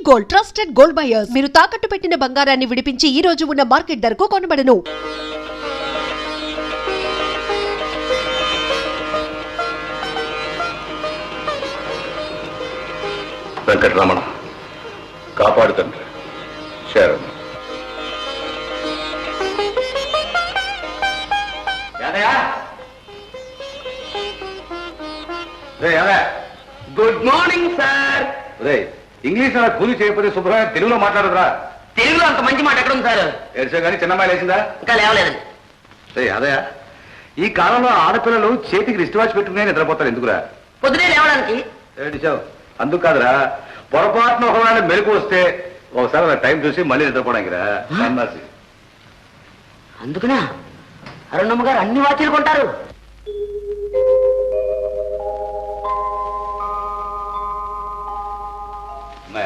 Gold, trusted gold buyers. మీరు తాకట్టు పెట్టిన బంగారాన్ని విడిపించి ఈ రోజు ఉన్న మార్కెట్ ధరకు కొనబడను. వెంకటరమణ, కాపాడు తండ్రి. శరణ్. Good morning sir. ఇంగ్లీష్ కూలి చేయకపోతే శుభ్రంగా తెలుగులో మాట్లాడదురా. తెలుగులో అంత మంచి మాట ఎక్కడ ఉంది సార్? ఏడ్చా కానీ చిన్నమ్మాయి లేచిందా? ఇంకా లేవలేదండి. అదే ఈ కాలంలో ఆడపిల్లలు చేతికి రిస్ట్ వాచ్ పెట్టుకునే నిద్రపోతారు. ఎందుకురా? పొద్దునే లేవడానికి. ఏడిచావు? అందుకు కాదురా, పొరపాటున ఒకవేళ మెలకు వస్తే ఒకసారి అలా టైం చూసి మళ్ళీ నిద్రపోవడానికి రా. అందుకనా అరుణమ్మ గారు అన్ని వాచీలు కొంటారు?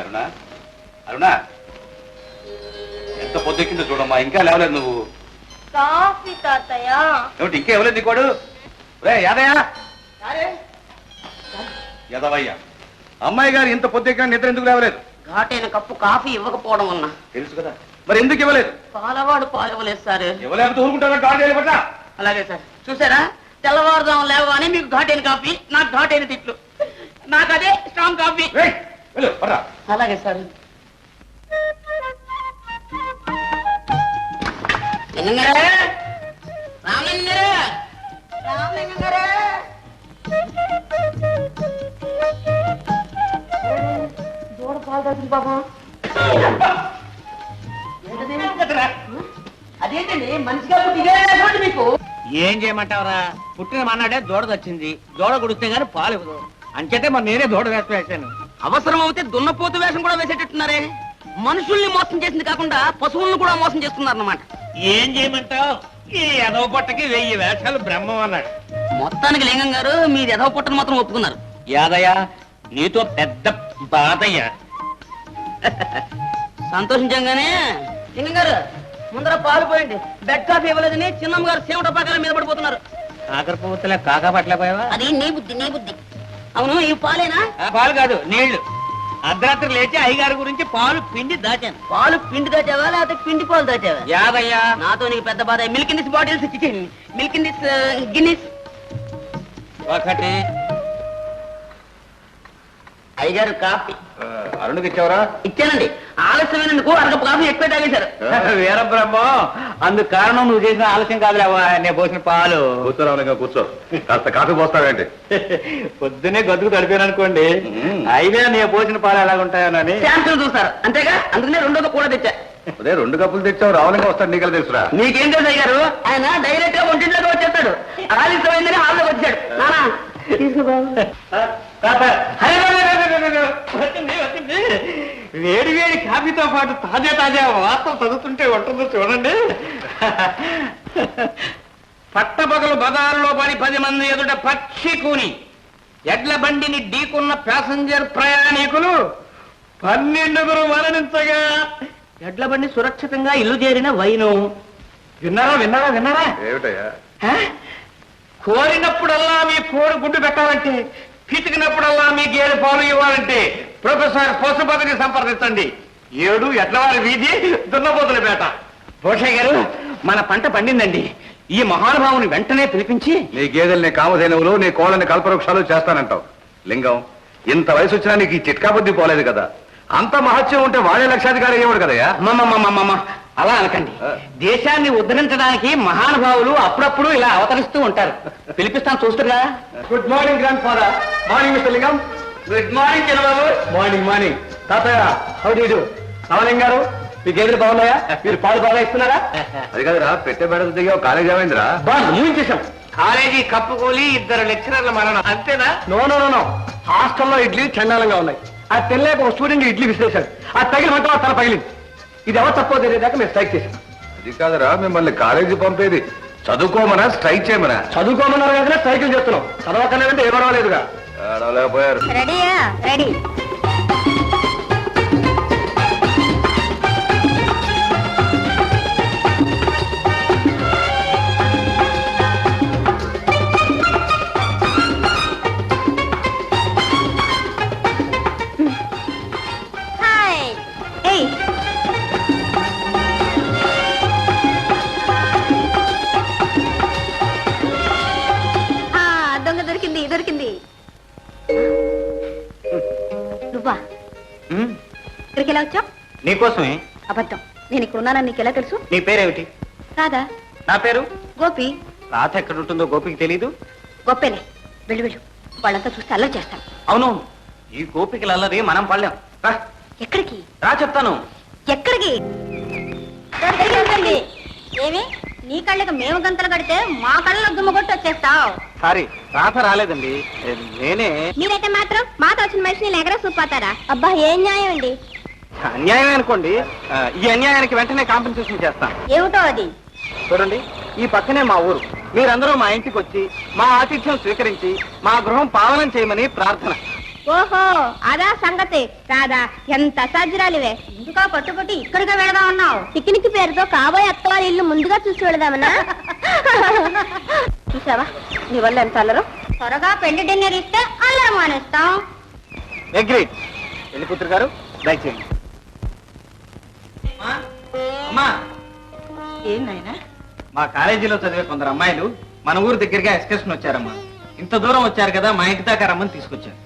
అరుణ, అరుణ, ఎంత పొద్దుకిందో చూడమ్మా, ఇంకా లేవలేదు నువ్వు. కాఫీ తాతయ్య. ఏమిటి ఇంకా ఇవ్వలేదు నీకోడు? రే యాదయ్య, యదవయ్య, అమ్మాయి గారు ఇంత పొద్దుకిన నిద్ర ఎందుకు లేవలేదు? ఘాటైన కప్పు కాఫీ ఇవ్వకపోవడం వల్ల. తెలుసు కదా, మరి ఎందుకు ఇవ్వలేదు? పాలవాడు పాలు ఇవ్వలేదు సార్. ఇవ్వలేకపోతే ఊరుకుంటారా? గాడి పట్ల. అలాగే సార్. చూసారా, తెల్లవారుదాం లేవగానే మీకు ఘాటైన కాఫీ, నాకు ఘాటైన తిట్లు. నాకు అదే స్ట్రాంగ్ కాఫీ. అలాగే సార్. దూడ పాలు తాగింది బాబా. అదేంటండి మనిషిగా పుట్టి మీకు? ఏం చేయమంటావరా, పుట్టిన మన్నాడే దూడ వచ్చింది. దూడ గుడిస్తే గానీ పాలు ఇవ్వదు. అంచేతే మరి నేనే దూడ వేసి వేసాను. అవసరం అవుతే దున్నపోతు వేషం కూడా వేసేటట్టున్నారే. మనుషుల్ని మోసం చేసింది కాకుండా పశువులను కూడా మోసం చేస్తున్నారు అన్నమాట. ఏం చేయమంటావు, ఈ ఎదవ పొట్టకి 1000 వేషాలు బ్రహ్మం అన్నాడు. మొత్తానికి లింగం గారు మీరు ఎదవ పుట్టను మాత్రం ఒప్పుకున్నారు. యాదయ్య, నీతో పెద్ద బాధయ్యా. సంతోషించంగానే లింగం గారు ముందర పాలు పోయండి. బెడ్ కాఫీ ఇవ్వలేదని చిన్నమ్మ గారు సేవట పాకాల మీద పడిపోతున్నారు. కాకర పువ్వుతలే కాకా పట్టలేపోయావా? అది నీ బుద్ధి, నీ బుద్ధి. అవును, ఈ పాలేనా? పాలు కాదు, నీళ్లు. అర్ధరాత్రి లేచి అయ్యగారి గురించి పాలు పిండి దాచాను. పాలు పిండి దాచావా లేకపోతే పిండి పాలు దాచావా? యాదయ్య, నాతో నీకు పెద్ద బాధ. Milk in this bottles, milk in this Guinness. ఒకటి. అయ్యగారు కాఫీ. అరుణ్కి ఇచ్చావరా? ఇచ్చానండి. ఆలస్యమైనందుకు అరగపు కాఫీ ఎక్కువ తాగేశారు. వీరబ్రహ్మం, అందుకు కారణం నువ్వు చేసిన ఆలస్యం కాదులేవా, నేను పోసిన పాలు. కూర్చోరావుగా కూర్చో. కాస్త కాఫీ పోస్తావేంటి? పొద్దునే గదుకు తడిపాను అనుకోండి, అయినా నేను పోసిన పాలు ఎలాగుంటాయోనని శాంతులు చూస్తారు అంతేగా. అందుకనే రెండోది కూడా తెచ్చా. అదే 2 కప్పులు తెచ్చావు, రావులంగా వస్తాడు. నీకలా తెలుసురా? మీకేం తెలుసు అయ్యారు? ఆయన డైరెక్ట్ గా ఒంటింట్లోకి వచ్చేస్తాడు. ఆలస్యమైందని హాల్లోకి వచ్చాడు. నానా వేడి వేడి కాఫీతో పాటు తాజా తాజా వార్తలు చదువుతుంటే ఉంటుందో చూడండి. పట్టపగలు బజారులో పడి 10 మంది ఎదుట పక్షి కూని ఎడ్ల బండిని ఢీకున్న ప్యాసింజర్ ప్రయాణికులు 12 మరణించగా ఎడ్ల బండి సురక్షితంగా ఇల్లు చేరిన వైను. విన్నారా విన్నారా విన్నారా? ఏమిటయ్యా? కోరినప్పుడల్లా మీ కోడి గుడ్డు పెట్టాలంటే, పితికినప్పుడల్లా మీ గేదె పాలు ఇవ్వాలంటే ప్రొఫెసర్ పశుపతిని సంప్రదించండి. 7 ఎడ్లవారి వీధి, దున్నపోతుల పేట. భూషయ్య గారు, మన పంట పండిందండి. ఈ మహానుభావుని వెంటనే పిలిపించి నీ గేదెల్ని కామధేనువులు, నీ కోళ్ళని కల్పవృక్షాలు చేస్తానంటావు. లింగం, ఇంత వయసు వచ్చినా నీకు ఈ చిట్కా బుద్ధి పోలేదు కదా. అంత మహత్యం ఉంటే వాడే లక్షాధికారి అయ్యేవాడు కదయ్యా. అలా అనకండి. దేశాన్ని ఉద్ధరించడానికి మహానుభావులు అప్పుడప్పుడు ఇలా అవతరిస్తూ ఉంటారు. పిలిపిస్తాను, చూస్తున్నా. Good morning grand father. Morning mister Lingam. Good morning Chinnababu. Morning morning. తాతయ్య, how do you do? Ramalingam garu, మీ గేదెలు బాగున్నాయా? మీరు పాలు బాగా ఇస్తున్నారా? అది కాదురా, పెట్టే బెడలు దిగా కాలేజ్ ఏమైందిరా? చేశాం. కాలేజీ కప్పుకోలి 2 లెక్చరర్ల మరణం, అంతేనా? No no no no. హాస్టల్లో ఇడ్లీ చండాలంగా ఉన్నాయి. ఆ తెల్లేక ఒక స్టూడెంట్ ఇడ్లీ విసిరేశాడు. ఆ తగిలి మంట తల పగిలింది. ఇది ఎవరు తప్పో తెలియదాకా మేము స్ట్రైక్ చేశాం. అది కాదురా, మిమ్మల్ని కాలేజీ పంపేది చదువుకోమనా స్ట్రైక్ చేయమనా? చదువుకోమన్నారు కదా, స్ట్రైకులు చేస్తున్నాం. చదవకలేదంటే ఏ పడవలేదుగా. అడవలేకపోయారు. రెడీయా? రెడీ. ఏయ్ దొంగ దొరికింది దొరికింది. నువ్వా ఇక్కడికి ఎలా వచ్చావు? నీకోసమే. అబద్ధం. నేను ఇక్కడ ఉన్నానని నీకు ఎలా తెలుసు? నీ పేరేమిటి? రాదా? నా పేరు గోపి. రాత ఎక్కడ ఉంటుందో గోపికి తెలీదు. గొప్పేలే, వెళ్ళు వెళ్ళు. వాళ్ళంతా చూస్తే అల్లరి చేస్తాను. అవును, ఈ గోపికలు అల్లరి మనం పడలేం. రా ఎక్కడికి రా చెప్తాను. ఎక్కడికి? ఏమి నీ కళ్ళకి మేము గంతలు కడితే మా కళ్ళలో దుమ్మ కొట్టి వచ్చేస్తావు. సారీ, రాత రాలేదండి, నేనే. మీరైతే మాత్రం మాతో వచ్చిన మనిషిని ఎగర చూపాతారా? అబ్బా ఏం న్యాయం అండి. అన్యాయం అనుకోండి, ఈ అన్యాయానికి వెంటనే కాంపెన్సేషన్ చేస్తాను. ఏమిటో అది? చూడండి, ఈ పక్కనే మా ఊరు. మీరందరూ మా ఇంటికి వచ్చి మా ఆతిథ్యం స్వీకరించి మా గృహం పావనం చేయమని ప్రార్థన. ఓహో అదా సంగతి. కాదా, ఎంత సజ్జరాలివే. ఎందుకా పట్టుబట్టి ఇక్కడిగా వెళదాం అన్నావు? పిక్నిక్ పేరుతో కాబోయే అత్తవారి ఇల్లు ముందుగా చూసి వెళదామన్నా? చూసావా నీ వల్ల ఎంత అల్లరు. త్వరగా పెళ్లి డిన్నర్ ఇస్తే అల్లరం మానేస్తాం. అగ్రీడ్. పెళ్లి కూతురు గారు దయచేయండి. అమ్మా, ఏం నాయనా? మా కాలేజీలో చదివే కొందరు అమ్మాయిలు మన ఊరు దగ్గరగా ఎక్స్కర్షన్ వచ్చారమ్మా. ఇంత దూరం వచ్చారు కదా, మా ఇంటి దాకా రమ్మని తీసుకొచ్చారు.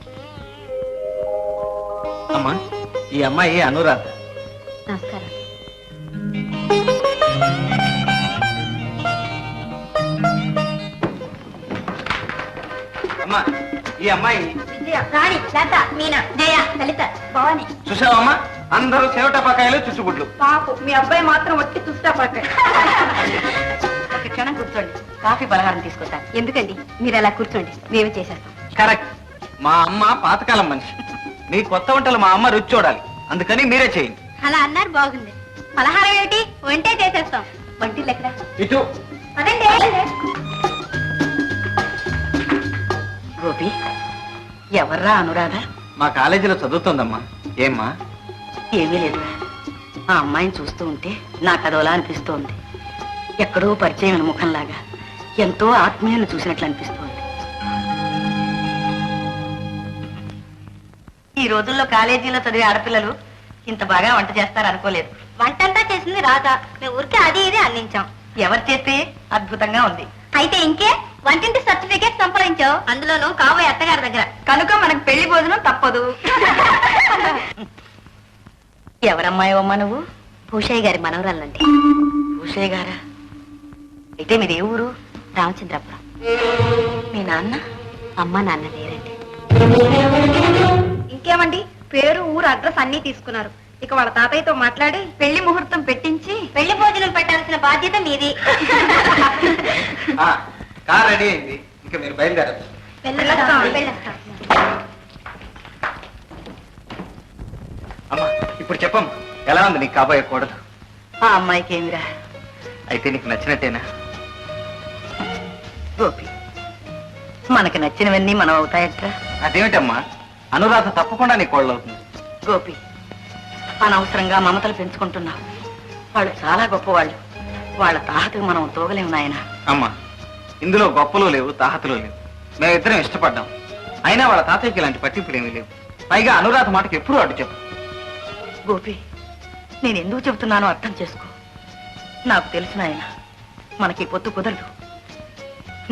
అమ్మా, ఈ అమ్మాయి అనురాధ. నమస్కారం. అమ్మా, ఈ అమ్మాయి విజయ, రాణి, లత, మీనా, జయ, లలిత, భవాని. చూసావమ్మా, అందరూ చెవటపాకాయలు చుచ్చుబుడ్లు. పాపు మీ అబ్బాయి మాత్రం వచ్చి చూస్తా పట్టాడు. ఒక క్షణం కూర్చోండి, కాఫీ పలహారం తీసుకొస్తాను. ఎందుకండి మీరు అలా కూర్చోండి, మేమే చేసేస్తాం. కరెక్ట్. మా అమ్మ పాతకాలం మనిషి. మీ కొత్త వంటలు మా అమ్మ రుచి చూడాలి, అందుకని మీరే చేయండి. అలా అన్నారు బాగుంది. పలహారం ఏమిటి, వంటే చేసేస్తాం. వంటిల్లు ఎక్కడ? ఇటు. అదండి. గోపి, ఎవర్రా అనురాధ? మా కాలేజీలో చదువుతోందమ్మా. ఏమ్మా? ఏమీ లేదురా, ఆ అమ్మాయిని చూస్తూ ఉంటే నాకు అదోలా అనిపిస్తోంది. ఎక్కడో పరిచయం ముఖంలాగా, ఎంతో ఆత్మీయులను చూసినట్లు అనిపిస్తోంది. ఈ రోజుల్లో కాలేజీలో చదివే ఆడపిల్లలు ఇంత బాగా వంట చేస్తారు అనుకోలేదు. వంటంతా చేసింది రాక మేము ఊరికే అది ఇది అందించాం. ఎవరు చేస్తే అద్భుతంగా ఉంది. అయితే ఇంకే వంటింటి సర్టిఫికేట్ సంపాదించావు, అందులోనూ కాబోయే అత్తగారి దగ్గర. కనుక మనకు పెళ్లి భోజనం తప్పదు. ఎవరమ్మాయవమ్మా నువ్వు? భూషయ్య గారి మనవరాలండి. భూషయ్య గారా? అయితే మీది ఏ ఊరు? రామచంద్రపురం. మీ నాన్న? అమ్మ నాన్న లేరండి. ఇంకేమండి, పేరు ఊరు అడ్రస్ అన్ని తీసుకున్నారు. ఇక వాళ్ళ తాతయ్యతో మాట్లాడి పెళ్లి ముహూర్తం పెట్టించి పెళ్లి భోజనం పెట్టాల్సిన బాధ్యత మీది. కార్ రెడీ అయింది, ఇంకా మీరు బయలుదేరచ్చు. అమ్మా, ఇప్పుడు చెప్పమ్మా, ఎలా ఉంది నీకు కాబోయే కూడదు? ఆ అమ్మాయికి ఏమిరా? అయితే నీకు నచ్చినట్టేనా? గోపి, మనకి నచ్చినవన్నీ మనం అవుతాయట్రా? అదేమిటమ్మా, అనురాధ తప్పకుండా నీ కోళ్ళవుతుంది. గోపి, అనవసరంగా మమతలు పెంచుకుంటున్నావు. వాళ్ళు చాలా గొప్పవాళ్ళు. వాళ్ళ తాహతకు మనం తోగలేము నాయన. అమ్మా, ఇందులో గొప్పలు లేవు, తాహతులు లేవు. మేమిద్దరం ఇష్టపడ్డాం. అయినా వాళ్ళ తాతయ్యకి ఇలాంటి పట్టింపులు ఏమీ లేవు. పైగా అనురాధ మాటకి ఎప్పుడూ అడ్డు చెప్పు. గోపి, నేను ఎందుకు చెబుతున్నానో అర్థం చేసుకో. నాకు తెలుసు నాయన, మనకి పొత్తు కుదరదు.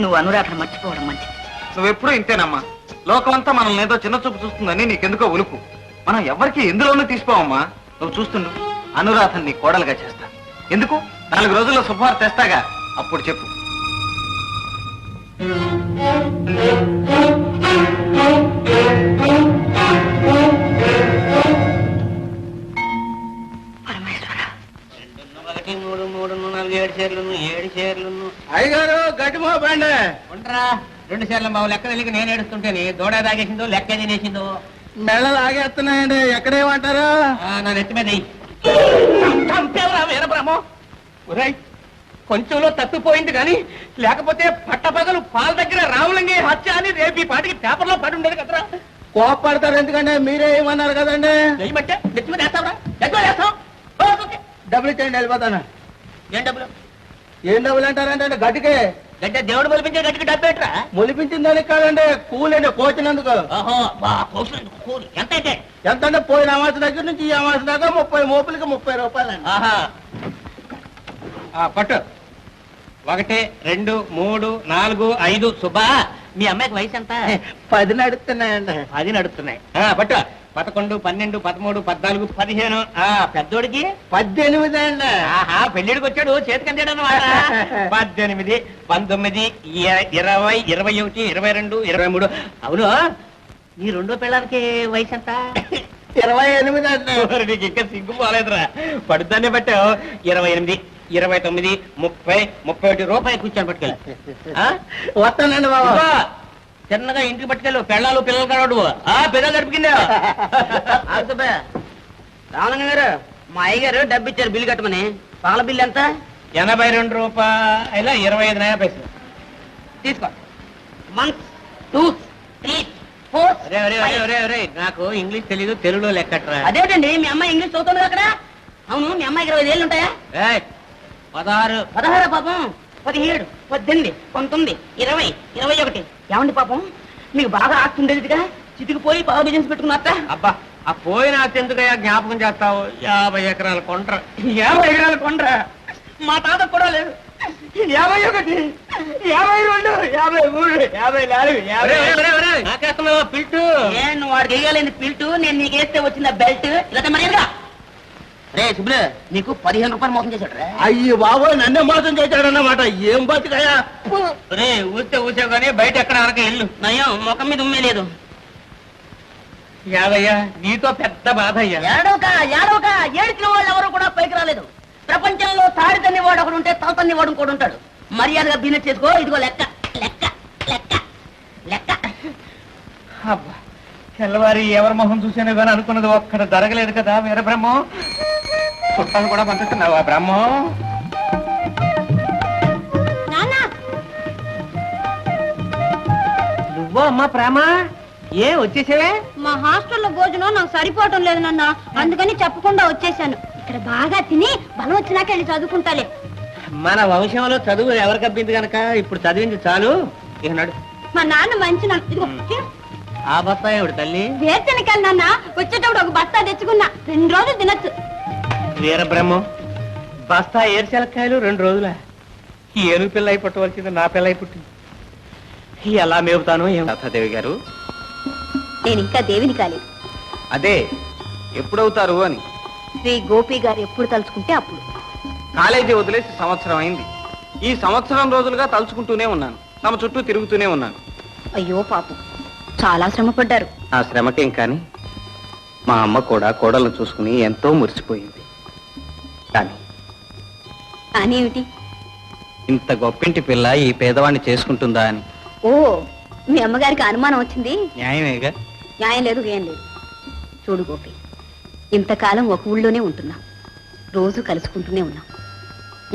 నువ్వు అనురాధను మర్చిపోవడం మంచిది. నువ్వెప్పుడూ ఇంతేనమ్మా. లోకమంతా మనల్ని ఏదో చిన్న చూపు చూస్తుందని నీకెందుకో ఉలుపు. మనం ఎవరికి ఎందులోనూ తీసుకోవమ్మా. నువ్వు చూస్తుండు, అనురాధని నీ కోడలుగా చేస్తా. ఎందుకు? 4 రోజుల్లో శుభవార్త తెస్తాగా, అప్పుడు చెప్పు. పరమేశ్వర. 2, 1, 3, 4, 7 చీరలు, 7 చీరలు. అయ్యగారు గట్టిమో బండి. ఉండరా, 2 సార్లు మా లెక్క తెలియక నేను ఏడుస్తుంటేనే దూడ తాగేసిందో లెక్క తినేసిందో. మెళ్ళలు ఆగేస్తున్నాయండి, ఎక్కడేమంటారు? నా నెత్తి మీద వీరబ్రహ్మం. కొంచెంలో తప్పిపోయింది కానీ లేకపోతే పట్టపగలు పాల దగ్గర రావులంగే హత్య అని రేపు ఈ పాటికి పేపర్లో పడి ఉండేది కదరా. కోపడతారు ఎందుకంటే మీరే ఏమన్నారు కదండి. ఏమంటే నెత్తి మీద వేస్తావురా? ఎక్కడ వేస్తావు? డబ్బులు ఇచ్చేయండి, వెళ్ళిపోతాను. ఏం డబ్బులు? ఏం డబ్బులు అంటారంటే గట్టికే. గడ్డ దేవుడు మొలిపించే గట్టికి డబ్బు ఎట్రా? మొలిపించిందని కాదండి, కూలండి కోచినందుకు. ఓహో, కూలి ఎంత అయితే ఎంత అంటే పోయిన అమాస దగ్గర నుంచి ఈ అమాస దాకా 30 మోపులకి 30 రూపాయలండి. పట్టు 1 2 3 4 5 సుబ్బా మీ అమ్మాయికి వయసు ఎంత? 10 నడుస్తున్నాయండి. 10 నడుస్తున్నాయి. పట్టు 11 12 13 14 15. పెద్దోడికి 18 అండి. పెళ్ళిడికి వచ్చాడు చేతికంటాడు అన్నమాట. 18 19 20 21 22 23. అవును నీ రెండో పిల్లలకి వయసు ఎంత? 28 అండి. నీకు ఇంకా సిగ్గు పోలేదురా. పడుతానే పట్టావు. 28 29 30 31 రూపాయలు కూర్చొని పట్టుకెళ్ళి వస్తానండి బాబు. చిన్నగా ఇంటికి పట్టుకెళ్ళు. పెళ్ళాలు పిల్లలు కాడు పిల్లలు గడిపికిందా. రామలింగ గారు మా అయ్యగారు డబ్బు ఇచ్చారు బిల్లు కట్టమని. పాల బిల్లు ఎంత? 82 రూపాయల 25 నయా పైసలు. తీసుకో. 1 2 3 4. నాకు ఇంగ్లీష్ తెలీదు, తెలుగులో లెక్కట్రా. అదేంటండి మీ అమ్మాయి ఇంగ్లీష్ చదువుతుంది అక్కడ? అవును మీ అమ్మాయికి 20 ఏళ్ళు ఉంటాయా? 16 16 పాపం. 17 18 19 20 21. ఏమండి పాపం మీకు బాగా ఆస్తి ఉండేదిగా చితికిపోయి బాగా బిజినెస్ పెట్టుకున్నారట. అబ్బా ఆ పోయిన అత్యంతగా జ్ఞాపకం చేస్తావు. 50 ఎకరాల కొండ్ర. 50 ఎకరాల కొండ్ర మా తాత కూడా లేదు. 51 52 53 54 నాకేస్తున్నావా పిల్టు? నేను వాడికి వేయగలేని పిల్టు. నేను నీకు వేస్తే వచ్చిన బెల్ట్ ఇలా మర్యాదగా. రే సుబ్బులు నీకు 15 రూపాయలు మోసం చేశాడు రా. అయ్యి బాబు నన్నే మోసం చేశాడన్నమాట. ఏం బతికాయా? రే ఊస్తే ఊసావు కానీ బయట ఎక్కడ అనక ఇల్లు నయం ముఖం మీద ఉమ్మే లేదు. యాదయ్యా నీతో పెద్ద బాధ అయ్యా. ఏడవక ఏడిచిన వాళ్ళు ఎవరు కూడా పైకి రాలేదు. ప్రపంచంలో తాడి తన్ని వాడు ఒకడు ఉంటే తల తన్ని వాడు ఇంకోడు ఉంటాడు. మర్యాదగా బిజినెస్ చేసుకో. ఇదిగో లెక్క లెక్క లెక్క లెక్క. అబ్బా తెల్లవారి ఎవరి మొహం చూసాను కానీ అనుకున్నది ఒక్కడ జరగలేదు కదా. వీర బ్రహ్మం చుట్టాలు కూడా పంపిస్తున్నావా బ్రహ్మం? నువ్వో అమ్మా ప్రేమ ఏ వచ్చేసావే? మా హాస్టల్లో భోజనం నాకు సరిపోవటం లేదు నాన్న, అందుకని చెప్పకుండా వచ్చేసాను. ఇక్కడ బాగా తిని బలం వచ్చినాక వెళ్ళి చదువుకుంటాలే. మన వంశంలో చదువు ఎవరికి అబ్బింది కనుక ఇప్పుడు చదివింది చాలు. ఇక నడు. మా నాన్న మంచి నాన్న. ఇదిగో తిను. ఆ బస్తా ఏమిటి తల్లి? వేరుశనగకాయలు నాన్న, వచ్చేటప్పుడు ఒక బస్తా తెచ్చుకున్నా, 2 రోజులు తినచ్చు. వీర బ్రహ్మం బస్తా ఏరుశెలక్కాయలు 2 రోజుల. ఈ ఏనుగు పిల్ల అయి పుట్టవలసింది నా పిల్ల అయి పుట్టింది. ఎలా మేపుతాను ఏం? లతాదేవి గారు, నేను ఇంకా దేవిని కాలేదు. అదే ఎప్పుడవుతారు అని. శ్రీ గోపి గారు ఎప్పుడు తలుచుకుంటే అప్పుడు. కాలేజీ వదిలేసి సంవత్సరం అయింది. ఈ సంవత్సరం రోజులుగా తలుచుకుంటూనే ఉన్నాను. తమ చుట్టూ తిరుగుతూనే ఉన్నాను. అయ్యో పాపం, చాలా శ్రమపడ్డారు. ఆ శ్రమకేం కానీ మా అమ్మ కూడా కోడలను చూసుకుని ఎంతో మురిసిపోయింది. కానీ అని ఏమిటి? ఇంత గొప్పింటి పిల్ల ఈ పేదవాణ్ణి చేసుకుంటుందా అని. ఓ, మీ అమ్మగారికి అనుమానం వచ్చింది. న్యాయమేగా? న్యాయం లేదు, ఏం లేదు. చూడు గోపి, ఇంతకాలం ఒక ఊళ్ళోనే ఉంటున్నాం, రోజు కలుసుకుంటూనే ఉన్నాం.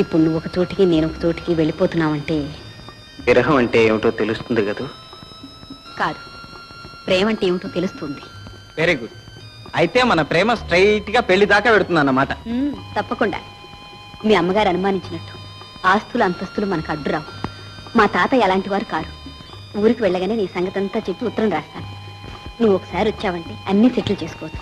ఇప్పుడు నువ్వు ఒక చోటికి నేను ఒక చోటికి వెళ్ళిపోతున్నావంటే విరహం అంటే ఏమిటో తెలుస్తుంది కదూ? కాదు, ప్రేమ అంటే ఏమిటో తెలుస్తుంది. Very good. అయితే మన ప్రేమ స్ట్రైట్ గా పెళ్లి దాకా పెడుతుంది అన్నమాట. తప్పకుండా. మీ అమ్మగారు అనుమానించినట్టు ఆస్తులు అంతస్తులు మనకు అడ్డురావు. మా తాత ఎలాంటి వారు కారు. ఊరికి వెళ్ళగానే నీ సంగతి అంతా చెప్పి ఉత్తరం రాస్తాను. నువ్వు ఒకసారి వచ్చావంటే అన్ని సెటిల్ చేసుకోవచ్చు.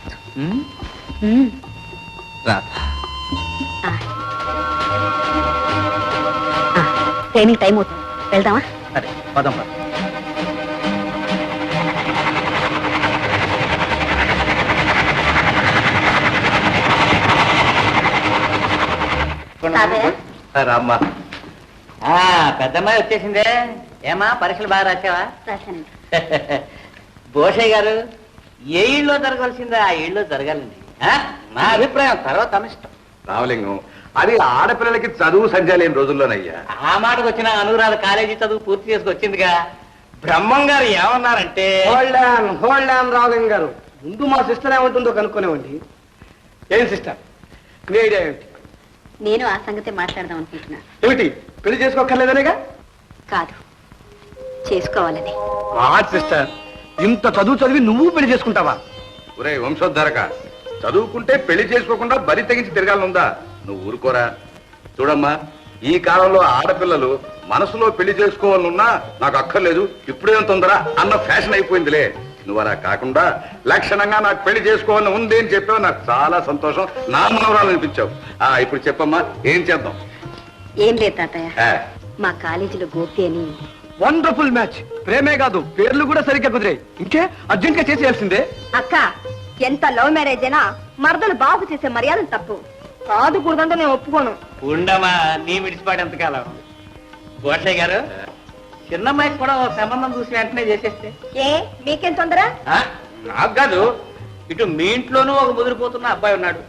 ట్రైనింగ్ టైం అవుతుంది, వెళ్దామా? సరే పదం పద. రామ్మా. పెద్దమ్మాయి వచ్చేసిందే. ఏమా పరీక్షలు బాగా రాసావా? రాశానండి. భూషయ్య గారు ఏ ఇళ్ళలో జరగాల్సిందో ఆ ఇళ్ళలో జరగాలండి. నా అభిప్రాయం, తర్వాత అనిష్టం. రామలింగం, అది ఆడపిల్లలకి చదువు సంధ్య లేని రోజుల్లోనయ్యా. ఆ మాటకు వచ్చిన అనురాధ కాలేజీ చదువు పూర్తి చేసుకొచ్చిందిగా. బ్రహ్మం గారు ఏమన్నారంటే, హోల్డ్ ఆన్ రామలింగం గారు, ముందు మా సిస్టర్ ఏమంటుందో కనుక్కునేవండి. ఏం సిస్టర్, మీ ఐడియా ఏమిటి? నేను ఆ సంగతే మాట్లాడదాం అనుకుంటున్నా. ఏమిటి, పెళ్లి చేసుకోక్కర్లేదనేగా? కాదు, చేసుకోవాలని. వాట్ సిస్టర్, ఇంత చదువు చదివి నువ్వు పెళ్లి చేసుకుంటావా? ఒరే వంశోద్ధరక, చదువుకుంటే పెళ్లి చేసుకోకుండా బరి తెగించి తిరగాలనుందా? నువ్వు ఊరుకోరా. చూడమ్మా, ఈ కాలంలో ఆడపిల్లలు మనసులో పెళ్లి చేసుకోవాలనున్నా నాకు అక్కర్లేదు, ఇప్పుడేం తొందర అన్న ఫ్యాషన్ అయిపోయిందిలే. నువ్వు అలా కాకుండా లక్షణంగా నాకు పెళ్లి చేసుకోవాలని ఉంది అని చెప్పావు. నాకు చాలా సంతోషం. నా మనవరాలు అనిపించావు. ఇప్పుడు చెప్పమ్మా, ఏం చేద్దాం? ఏం లేదు తాతయ్య, మా కాలేజీలో గోపి అని వండర్ఫుల్ మ్యాచ్. ప్రేమే కాదు, పేర్లు కూడా సరిగ్గా కుదిరాయి. ఇంకే అర్జెంట్ గా చేసేయాల్సిందే. అక్క, ఎంత లవ్ మ్యారేజ్ అయినా మరదలు బాబు చేసే మర్యాదలు తప్పు కాదు. కూడదంటే నేను ఒప్పుకోను. ఉండమా, నీ విడిచిపాటు ఎంతకాలం. గోట్లయ్య గారు, చిన్నమ్మాయికి కూడా ఒక సంబంధం చూసి వెంటనే చేసేస్తే. ఏ మీకేం తొందర? నాకు కాదు, ఇటు మీ ఇంట్లోనూ ఒక ముదిరిపోతున్న అబ్బాయి ఉన్నాడు,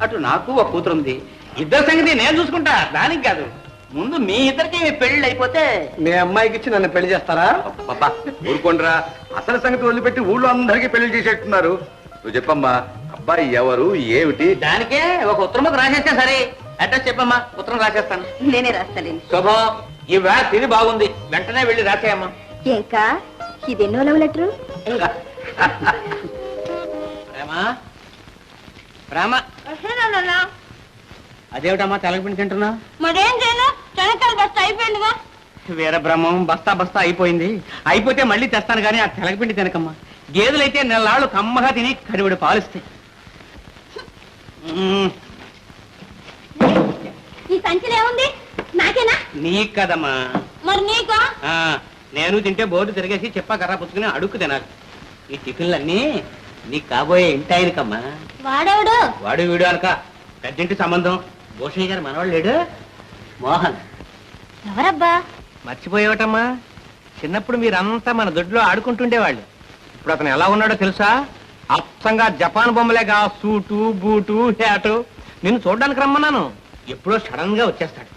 అటు నాకు ఒక కూతురు ఉంది. ఇద్దరు సంగతి నేను చూసుకుంటా, దానికి కాదు. ముందు మీ ఇద్దరికి పెళ్లి అయిపోతే మీ అమ్మాయికి ఇచ్చి నన్ను పెళ్లి చేస్తారా? ఊరుకోండిరా, అసలు సంగతి వదిలిపెట్టి ఊళ్ళో అందరికీ పెళ్లి చేసేట్టున్నారు. నువ్వు చెప్పమ్మా, అబ్బాయి ఎవరు, ఏమిటి? దానికే ఒక ఉత్తరం రాసేస్తే సరే. అడ్రస్ చెప్పమ్మా, ఉత్తరం రాసేస్తాను. నేనే రాస్తాలేను. శుభం, ఈ వేళ తిని బాగుంది, వెంటనే వెళ్ళి రాసేయమ్మా. ఇంకా ఇదెన్నో లవ్ లెటరు? ప్రేమా ప్రేమ, అదేమిటమ్మా తెలగపిండి తింటున్నా? మరేం చేయను, చెనక్కాయలు బస్తా అయిపోయిందిగా. వీరబ్రహ్మం, బస్తా బస్తా అయిపోయింది. అయిపోతే మళ్ళీ తెస్తాను కానీ ఆ తెలగపిండి తినకమ్మా. గేదెలైతే నెలలాళ్ళు కమ్మగా తిని కడివిడి పాలిస్తాయి. ఈ సంచిలో ఏముంది? నాకేనా? నీకు కదమ్మా. మరి నీకా? నేను తింటే బోర్డు తిరిగేసి చెప్పా కర్ర పుచ్చుకుని అడుక్కు తినాలి. ఈ టిఫిన్లన్నీ నీకు కాబోయే ఇంటాయనికమ్మా. వాడేవాడు? వాడు వీడు అనక పెద్దింటి సంబంధం. భూషయ్య గారు మనవాళ్ళు లేడు, మోహన్. ఎవరబ్బా? మర్చిపోయేవటమ్మా, చిన్నప్పుడు మీరంతా మన దొడ్లో ఆడుకుంటుండేవాళ్ళు. ఇప్పుడు అతను ఎలా ఉన్నాడో తెలుసా? అచ్చంగా జపాన్ బొమ్మలేగా, సూటు బూటు హ్యాటు. నిన్ను చూడడానికి రమ్మన్నాను, ఎప్పుడో సడన్ గా వచ్చేస్తాడు.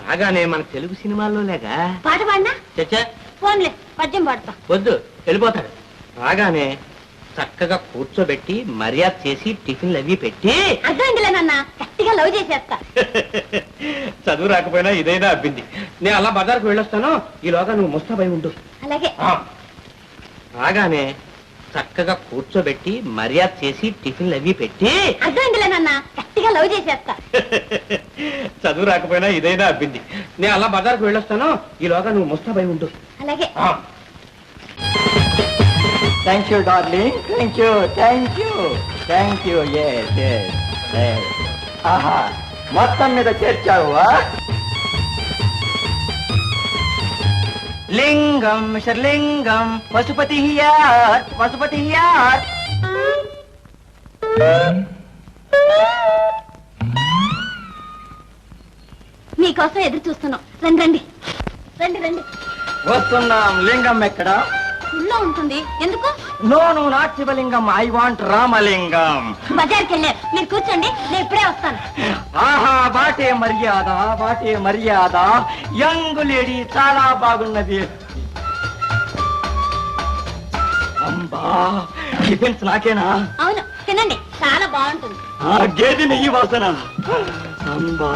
రాగానే మన తెలుగు సినిమాల్లో లేగా పాట పాడినా? చచ్చా, ఫోన్లే పద్యం పాడతా. వద్దు, వెళ్ళిపోతాడు. రాగానే చక్కగా కూర్చోబెట్టి మర్యాద చేసి టిఫిన్లు అవి పెట్టి. అర్థమైందిలే నాన్న, గట్టిగా లవ్ చేసేస్తా. చదువు రాకపోయినా ఇదైనా అబ్బింది. నేను అలా బజార్కు వెళ్ళొస్తాను, ఈలోగా నువ్వు ముస్తాబై ఉండు. అలాగే. రాగానే చక్కగా కూర్చోబెట్టి మర్యాద చేసి టిఫిన్లు అవి పెట్టి. అర్థమైందిలే నాన్న, గట్టిగా లవ్ చేసేస్తా. చదువు రాకపోయినా ఇదైనా అబ్బింది. నేను అలా బజార్కు వెళ్ళొస్తాను, ఈలోగా నువ్వు ముస్తాబై ఉండు. అలాగే. Thank you darling, thank you, thank you, thank you. ఆహా, మొత్తం మీద చేర్చావా? లింగం మిస్టర్ లింగం, పశుపతి హియార్, పశుపతి హియార్. మీకోసం ఎదురు చూస్తున్నాం. రండి రండి రండి రండి. వస్తున్నాం. లింగం ఎక్కడ? ఊళ్ళో ఉంటుంది. ఎందుకు? నో నో, నాట్ శివలింగం, ఐ వాంట్ రామలింగం. బజార్కి వెళ్ళారు, మీరు కూర్చోండి, నేను ఇప్పుడే వస్తాను. ఆహా, వాటే మర్యాద, వాటే మర్యాద. యంగ్ లేడీ చాలా బాగున్నది. అంబా, టిఫిన్స్ నాకేనా? అవును, తినండి, చాలా బాగుంటుంది. ఆ గేదె నెయ్యి వాసన. అంబా.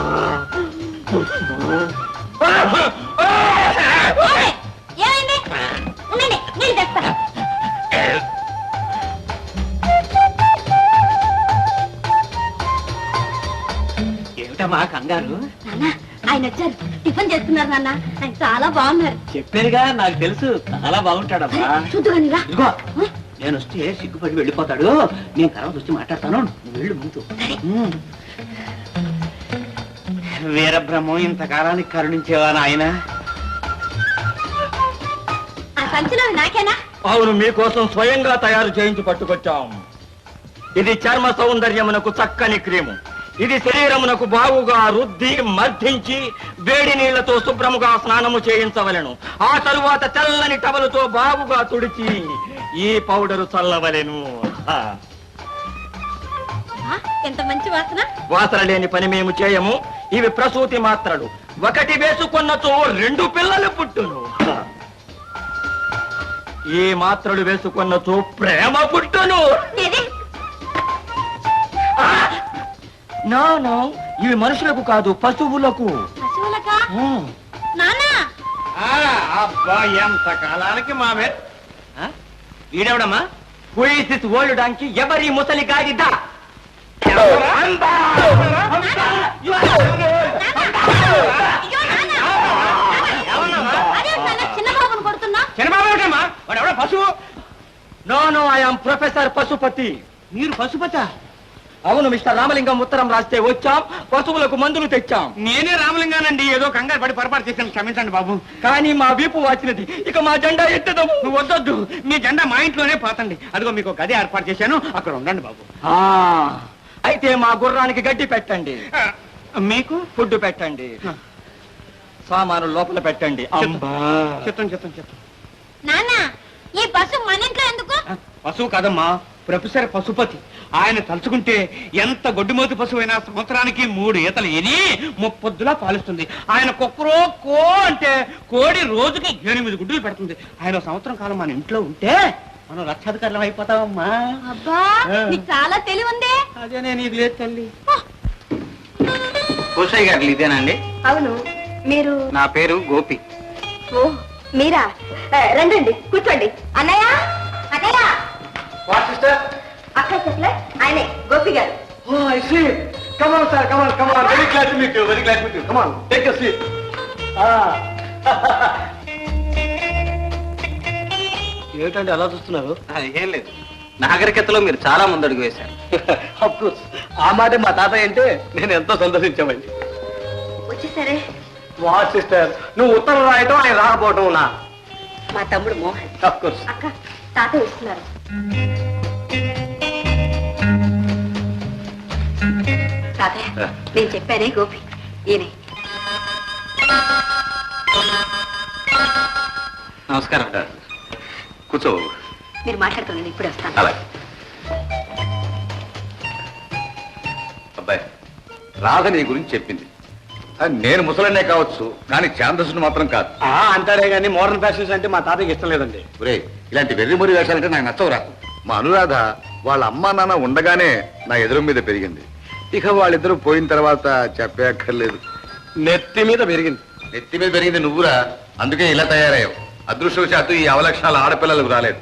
ఏమైంది? ఉండండి, నీళ్ళు తెస్తా. ఏమిటమ్మా కంగారు? నాన్న, ఆయన వచ్చారు, టిఫిన్ చేస్తున్నారు. నాన్న, ఆయన చాలా బాగున్నారు. చెప్పారుగా, నాకు తెలుసు, చాలా బాగుంటాడమ్మా. చూద్దుగాని రా. ఇదిగో, నేను వస్తే సిగ్గుపడి వెళ్ళిపోతాడు. నేను తర్వాత వచ్చి మాట్లాడతాను, నువ్వు వెళ్ళు ముందు. వీరబ్రహ్మం, ఇంతకాలానికి కరుణించేవా నాయన? ఆ సంచిలో నాకేనా? అవును, మీకోసం స్వయంగా తయారు చేయించి పట్టుకొచ్చాం. ఇది చర్మ సౌందర్యమునకు చక్కని క్రీము. ఇది శరీరమునకు బావుగా రుద్ది మర్దించి వేడి నీళ్లతో శుభ్రముగా స్నానము చేయించవలెను. ఆ తరువాత తెల్లని టవలుతో బావుగా తుడిచి ఈ పౌడరు చల్లవలెను. ఎంత మంచి వాసన. వాసన లేని పని మేము చేయము. ఇవి ప్రసూతి మాత్రలు. ఒకటి వేసుకున్నచో 2 పిల్లలు పుట్టును. ఈ మాత్రలు వేసుకున్నచో ప్రేమ పుట్టును. నో నో, ఇవి మనుషులకు కాదు, పశువులకు. పశువులకా? నాన్న, అబ్బా, ఎంత కాలానికి మామే. వీడెవడమ్మా? Who is this old donkey? ఎవరి ముసలి గాడిద? చిన్నబాబును కొడుతున్నా. చిన్నబాబు ఏమిటమ్మా? వాడు ఎవడో పశువు. No I am professor Pashupati. మీరు పశుపత? అవును మిస్టర్ రామలింగం, ఉత్తరం రాస్తే వచ్చాం, పశువులకు మందులు తెచ్చాం. నేనే రామలింగానండి, ఏదో కంగారు పడి పొరపాటు చేశాను, క్షమించండి బాబు. కానీ మా వీపు వాచినది, ఇక మా జెండా ఎత్తదము. నువ్వు వద్దొద్దు, మీ జెండా మా ఇంట్లోనే పోతండి. అదిగో మీకు గది ఏర్పాటు చేశాను, అక్కడ ఉండండి బాబు. అయితే మా గుర్రానికి గడ్డి పెట్టండి, మీకు ఫుడ్ పెట్టండి, సామాను లోపల పెట్టండి. చెప్తాను. నాన్న, ఈ పశు మన ఇంట్లో ఎందుకు? పశువు కాదమ్మా, ప్రొఫెసర్ పశుపతి. ఆయన తలుచుకుంటే ఎంత గొడ్డుమోతి పశువు అయినా సంవత్సరానికి 3 ఈతలు ఎని 30 పాలిస్తుంది. ఆయన కుక్కరో కో అంటే కోడి రోజుకి 8 గుడ్డులు పెడుతుంది. ఆయన సంవత్సరం కాలం మన ఇంట్లో ఉంటే మనం లక్షాధికారులం అయిపోతామమ్మా. అబ్బా, నీకు చాలా తెలివి ఉందే. అదే నేను ఇది లేదు తల్లి. కోసయ్య గారు ఇదేనండి? అవును, మీరు? నా పేరు గోపి. ఓ, మీరా? రండి, కూర్చోండి. అన్నయ్య, అన్నయ్య. అక్క చెప్పలే, ఆయనే గోపి గారు. ఏమిటండి అలా చూస్తున్నారు? ఏం లేదు, నాగరికతలో మీరు చాలా ముందడుగు వేశారు. ఆ మాట మా తాతయ్య అంటే నేను ఎంతో సంతోషించామండి. వచ్చేసరే. వా సిస్టర్, నువ్వు ఉత్తరం రాయటం ఆయన రాకపోవటం నా. మా తమ్ముడు మోహన్. అక్క, తాత ఇస్తున్నారు. తాతయ్య, నేను చెప్పానే గోపి, ఈయనే. నమస్కారం. కూర్చో. మీరు మాట్లాడుతున్నాను, ఇప్పుడు వస్తాను. అలాగే. అబ్బాయి, రాధ నీ గురించి చెప్పింది. నేను ముసలనే కావచ్చు, కానీ ఛాందస్సును మాత్రం కాదు. అంటారే గానీ మోడర్న్ ఫ్యాషన్స్ అంటే మా తాతయ్యకి ఇష్టం లేదండి. ఒరే, ఇలాంటి వెర్రిమొరి వేషాలంటే నాకు నచ్చవురా. మా అనురాధ వాళ్ళ అమ్మా నాన్న ఉండగానే నా ఎదురు మీద పెరిగింది. ఇక వాళ్ళిద్దరూ పోయిన తర్వాత చెప్పక్కర్లేదు. నెత్తి మీద పెరిగింది. నెత్తి మీద పెరిగింది నువ్వురా, అందుకే ఇలా తయారయ్యావు. అదృష్టవశాత్తు ఈ అవలక్షణాలు ఆడపిల్లలకు రాలేదు.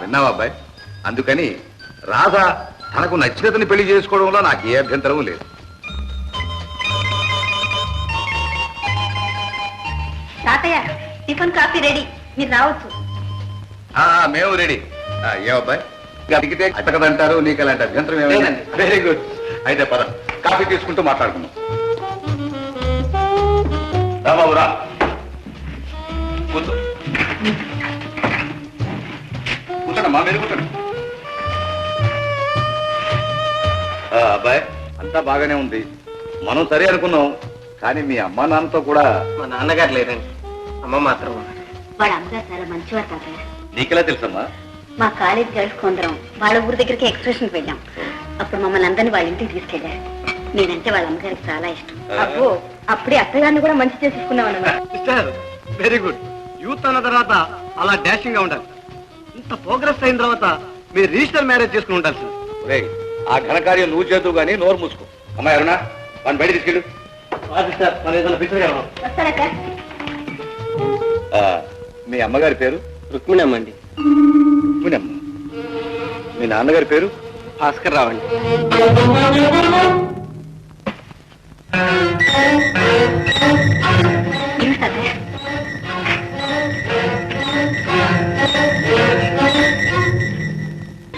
విన్నావా అబ్బాయి? అందుకని రాధ తనకు నచ్చినతని పెళ్లి చేసుకోవడంలో నాకు ఏ అభ్యంతరం లేదు. తాతయ్య, టిఫిన్ కాఫీ రెడీ, మీరు రావచ్చు. మేము రెడీ. ఏమబ్బాయి, అడిగితే అతకదంటారు, నీకు అలాంటి అభ్యంతరం ఏమైనా? Very good. అయితే పద, కాఫీ తీసుకుంటూ మాట్లాడుకుందాం. రాబాబు రా, కూర్చో. కూర్చోండమ్మా, మీరు కూర్చోండి. అబ్బాయి, అంతా బాగానే ఉంది. మనం సరే అనుకున్నాం, కానీ మీ అమ్మా నాన్నతో కూడా. మా నాన్నగారు లేరండి, అమ్మ మాత్రం. వాళ్ళ అమ్మగారు చాలా మంచివారు తాతయ్య. నీకెలా తెలుసమ్మా? మా కాలేజ్ గర్ల్స్ కొందరం వాళ్ళ ఊరి దగ్గరికి ఎక్స్కర్షన్కి వెళ్ళాం. అప్పుడు మమ్మల్ని అందరినీ వాళ్ళ ఇంటికి తీసుకెళ్లారు. నేనంటే వాళ్ళ అమ్మగారికి చాలా ఇష్టం. అబ్బో, అప్పుడే అత్తగారిని కూడా మంచి చేసుకున్నాం అన్నమాట. Very good. యూత్ అన్న తర్వాత అలా డాషింగ్ గా ఉండాలి. ఇంత ప్రోగ్రెస్ అయిన తర్వాత మీరు రిజిస్టర్ మ్యారేజ్ చేసుకుని ఉండాలి సార్. ఆ ఘనకార్యం నువ్వు చేద్దు కానీ నోరు మూసుకో. అమ్మాయి అరుణా, వాడిని బయట తీసుకెళ్ళు. వస్తారక్క. మీ అమ్మగారి పేరు? రుక్మిణమ్మ అండి. రుక్మిణమ్మ. మీ నాన్నగారి పేరు? భాస్కర్ రావు అండి.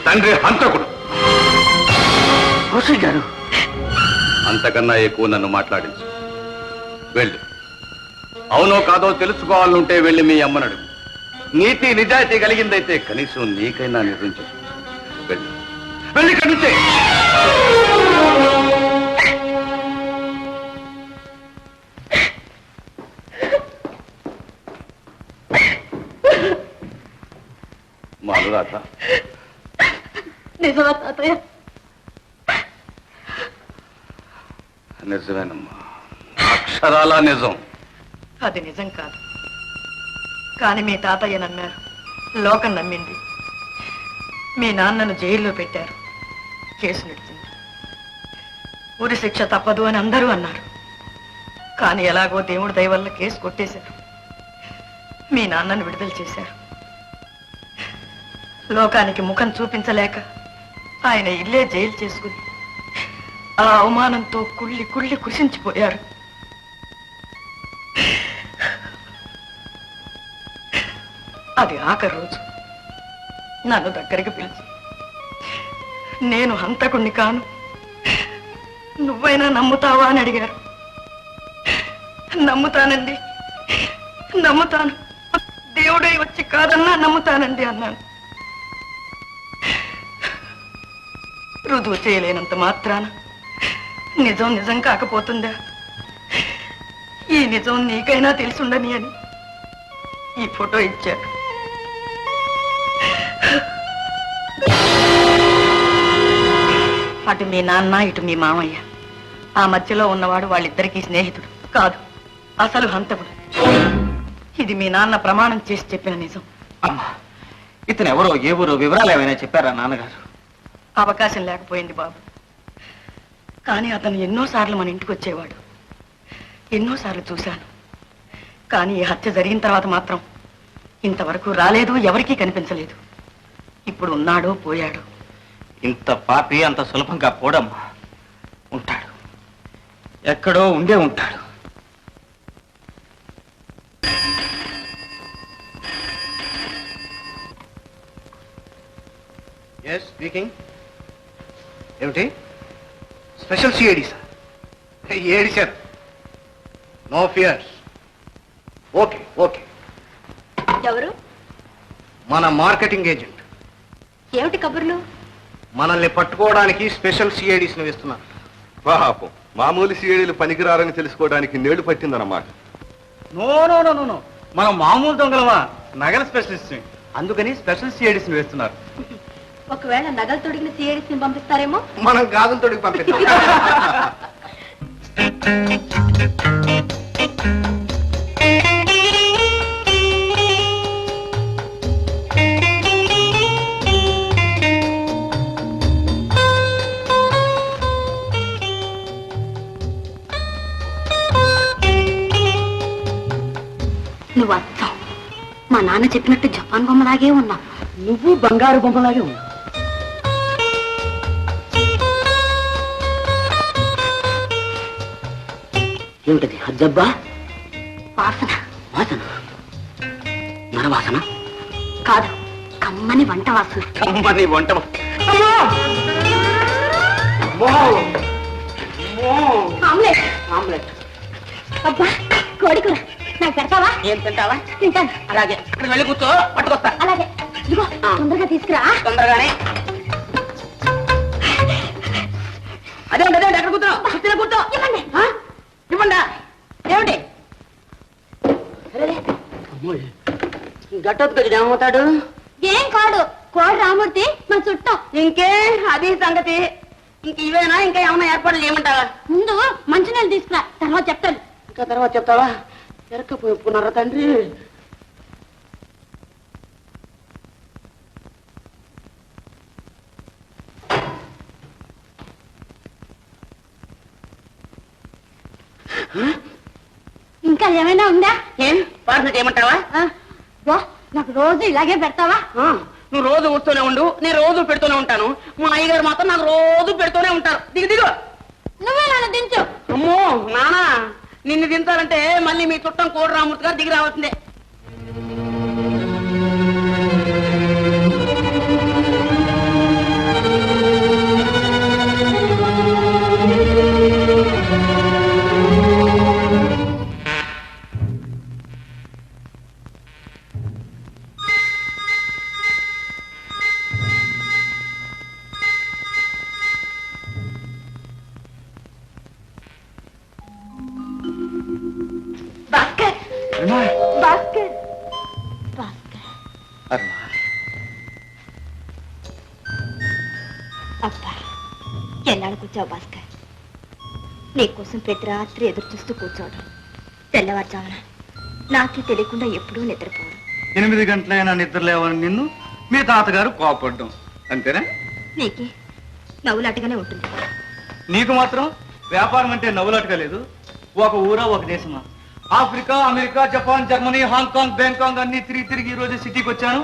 తండ్రి హంతకుడు. గారు, అంతకన్నా ఎక్కువ నన్ను మాట్లాడించు. వెళ్ళు. అవునో కాదో తెలుసుకోవాలంటే వెళ్ళి మీ అమ్మనడు. నీతి నిజాయితీ కలిగిందైతే కనీసం నీకైనా నిర్ణయించు. వెళ్ళు, వెళ్ళి ఇక్కడి నుంచే. మా అనురాధ. నిజమా తాతయ్య? నిజమేనమ్మా, అక్షరాలా నిజం. అది నిజం కాదు, కానీ మీ తాతయ్య నమ్మారు, లోకం నమ్మింది. మీ నాన్నను జైల్లో పెట్టారు, కేసు నడిచింది. ఉరి శిక్ష తప్పదు అని అందరూ అన్నారు. కానీ ఎలాగో దేవుడి దయ వల్ల కేసు కొట్టేశారు. మీ నాన్నను విడుదల చేశారు. లోకానికి ముఖం చూపించలేక ఆయన ఇల్లే జైలు చేసుకుని ఆ అవమానంతో కుళ్ళి కుళ్ళి కృషించిపోయారు. అది ఆఖరి రోజు. నన్ను దగ్గరికి పిలిచి నేను హంతకుణ్ణి కాను, నువ్వైనా నమ్ముతావా అని అడిగారు. నమ్ముతానండి, నమ్ముతాను, దేవుడై వచ్చి కాదన్నా నమ్ముతానండి అన్నాను. రుజువు చేయలేనంత మాత్రాన నిజం నిజం కాకపోతుందా? ఈ నిజం నీకైనా తెలుసుండని అని ఈ ఫోటో ఇచ్చారు. అటు మీ నాన్న, ఇటు మీ మామయ్య. ఆ మధ్యలో ఉన్నవాడు వాళ్ళిద్దరికీ స్నేహితుడు కాదు, అసలు హంతకుడు. ఇది మీ నాన్న ప్రమాణం చేసి చెప్పిన నిజం. అమ్మా, ఇతను ఎవరో ఏ ఊరో వివరాలు ఏమైనా చెప్పారా నాన్నగారు? అవకాశం లేకపోయింది బాబు. కానీ అతను ఎన్నోసార్లు మన ఇంటికి వచ్చేవాడు, ఎన్నోసార్లు చూశాను. కానీ ఈ హత్య జరిగిన తర్వాత మాత్రం ఇంతవరకు రాలేదు, ఎవరికీ కనిపించలేదు. ఇప్పుడు ఉన్నాడో పోయాడు. ఇంత పాపి అంత సులభంగా పోడమ్మా. ఉంటాడు, ఎక్కడో ఉండే ఉంటాడు. Yes speaking. ఏమిటి? Special CID sir. ఏడి sir? No fears. Okay okay. ఎవరు? మన మార్కెటింగ్ ఏజెంట్. ఏమిటి కబుర్లు? మనల్ని పట్టుకోవడానికి స్పెషల్ సిఐడిస్ ను వేస్తున్నారు. పాపం, మామూలు సీడీలు పనికిరారని తెలుసుకోవడానికి నేడు పట్టిందన్నమాట. No no no no no, మనం మామూలు దొంగలమా, నగల స్పెషలిస్ట్. అందుకని స్పెషల్ సిఐడిస్ వేస్తున్నారు. ఒకవేళ నగలు తొడిగిన సిఐడిస్ ని పంపిస్తారేమో. మనం గాజులు తోడికి పంపిస్తాం. నువ్వు అచ్చం మా నాన్న చెప్పినట్టు జపాన్ బొమ్మలాగే ఉన్నావు. నువ్వు బంగారు బొమ్మలాగే ఉన్నావు. ఏమిటది? అద్దబ్బా వాసన. వాసన? నరవాసన కాదు, కమ్మని వంట వాసన. కమ్మని వంట. ఆమ్లెట్. ఆమ్లెట్. అబ్బా, కోడికూర నాకు పెడతావా? ఏం తింటావా? తింటాను. అలాగే, ఇక్కడ వెళ్ళి కూర్చో, పట్టుకొస్తా. అలాగే, ఇదిగో తొందరగా తీసుకురా. తొందరగానే. అదేంటి అదేంటి ఎక్కడ కూర్చో? కూర్చో కూర్చో. ఇవ్వండి. ఇవ్వండా. ఏమిటి? గట్టొద్దు ఏమవుతాడు? ఏం కాడు, కోడి రామూర్తి మా చుట్టం. ఇంకే అది సంగతి. ఇంక ఇవేనా? ఇంకా ఏమైనా ఏర్పాట్లు చేయమంటావా? ముందు మంచినీళ్ళు తీసుకురా, తర్వాత చెప్తాను. ఇంకా తర్వాత చెప్తావా? ఎరకపోయిపోన్నారా తండ్రి? ఇంకా ఏమైనా ఉందా? ఏం పార్సల్ చేయమంటావా? వా, నాకు రోజు ఇలాగే పెడతావా? నువ్వు రోజు వస్తూనే ఉండు, నేను రోజు పెడుతూనే ఉంటాను. మా అయ్యగారు మాత్రం నాకు రోజు పెడుతూనే ఉంటారు. దిగు దిగు. నువ్వే నన్ను దించు. అమ్మో నానా, నిన్ను దించాలంటే మళ్ళీ మీ చుట్టం కోడి రామూర్తి గారు దిగి రావాల్సిందే. భాస్కర్, భాస్కర్, భాస్కర్. అబ్బా, ఎన్నాళ్ళు కూర్చోవు భాస్కర్? నీకోసం ప్రతి రాత్రి ఎదురు చూస్తూ కూర్చోవడం, తెల్లవారుజామున నాకే తెలియకుండా ఎప్పుడూ నిద్రపోవడం. 8 గంటలైనా నిద్ర లేవని నిన్ను మీ తాతగారు కోపడ్డం అంతేనా? నీకే నవ్వులాటగానే ఉంటుంది. నీకు మాత్రం వ్యాపారం అంటే నవ్వులాటగా లేదు. ఒక ఊరా, ఒక దేశమా? Africa, America, Japan, Germany, Hong Kong, Bangkok అన్ని తిరిగి తిరిగి ఈ రోజు సిటీకి వచ్చాను.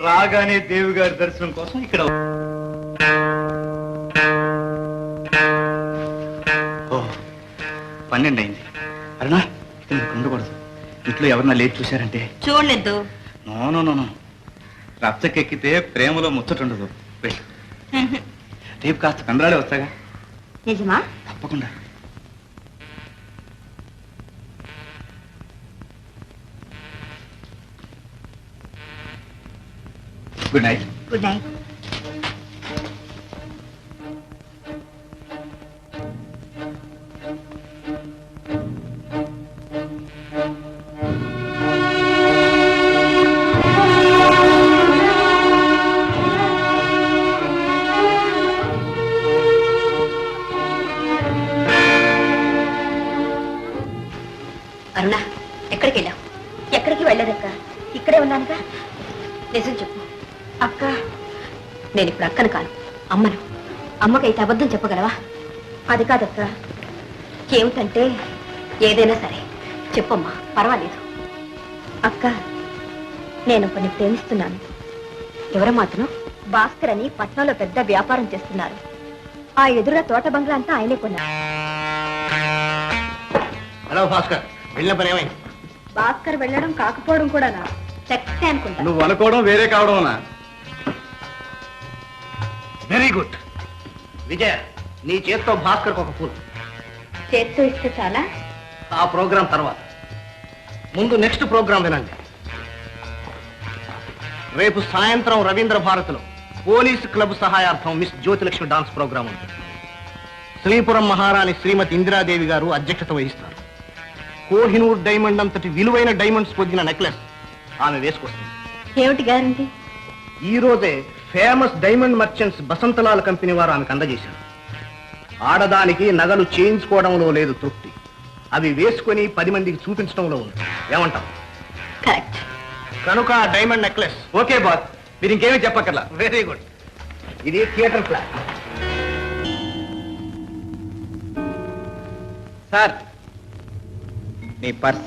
రాగానే దేవి గారి దర్శనం కోసం ఇక్కడ. ఓ, 12 అయింది. అరుణా, ఇక్కడ ఉండకూడదు. ఇంట్లో ఎవరన్నా లేట్ చూశారంటే? చూడలేదు. నో నో నో నో, రచ్చకెక్కితే ప్రేమలో ముచ్చటుండదు. వెళ్ళు. రేపు కాస్త కండ్రాడే వస్తాగా. నిజమా? తప్పకుండా. Good night. Good night. Aruna, ఎక్కడికి వెళ్ళావు? ఎక్కడికి వెళ్ళదక్క, ఇక్కడే ఉన్నానుగా. నిజం చెప్పు అక్క. నేను ఇప్పుడు అక్కను కాను, అమ్మను. అమ్మకైతే అబద్ధం చెప్పగలవా? అది కాదక్క. ఏమిటంటే ఏదైనా సరే చెప్పమ్మా, పర్వాలేదు. అక్క, నేను కొన్ని ప్రేమిస్తున్నాను. ఎవరు మాత్రం? భాస్కర్ అని పట్నంలో పెద్ద వ్యాపారం చేస్తున్నారు. ఆ ఎదురుగా తోట బంగ్లా అంతా ఆయనే కొన్నారు. హలో భాస్కర్, వెళ్ళిన పని ఏమైంది? భాస్కర్ వెళ్ళడం కాకపోవడం కూడా చెక్కే అనుకుంటా. నువ్వు అనుకోవడం వేరే కావడం. వెరీ గుడ్ విజయ, నీ చేత్తో భాస్కర్ ఒక పూలు. చేత్తో ఇస్తే చాలా? ఆ ప్రోగ్రాం తర్వాత. ముందు నెక్స్ట్ ప్రోగ్రాం వినండి. రేపు సాయంత్రం రవీంద్ర భారతిలో పోలీసు క్లబ్ సహాయార్థం మిస్ జ్యోతిలక్ష్మి డాన్స్ ప్రోగ్రాం ఉంది. శ్రీపురం మహారాణి శ్రీమతి ఇందిరాదేవి గారు అధ్యక్షత వహిస్తారు. కోహినూర్ డైమండ్ అంతటి విలువైన డైమండ్స్ పొందిన నెక్లెస్ ఆమె వేసుకొస్తుంది. ఏమిటి గ్యారంటీ? ఈ రోజే ఫేమస్ డైమండ్ మర్చెంట్స్ బసంతలాల్ కంపెనీ వారు ఆమెకు అందజేశారు. ఆడదానికి నగలు చేయించుకోవడంలో లేదు తృప్తి, అవి వేసుకొని 10 మందికి చూపించడంలో ఉంది. ఏమంటావు? కరెక్ట్. కనుక డైమండ్ నెక్లెస్. ఓకే బాస్, మీరు ఇంకేమీ చెప్పక్కర్లా. Very good. ఇది థియేటర్ ప్లాన్. సార్, నీ పర్స్.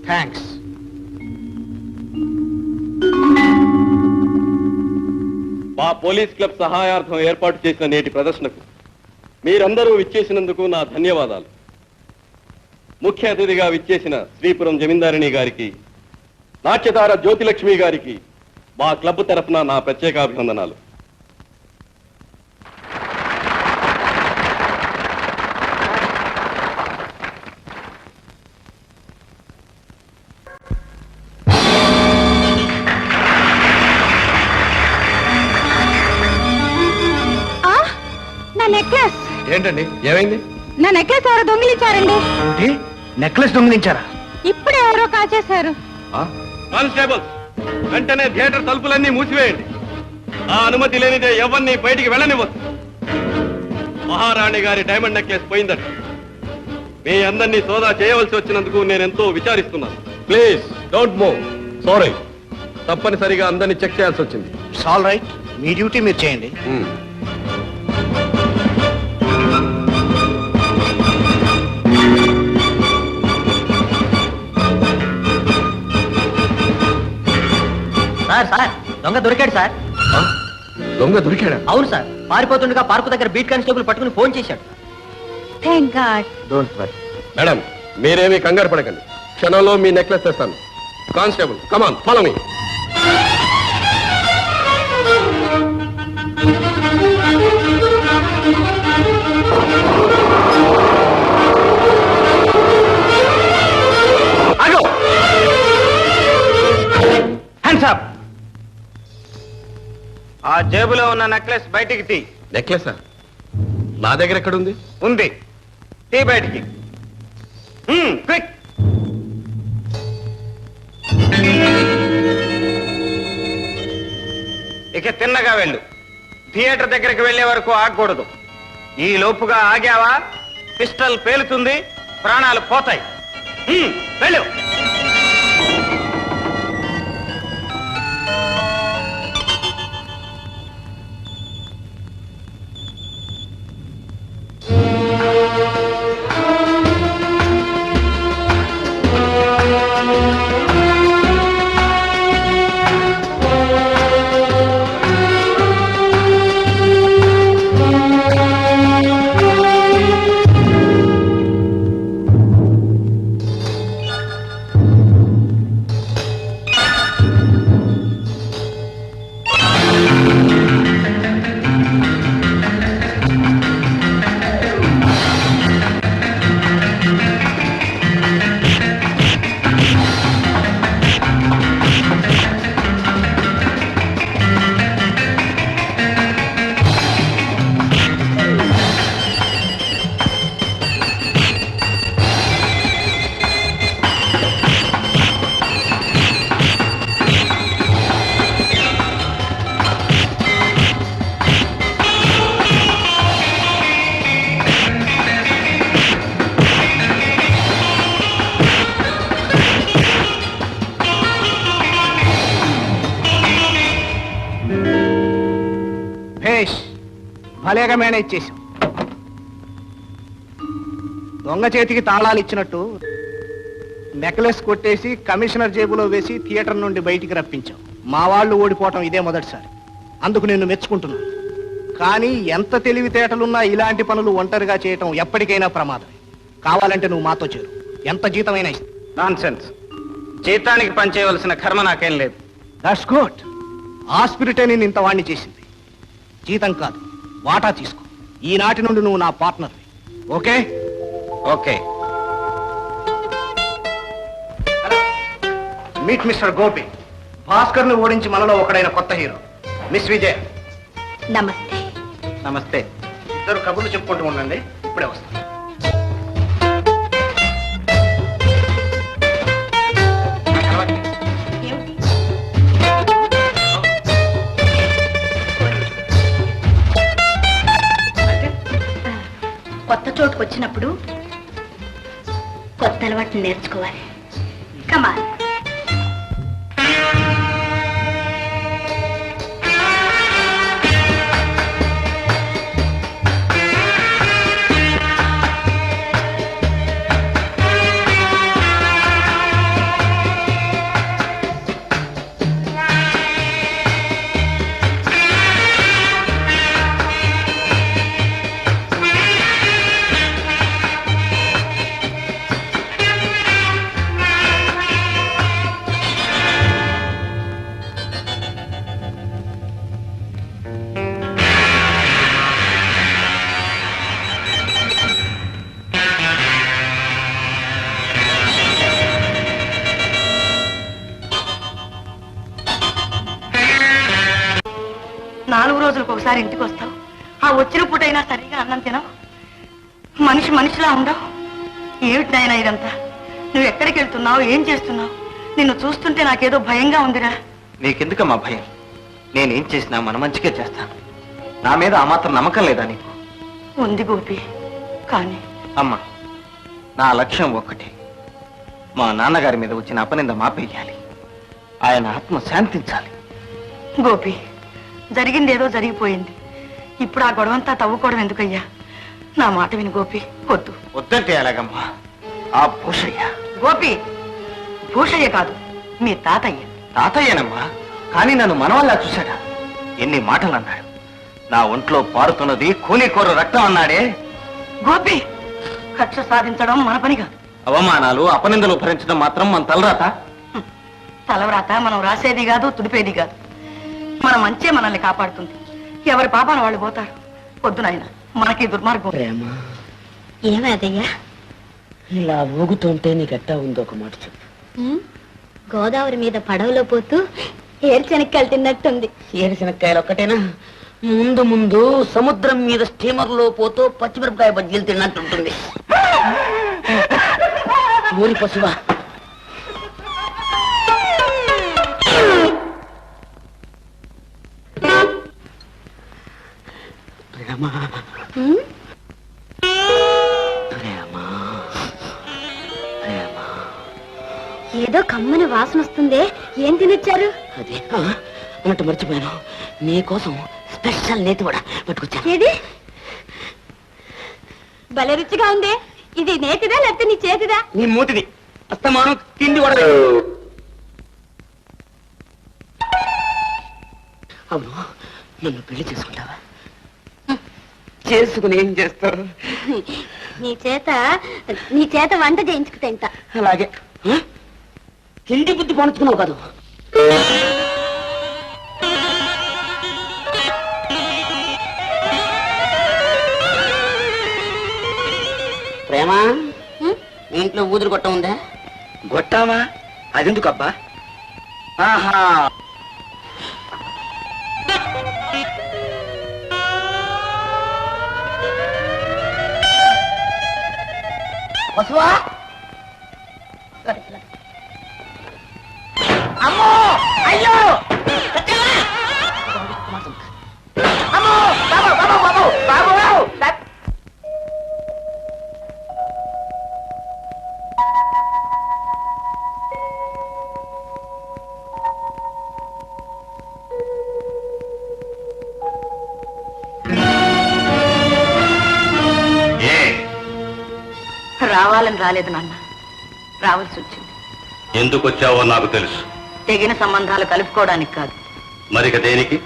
థ్యాంక్స్. మా పోలీస్ క్లబ్ సహాయార్థం ఏర్పాటు చేసిన నేటి ప్రదర్శనకు మీరందరూ విచ్చేసినందుకు నా ధన్యవాదాలు. ముఖ్య అతిథిగా విచ్చేసిన శ్రీపురం జమీందారిణి గారికి, నాట్యతార జ్యోతిలక్ష్మి గారికి మా క్లబ్ తరఫున నా ప్రత్యేకాభివందనాలు. నా నెక్లెస్. ఏంటండి, ఏమైంది? నా నెక్లెస్ ఎవరో దొంగిలించారండి. నెక్లెస్ దొంగిలించారా? ఇప్పుడు ఎవరో కాచేశారు. కానిస్టేబుల్, వెంటనే థియేటర్ తలుపులన్నీ మూసివేయండి. ఆ అనుమతి లేనిదే ఎవరిని బయటికి వెళ్ళనివ్వద్దు. మహారాణి గారి డైమండ్ నెక్లెస్ పోయిందట. మీ అందరినీ సోదా చేయవలసి వచ్చినందుకు నేనెంతో విచారిస్తున్నాను. Please don't move. సారీ, తప్పనిసరిగా అందరినీ చెక్ చేయాల్సి వచ్చింది. ఆల్ రైట్, మీ డ్యూటీ మీరు చేయండి. సార్, దొంగ దొరికాడు సార్. దొంగ దొరికాడా? అవును సార్, పారిపోతుండగా పార్కు దగ్గర బీట్ కానిస్టేబుల్ పట్టుకుని ఫోన్ చేశాడు. Thank God. Don't worry. Madam, మీరేమీ కంగారు పడకండి. క్షణంలో మీ నెక్లెస్ తెస్తాను. కానిస్టేబుల్, కమాన్, ఫాలో మీ. ఆ జేబులో ఉన్న నెక్లెస్ బయటికి తీ. నెక్లెసా? నా దగ్గర ఎక్కడుంది? ఉంది, తీ బయటికి. క్విక్. ఇక తిన్నగా వెళ్ళు. థియేటర్ దగ్గరికి వెళ్లే వరకు ఆగకూడదు. ఈ లోపుగా ఆగావా పిస్టల్ పేలుతుంది, ప్రాణాలు పోతాయి. వెళ్ళు. భలేగా మేనేజ్ చేశాం. దొంగ చేతికి తాళాలు ఇచ్చినట్టు నెక్లెస్ కొట్టేసి కమిషనర్ జేబులో వేసి థియేటర్ నుండి బయటికి రప్పించాం. మా వాళ్ళు ఓడిపోవటం ఇదే మొదటిసారి. అందుకు నిన్ను మెచ్చుకుంటున్నాను. కానీ ఎంత తెలివితేటలున్నా ఇలాంటి పనులు ఒంటరిగా చేయటం ఎప్పటికైనా ప్రమాదం. కావాలంటే నువ్వు మాతో చేరు, ఎంత జీతమైనా ఇస్తా. నాన్సెన్స్. జీతానికి పనిచేయవలసిన కర్మ నాకేం లేదు. That's good. ఆ స్పిరిటే నేను ఇంత వాణ్ణి చేసింది. జీతం కాదు, వాటా తీసుకో. ఈనాటి నుండి నువ్వు నా partner. Okay? Okay. Meet mister Gopi. Bhaskar ని ఓడించి మనలో ఒకడైన కొత్త హీరో మిస్ విజయ్. నమస్తే. నమస్తే. ఇద్దరు కబుర్లు చెప్పుకుంటూ ఉండండి, ఇప్పుడే వస్తాను. కొత్త చోటుకు వచ్చినప్పుడు కొత్త అలవాటు నేర్చుకోవాలి. కమాన్. రోజులకు ఒకసారి ఇంటికి వస్తావు. ఆ వచ్చిన పూటైనా సరిగా అన్నం తినవు. మనిషి మనిషిలా ఉండవు. ఏమిటి నాయనా ఇదంతా? నువ్వు ఎక్కడికి వెళ్తున్నావు? ఏం చేస్తున్నావు? నిన్ను చూస్తుంటే నాకేదో భయంగా ఉందిరా. నీకెందుకమ్మా భయం? నేనేం చేసినా మన మంచిగా చేస్తాను. నా మీద ఆ మాత్రం నమ్మకం లేదా నీకు? ఉంది గోపి, కానీ అమ్మా, నా లక్ష్యం ఒక్కటే. మా నాన్నగారి మీద వచ్చిన అపనింద మాపేయాలి. ఆయన ఆత్మ శాంతించాలి. గోపి, జరిగిందేదో జరిగిపోయింది. ఇప్పుడు ఆ గొడవంతా తవ్వుకోవడం ఎందుకయ్యా? నా మాట విని గోపి. వద్దు. వద్దంటే ఎలాగమ్మా? ఆ భూషయ్య. గోపి, భూషయ్య కాదు, మీ తాతయ్య. తాతయ్యనమ్మా, కానీ నన్ను మనవల్లా చూశాడా? ఎన్ని మాటలు అన్నాడు. నా ఒంట్లో పారుతున్నది కూనికోరు రక్తం అన్నాడే. గోపి, కక్ష సాధించడం మన పని కాదు. అవమానాలు అపనిందలు భరించడం మాత్రం మన తలరాత. తలవ్రాత మనం రాసేది కాదు, తుడిపేది కాదు. మన మంచే మనల్ని కాపాడుతుంది. ఎవరి పాపాన వాళ్ళు పోతారు. వద్దు నాయన, మనకి దుర్మార్గం. ప్రేమ, ఏమదయ్యా? ఇలా ఊగుతుంటే నీకెట్టా ఉందో ఒక మాట చెప్పు. గోదావరి మీద పడవలో పోతూ ఏరుశనక్కాయలు తిన్నట్టుంది. ఏరుశనక్కాయలు ఒక్కటేనా? ముందు ముందు సముద్రం మీద స్టీమర్లో పోతూ పచ్చిమిరపకాయ బజ్జీలు తిన్నట్టుంటుంది. ఊరి పశువా, ఏదో కమ్మని వాసన వస్తుందే, ఏం తినొచ్చారు? అదే అన్నట్టు మర్చిపోయాను. నీకోసం స్పెషల్ నేతి కూడా పట్టుకొచ్చాను. ఏది? భలే రుచిగా ఉందే. ఇది నేతిదా లేకపోతే నీ చేతిదా? నీ మూతిది. అస్తమానం తిండి కూడా. అవును, నన్ను పెళ్లి చేసుకుంటావా? చేసుకుని ఏం చేస్తావు? నీ చేత వంట చేయించుకు తింటా. అలాగే. తిండి బుద్ధి పంచుకున్నావు కాదు. ప్రేమ, మీ ఇంట్లో ఊదురు గొట్ట ఉందా? గొట్టామా? అదెందుకబ్బా? ఆహా, పశువా? అమ్మో, అయ్యో, అమ్మో, బాబు బాబు బాబు బాబు బాబు. కావాలని రాలేదు నాన్న, రావాల్సి వచ్చింది. ఎందుకు వచ్చావో నాకు తెలుసు. తెగిన సంబంధాలు కలుపుకోవడానికి కాదు, మరిక దేనికి?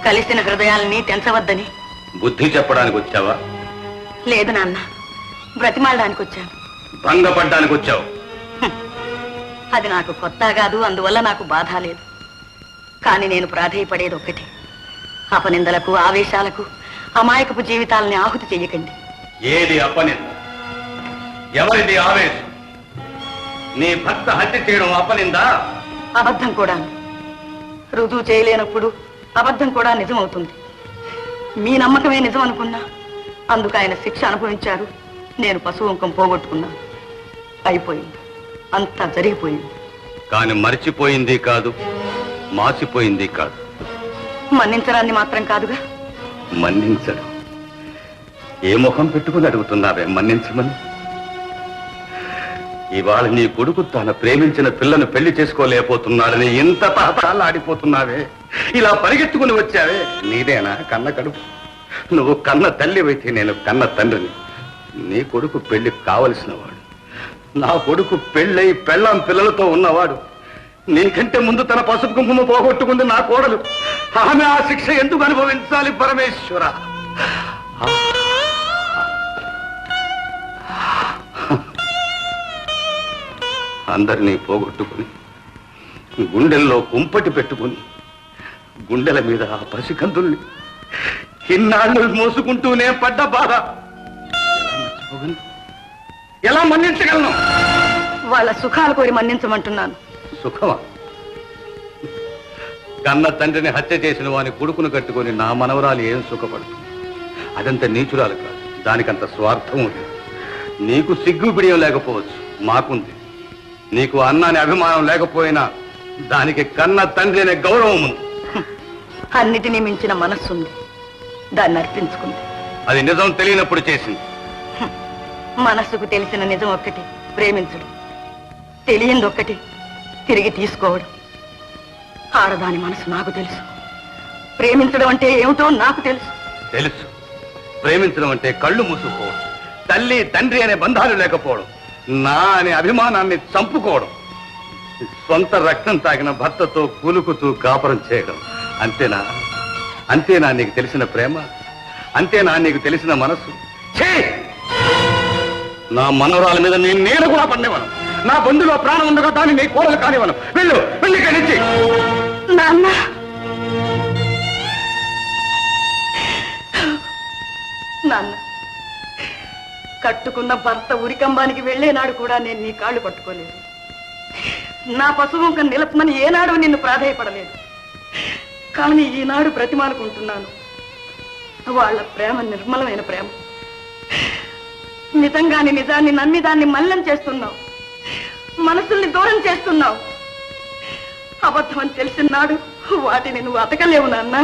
కలిసిన హృదయాల్ని తెంచవద్దని. బుద్ధి చెప్పడానికి వచ్చావా? లేదు నాన్న, బ్రతిమాలడానికి వచ్చాను. భంగపడ్డానికి వచ్చావు. అది నాకు కొత్త కాదు, అందువల్ల నాకు బాధ లేదు. కానీ నేను ప్రాధేయపడేది ఒక్కటి, అపనిందలకు ఆవేశాలకు అమాయకపు జీవితాలని ఆహుతి చెయ్యకండి. ఏది అపనింద? ఎవరిది ఆవేశం? నీ భర్త హత్య చేయడం అపనిందా? అబద్ధం కూడా. రుజువు చేయలేనప్పుడు అబద్ధం కూడా నిజమవుతుంది. మీ నమ్మకమే నిజం అనుకున్నా అందుకు ఆయన శిక్ష అనుభవించారు, నేను పశువంకం పోగొట్టుకున్నాను. అయిపోయింది, అంతా జరిగిపోయింది. కాని మర్చిపోయింది కాదు, మాసిపోయింది కాదు. మన్నించడాన్ని మాత్రం కాదుగా. మన్నించడం? ఏ ముఖం పెట్టుకుని అడుగుతున్నావే మన్నించమని? ఇవాళ నీ కొడుకు తన ప్రేమించిన పిల్లను పెళ్లి చేసుకోలేకపోతున్నాడని ఇంత తాతాలాడిపోతున్నావే, ఇలా పరిగెత్తుకుని వచ్చావే. నీదేనా కన్న కడుపు? నువ్వు కన్న తల్లివైతే నేను కన్న తండ్రిని. నీ కొడుకు పెళ్లి కావలసిన వాడు, నా కొడుకు పెళ్ళై పెళ్ళాం పిల్లలతో ఉన్నవాడు. నీకంటే ముందు తన పసుపు కుంకుమ పోగొట్టుకుంది నా కోడలు. ఆమె ఆ శిక్ష ఎందుకు అనుభవించాలి పరమేశ్వర? అందరినీ పోగొట్టుకుని గుండెల్లో కుంపటి పెట్టుకుని గుండెల మీద ఆ పసికందుల్ని ఇన్నాళ్ళు మోసుకుంటూనే పడ్డ బాధ ఎలా మన్నించగలను? వాళ్ళ సుఖాలు కోరి మన్నించమంటున్నాను. సుఖమా? కన్న తండ్రిని హత్య చేసిన వాని కొడుకును కట్టుకొని నా మనవరాలు ఏం సుఖపడుతుంది? అదంత నీచురాలు కాదు, దానికంత స్వార్థము లేదు. నీకు సిగ్గు బిడియం లేకపోవచ్చు, మాకుంది. నీకు అన్నాని అభిమానం లేకపోయినా దానికి కన్న తండ్రి అనే గౌరవం ఉంది. అన్నిటినీ మించిన మనస్సుంది, దాన్ని అర్పించుకుంది. అది నిజం తెలియనప్పుడు చేసింది. మనస్సుకు తెలిసిన నిజం ఒక్కటి, ప్రేమించడం. తెలియంది ఒక్కటి, తిరిగి తీసుకోవడం. ఆడదాని మనసు నాకు తెలుసు, ప్రేమించడం అంటే ఏమిటో నాకు తెలుసు. తెలుసు, ప్రేమించడం అంటే కళ్ళు మూసుకోవడం, తల్లి తండ్రి అనే బంధాలు లేకపోవడం, నా అనే అభిమానాన్ని చంపుకోవడం, సొంత రక్తం తాగిన భర్తతో కూలుకుతూ కాపురం చేయడం. అంతేనా? అంతేనా నీకు తెలిసిన ప్రేమ? అంతేనా నీకు తెలిసిన మనస్సు? ఛీ! నా మనవరాల మీద నేను కూడా పడినవను. నా బంధులో ప్రాణం ఉండగా దాన్ని నీ కోడలు కానివను. వెళ్ళు, వెళ్ళి ఇక్కడి నుంచి. నాన్న, నాన్న, కట్టుకున్న భర్త ఉరికంబానికి వెళ్లేనాడు కూడా నేను నీ కాళ్ళు పట్టుకోలేదు. నా పశువుంక నిలపమని ఏనాడు నిన్ను ప్రాధేయపడలేదు. కానీ ఈనాడు బ్రతిమాలుకుంటున్నాను. వాళ్ళ ప్రేమ నిర్మలమైన ప్రేమ. నిజంగాని నిజాన్ని నమ్మి దాన్ని మల్లం చేస్తున్నావు, మనసుల్ని దూరం చేస్తున్నావు. అబద్ధం అని తెలిసిన నాడు వాటిని నువ్వు అతకలేవు నాన్న.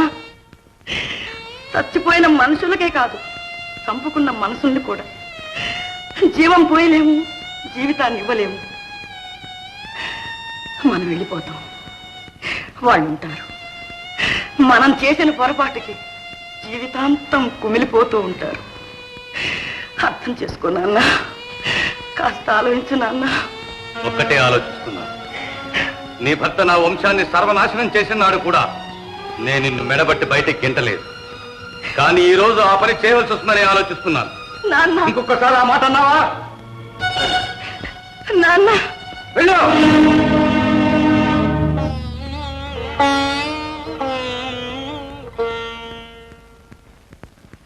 చచ్చిపోయిన మనుషులకే కాదు, చంపుకున్న మనసుల్ని కూడా జీవం పోయలేము, జీవితాన్ని ఇవ్వలేము. మనం వెళ్ళిపోతాం, వాళ్ళు ఉంటారు. మనం చేసిన పొరపాటుకి జీవితాంతం కుమిలిపోతూ ఉంటారు. అర్థం చేసుకో నాన్న, కాస్త ఆలోచించు నాన్న. ఒక్కటే ఆలోచిస్తున్నా, నీ భర్త నా వంశాన్ని సర్వనాశనం చేసిన నాడు కూడా నేను నిన్ను మెడబట్టి బయటకి గెంటలేదు. కానీ ఈ రోజు ఆ పని చేయవలసి వస్తుందని ఆలోచిస్తున్నాను. నాన్న, ఇంకొకసారి ఆ మాట అన్నావా? నాన్న, వెళ్ళు.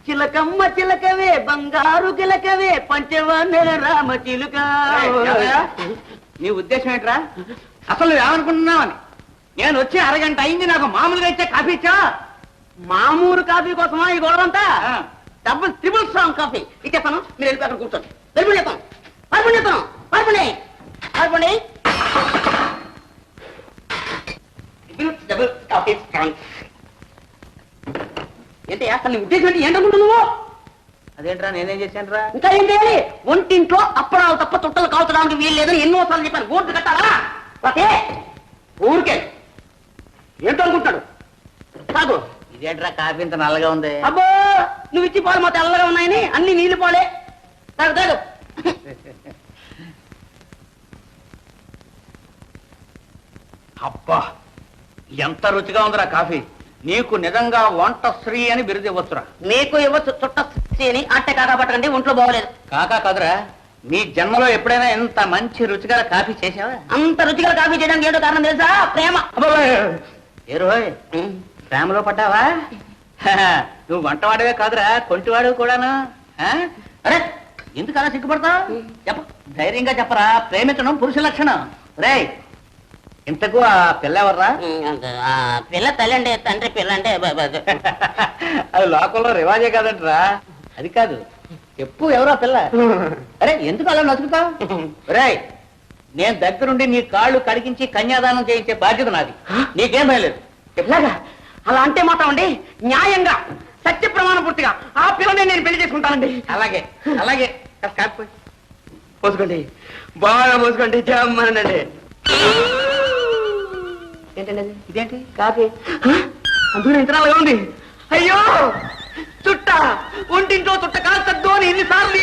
చిలకమ్మ చిలకవే బంగారు చిలకవే పంచవన్నెల రామ చిలుక. నీ ఉద్దేశం ఏంట్రా? అసలు నువ్వేమనుకుంటున్నావని? నేను వచ్చి అరగంట అయింది, నాకు మామూలుగా ఇచ్చే కాఫీ ఇచ్చా? మామూలు కాఫీ కోసమా ఈ గొడవంతా? డబుల్ ట్రిపుల్ స్ట్రాంగ్ కాఫీ ఇచ్చేస్తాను, మీరు వెళ్ళి అక్కడ కూర్చోండి. వెళ్ళి చెప్తాను, పడుకుని చెప్తాను, పడుకుని పడుకోండి. Double coffee strong. ఏంటి అసలు నీ ఉద్దేశం ఏంటి? ఏంటనుకుంటున్నావు నువ్వు? అదేంట్రా, నేనేం చేశానురా? ఇంకా ఏం చేయాలి? ఒంటింట్లో అప్పడాలు తప్ప చుట్టలు కాల్చడానికి వీలు లేదని ఎన్నోసార్లు చెప్పాను. బోర్డు కట్టాలా? ఓకే, ఊరికే ఏంటో అనుకుంటాడు. కాదు, ఇదేంట్రా కాఫీ ఇంత నల్లగా ఉంది? అబ్బో, నువ్వు ఇచ్చి పాలు మా తెల్లగా ఉన్నాయని అన్ని నీళ్ళు పాలే. తాగు తాగు. అబ్బా ఎంత రుచిగా ఉందిరా కాఫీ. నీకు నిజంగా వంట శ్రీ అని బిరుదు ఇవ్వచ్చురా. మీకు ఇవ్వచ్చు చుట్ట అని అట్టే కాకా పట్టకండి ఒంట్లో బాగోలేదు. కాకా కాదురా, నీ జన్మలో ఎప్పుడైనా ఎంత మంచి రుచిగా కాఫీ చేసావా? అంత రుచిగా కాఫీ చేయడానికి ఏదో కారణం తెలుసా? ప్రేమ. ఏ రోయ్, ప్రేమలో పడ్డావా? నువ్వు వంటవాడవే కాదురా, కొంటివాడు కూడాను. అరే ఎందుకు అలా సిగ్గుపడతావు? చెప్ప, ధైర్యంగా చెప్పరా. ప్రేమించడం పురుష లక్షణం. రే ఇంతకు ఆ పిల్ల ఎవర్రా? పిల్ల తల్లి అంటే తండ్రి పిల్ల అంటే అది లోకంలో రివాజే కాదంటరా. అది కాదు, చెప్పు ఎవరో పిల్ల. అరే ఎందుకు అలా నచ్చుతావు? రే నేను దగ్గరుండి నీ కాళ్ళు కడిగించి కన్యాదానం చేయించే బాధ్యత నాది. నీకేం భయలేదు. ఎలాగా అలా అంటే మాత్రం అండి న్యాయంగా సత్య ప్రమాణ పూర్తిగా ఆ పిల్లని నేను పెళ్లి చేసుకుంటానండి. అలాగే అలాగే. పోసుకోండి, బాగా పోసుకోండి. జమ్మనండి. ఏంటండి ఇదేంటి? కాఫీ అందులో ఇంతనాలుగా ఉంది. అయ్యో చుట్ట, ఒంటింట్లో చుట్ట కాస్తద్దు అని ఎన్నిసార్లు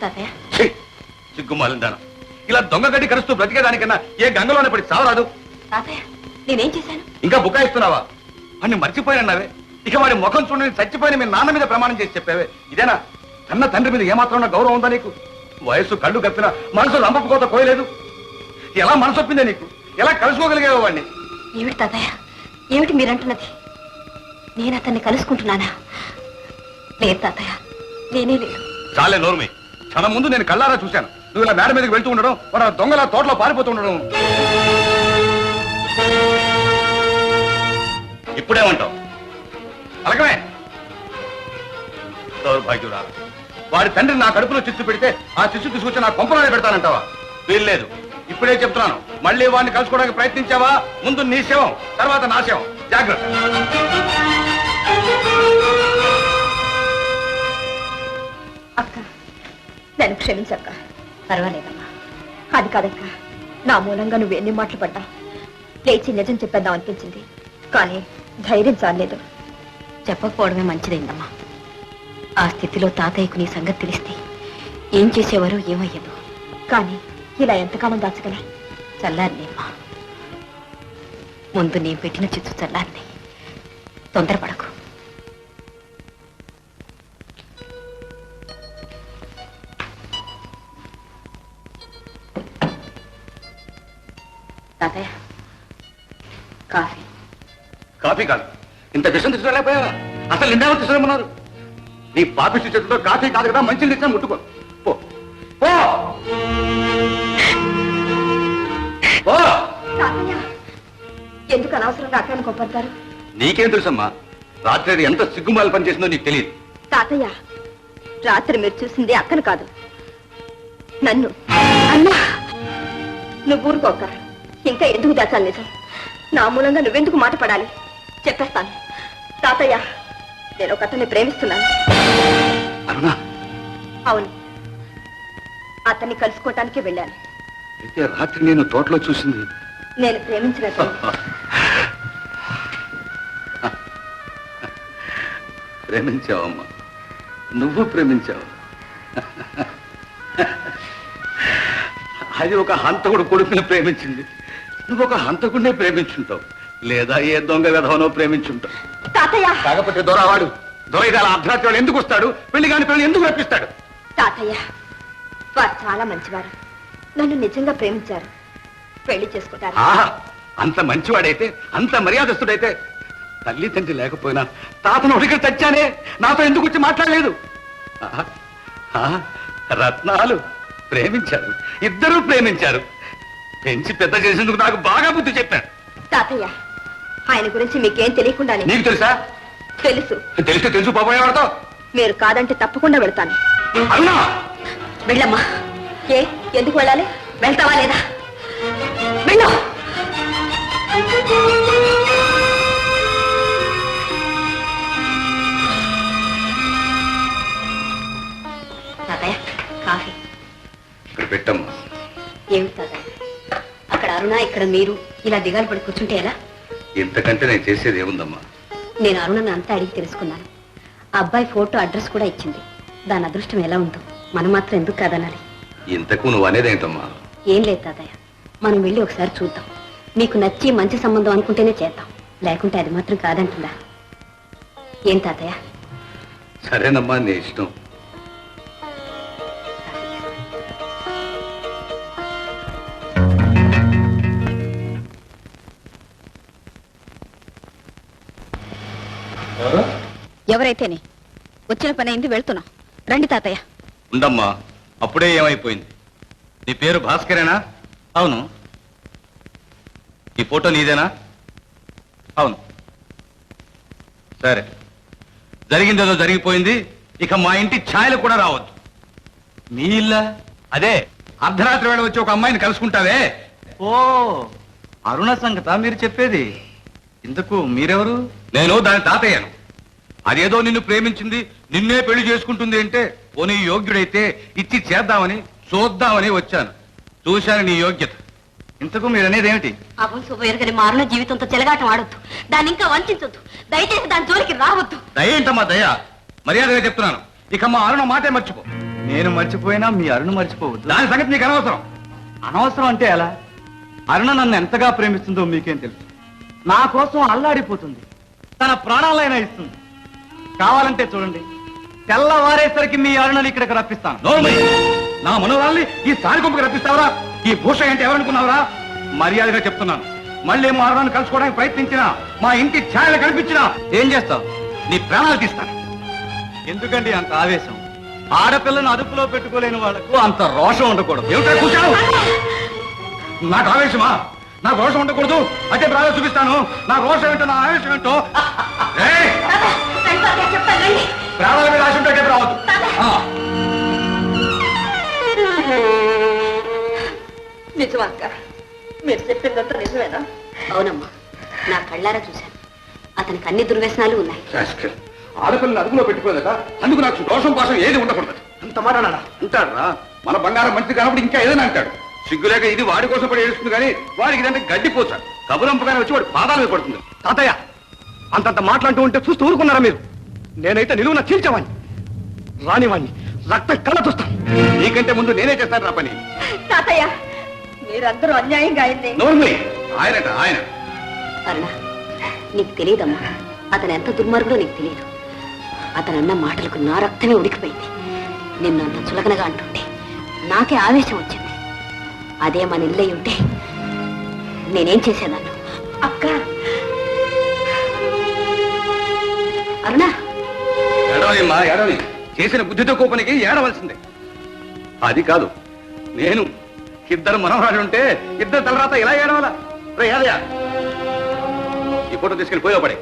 రాధా, సిగ్గుమాలిందాను. ఇలా దొంగ గడ్డి కరుస్తూ బ్రతికేదానికన్నా ఏ గంగలోనే పడి చావరాదు. నేనేం చేశాను? ఇంకా బుకాయిస్తున్నావా? వాడిని మర్చిపోయినావే. ఇక వాడి ముఖం చూడని చచ్చిపోయిన మీ నాన్న మీద ప్రమాణం చేసి చెప్పావే. ఇదేనా? కన్న తండ్రి మీద ఏమాత్రం గౌరవం ఉందా నీకు? వయస్సు కళ్ళు కప్పినా మనసు రంపకోత పోయలేదు. ఎలా మనసొప్పిందే నీకు? ఎలా కలుసుకోగలిగేవా వాడిని? ఏమిటి తాతయ్య, ఏమిటి మీరంటున్నది? నేను అతన్ని కలుసుకుంటున్నానా? లేదు తాతయ్య, నేనే లేదు. చాలే నోర్మి. క్షణం ముందు నేను కళ్ళారా చూశాను. నువ్వు ఇలా మేడ మీదకి వెళ్తూ ఉండడం, వాడు దొంగల తోటలో పారిపోతూ ఉండడం. ఇప్పుడేమంటావు? అలాగమే దౌర్భాగ్యుడా. వాడి తండ్రి నా కడుపులో చిచ్చు పెడితే ఆ చిచ్చు తీసుకొచ్చి నా కొంపలోనే పెడతానంటావా? వీల్లేదు. ఇప్పుడే చెప్తున్నాను, మళ్ళీ వాడిని కలుసుకోవడానికి ప్రయత్నించావా ముందు నీ శవం, తర్వాత నా శవం. జాగ్రత్త. అక్క, నన్ను క్షమించక్క. పర్వాలేదమ్మా. అది కాదక్క, నా మూలంగా నువ్వు ఎన్ని మాటలు పడ్డా లేచి నిజం చెప్పేద్దాం అనిపించింది. కానీ ధైర్యం చాలేదు. చెప్పకపోవడమే మంచిదైందమ్మా. ఆ స్థితిలో తాతయ్యకు నీ సంగతి తెలిస్తే ఏం చేసేవారో ఏమయ్యదు. కానీ ఇలా ఎంతకాలం దాచగల? చల్లారినేమ్మా. ముందు నేను పెట్టిన చిచ్చు చల్లారిని. తొందరపడకు. తాతయ్య, కాఫీ. కాఫీ కాదు, ఇంత విషయం తీసుకురాలేకపోయావా? అసలు నిన్నేమో తీసుకురామన్నారు? నీ పాపిష్టి చేతితో కాఫీ కాదు కదా, మంచి తెచ్చినా ముట్టుకో. పో పో పో. తాతయ్య, ఎందుకు అనవసరంగా అక్కడిని కొప్పడతారు? నీకేం తెలుసమ్మా? రాత్రి అది ఎంత సిగ్గుమాలి పని చేసిందో నీకు తెలియదు. తాతయ్య, రాత్రి మీరు చూసింది అక్కను కాదు, నన్ను. అన్నా, నువ్వు ఊరుకోక. ఇంకా ఎందుకు దాచాలి నిజం? నా మూలంగా నువ్వెందుకు మాట పడాలి? చెప్పేస్తాను. తాతయ్య, నేను ఒక అతన్ని ప్రేమిస్తున్నాను. అరుణా? అవును, అతన్ని కలుసుకోవటానికి వెళ్ళాను. అయితే రాత్రి నేను తోటలో చూసింది నేను ప్రేమించిన ప్రేమించావమ్మా, నువ్వు ప్రేమించావు. అది ఒక హంతకుడు కొడుకుని ప్రేమించింది. నువ్వు ఒక హంతకుడినే ప్రేమించుంటావు, లేదా ఏ దొంగ విధవనో ప్రేమించుంటావు. తాతయ్య, కాకపోతే దొరవాడు దొర ఇది అలా అర్ధరాత్రి ఎందుకు వస్తాడు? పెళ్లి కాని పెళ్లి ఎందుకు రప్పిస్తాడు? తాతయ్య, వారు చాలా మంచివారు. నన్ను నిజంగా ప్రేమించారు. పెళ్లి చేసుకుంటారు. ఆహా, అంత మంచివాడైతే, అంత మర్యాదస్తుడైతే తల్లి తండ్రి లేకపోయినా తాతను ఒడికి తెచ్చానే, నాతో ఎందుకు వచ్చి మాట్లాడలేదు? రత్నాలు ప్రేమించారు, ఇద్దరూ ప్రేమించారు. పెంచి పెద్ద చేసేందుకు నాకు బాగా బుద్ధి చెప్పాడు. తాతయ్య, ఆయన గురించి మీకేం తెలియకుండానే. నీకు తెలుసా? తెలుసు. తెలిస్తే తెలుసు పోపోయేవాడతో. మీరు కాదంటే తప్పకుండా వెళ్తాను. అవునా? వెళ్ళమ్మా. ఏ, ఎందుకు వెళ్ళాలి? వెళ్తావా లేదా? వెళ్ళు. పెట్టమ్మా. ఏమిటి తాతయ్య, అక్కడ అరుణ ఇక్కడ మీరు ఇలా దిగాలు పడి కూర్చుంటే ఎలా? ఇంతకంటే నేను చేసేది ఏముందమ్మా? నేను అరుణను అంతా అడిగి తెలుసుకున్నాను. ఆ అబ్బాయి ఫోటో అడ్రస్ కూడా ఇచ్చింది. దాని అదృష్టం ఎలా ఉందో మనం మాత్రం ఎందుకు కాదనాలి? ఇంతకు నువ్వు అనేదేంటమ్మా? ఏం లేదు తాతయ్య, మనం వెళ్ళి ఒకసారి చూద్దాం. మీకు నచ్చి మంచి సంబంధం అనుకుంటేనే చేద్దాం, లేకుంటే అది మాత్రం కాదంటుందా? ఏం తాతయ్య? సరేనమ్మా, నీ ఇష్టం. ఎవరైతేనే వచ్చిన పని అయింది, వెళ్తున్నాం. రండి తాతయ్య. ఉండమ్మా, అప్పుడే ఏమైపోయింది? నీ పేరు భాస్కరేనా? అవును. ఈ ఫోటో నీదేనా? అవును. సరే, జరిగిందేదో జరిగిపోయింది. ఇక మా ఇంటి ఛాయలు కూడా రావద్దు. మీ ఇల్లా? అదే, అర్ధరాత్రి వేళ వచ్చి ఒక అమ్మాయిని కలుసుకుంటావే. ఓ, అరుణ సంగత మీరు చెప్పేది. ఇంతకు మీరెవరు? నేను దాని తాతయ్యను. అదేదో నిన్ను ప్రేమించింది, నిన్నే పెళ్లి చేసుకుంటుంది అంటే పోనీ యోగ్యుడైతే ఇచ్చి చేద్దామని చూద్దామని వచ్చాను. చూశాను నీ యోగ్యత. ఇంతకు మీరనేది ఏమిటి? అబుల్ శుభయర్గని మారున జీవితంతో చెలగాటం ఆడొద్దు, దాన్ని ఇంకా వంచొద్దు, దయచేసి దాని జోలికి రావద్దు. దయ ఏంటమ్మా దయ? మర్యాదగా చెప్తున్నాను, ఇక మా అరుణ మాటే మర్చిపో. నేను మర్చిపోయినా మీ అరుణ మర్చిపోవద్దు. దాని సంగతి నీకు అనవసరం. అనవసరం అంటే ఎలా? అరుణ నన్ను ఎంతగా ప్రేమిస్తుందో మీకేం తెలుసు. నా కోసం అల్లాడిపోతుంది, తన ప్రాణాలైనా ఇస్తుంది. కావాలంటే చూడండి, తెల్లవారేసరికి మీ అరుణని ఇక్కడికి రప్పిస్తాను. నోర్మై, నా మనోరాల్ని ఈ సారి గుంపుకి రప్పిస్తావరా? ఈ భూష అంటే ఎవరనుకున్నావరా? మర్యాదగా చెప్తున్నాను, మళ్ళీ మా అరుణాన్ని కలుసుకోవడానికి ప్రయత్నించినా, మా ఇంటి ఛాయలు కనిపించినా ఏం చేస్తావు? నీ ప్రాణాలు తీస్తాను. ఎందుకండి అంత ఆవేశం? ఆడపిల్లను అదుపులో పెట్టుకోలేని వాళ్లకు అంత రోషం ఉండకూడదు. ఏమిటా కూర్చావు? నాకు ఆవేశమా? నాకు రోషం ఉండకూడదు అంటే ప్రాణాలు చూపిస్తాను. నా రోషం ఏంటో, నా ఆవేశం ఏంటో. ప్రాణాల మీద ఆశ ఉంటే రావద్దు. నిజమక్క, మీరు చెప్పిందంతా నిజమేనా? అవునమ్మా, నా కళ్ళారా చూశాను. అతనికి అన్ని దుర్వ్యసనాలు ఉన్నాయి. ఆడపిల్లని అదుపులో పెట్టుకోలేక అందుకు నాకు దోషం పాసం ఏది ఉండకూడదు. అంత మాట అంటారా? మన బంగారం మంచిది కానప్పుడు ఇంకా ఏదైనా అంటాడు. సిగ్గులేక ఇది వాడి కోసం పడి ఏడుస్తుంది కానీ వాడికి ఇదంటే గడ్డిపోతాడు. కబురంపగానే వచ్చి వాడి పాదాల మీద పడుతుంది. తాతయ్య, అంతంత మాట్లాడుతూ ఉంటే చూస్తూ ఊరుకున్నారా మీరు? నేనైతే నిలువున చీల్చేవాణ్ణి, రానివాణ్ణి, రక్తం కళ్ళ చూస్తాను. నీకంటే ముందు నేనే చేస్తాను నా పని. తాతయ్య, మీరందరూ అన్యాయంగా అయింది. నోర్మి, ఆయనట ఆయన. అరుణ, నీకు తెలియదమ్మా, అతను ఎంత దుర్మార్గుడో నీకు తెలియదు. అతనన్న మాటలకు నా రక్తమే ఉడికిపోయింది. నిన్ను అంత చులకనగా అంటుంటే నాకే ఆవేశం వచ్చింది. అదే మన ఇల్లై ఉంటే నేనేం చేసేదాన్ని? అక్క, అరుణ, ఏడవమ్మా, ఏడవని. చేసిన బుద్ధితో కోపనికి ఏడవలసిందే. అది కాదు, నేను ఇద్దరు మనవరాలు ఉంటే ఇద్దరు తలరాత ఇలా ఏడవాలా? రే ఏదయ్యా, ఈ ఫోటో తీసుకెళ్ళి పోయో పడే.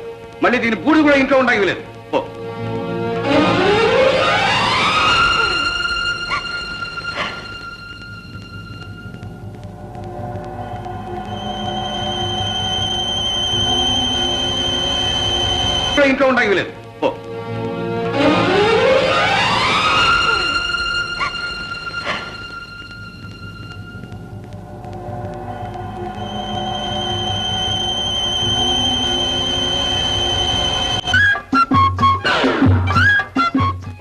మళ్ళీ దీని బూడి కూడా ఇంట్లో ఉండడానికి లేదు. పో. ఇంట్లో ఉండడానికి లేదు. పో.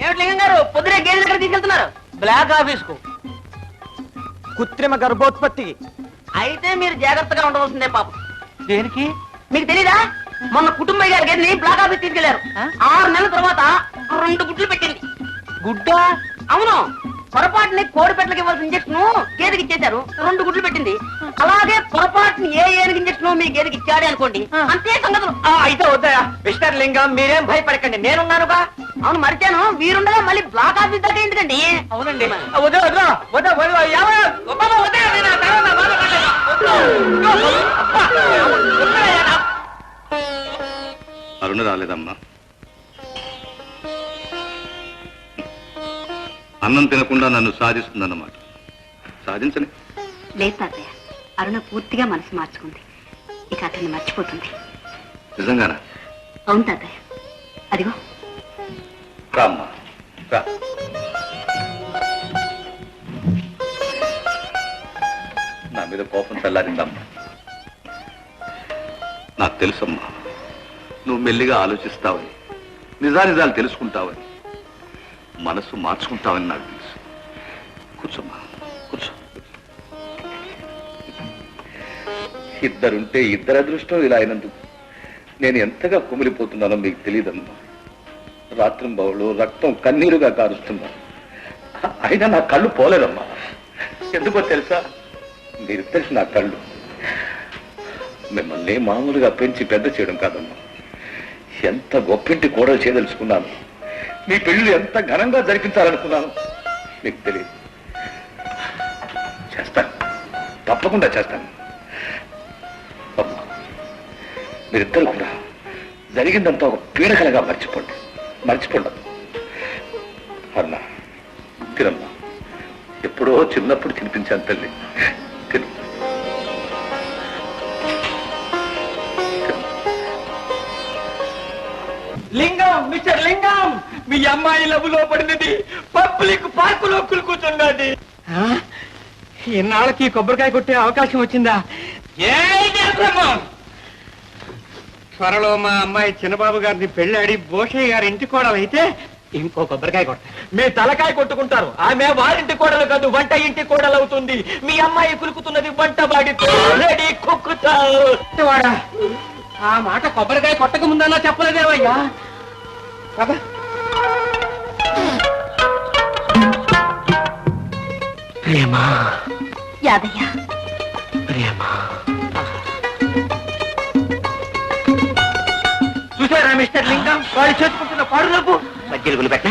ఏమిటి లింగం గారు, పొద్దునే గేదె దగ్గర తీసుకెళ్తున్నారు? బ్లాక్ ఆఫీస్ కు. కృత్రిమ గర్భోత్పత్తి. అయితే మీరు జాగ్రత్తగా ఉండవలసిందే పాపం. దేనికి? మీకు తెలీదా? మొన్న కుటుంబయ్య గారి గేదెని బ్లాక్ ఆఫీస్ తీసుకెళ్లారు. 6 నెలల తర్వాత 2 గుడ్లు పెట్టింది. గుడ్డ? అవును, పొరపాటుని కోడి పెట్టలకి ఇవ్వాల్సిన ఇంజక్షన్ గేదెకి ఇచ్చేశారు, 2 గుడ్లు పెట్టింది. అలాగే పొరపాటుని ఏ ఏనుగు ఇంజక్షన్ మీ గేదెకి ఇచ్చాడే అనుకోండి, అంతే సంగతులు. అయితే వద్దయా మిస్టర్ లింగం, మీరేం భయపడకండి, నేనున్నానుగా. అవును, మరిచాను, వీరుండగా మళ్ళీ బ్లాక్ ఆఫీస్ దాకా ఎందుకండి? అవునండి. వద్దు వద్దు వద్దు వద్దు అరుణ రాలేదమ్మా. అన్నం తినకుండా నన్ను సాధిస్తుందన్నమాట. సాధించని. లేదు తాతయ్య, అరుణ పూర్తిగా మనసు మార్చుకుంది. ఇక అతన్ని మర్చిపోతుంది. నిజంగానా? అవును తాతయ్య, అదిగో. రామ్మా, రా. మీద కోపం చల్లారిందమ్మా. నాకు తెలుసమ్మా, నువ్వు మెల్లిగా ఆలోచిస్తావని, నిజానిజాలు తెలుసుకుంటావని, మనసు మార్చుకుంటావని నాకు తెలుసు. కూర్చోమ్మా, కూర్చో. ఇద్దరుంటే ఇద్దరు అదృష్టం ఇలా అయినందుకు నేను ఎంతగా కుమిలిపోతున్నానో మీకు తెలియదమ్మా. రాత్రింబవళ్ళు రక్తం కన్నీరుగా కారుస్తున్నాను. అయినా నా కళ్ళు పోలేదమ్మా. ఎందుకో తెలుసా, మీరిద్దరికి నా కళ్ళు. మిమ్మల్ని మామూలుగా పెంచి పెద్ద చేయడం కాదమ్మా, ఎంత గొప్పింటి కోడలు చేయదలుచుకున్నాను. మీ పెళ్లి ఎంత ఘనంగా జరిపించాలనుకున్నాను మీకు తెలియదు. చేస్తాను, తప్పకుండా చేస్తాను. అమ్మా, మీరిద్దరు కూడా జరిగిందంతా ఒక పీడకలగా మర్చిపోండి. అన్నా, తినమ్మా. ఎప్పుడో చిన్నప్పుడు తినిపించాను తల్లి, తిను. లింగం, మిస్టర్ లింగం, మీ అమ్మాయి లబులో పడినది పబ్లిక్ పార్కులో కూర్చున్నది. ఎన్నాళ్ళకి కొబ్బరికాయ కొట్టే అవకాశం వచ్చిందా? త్వరలో మా అమ్మాయి చిన్నబాబు గారిని పెళ్ళాడి భూషయ్య గారి ఇంటి కోడలైతే ఇంకో కొబ్బరికాయ కొట్ట. మీ తలకాయ కొట్టుకుంటారు. ఆమె వారింటి కోడలు కాదు, వంట ఇంటి కోడలు అవుతుంది. మీ అమ్మాయి కులుకుతున్నది వంట వాడితో. రెడీ కుక్కుతాడా? ఆ మాట కొబ్బరికాయ కొట్టక ముందన్నా చెప్పలేదేవయ్యా. కదా ప్రేమా, యాదయ్య, ప్రేమా. చూసారా మిస్టర్ లింగం, వాళ్ళు చేసుకుంటున్న పాడు నవ్వు. మధ్యలుగులు పెట్ట.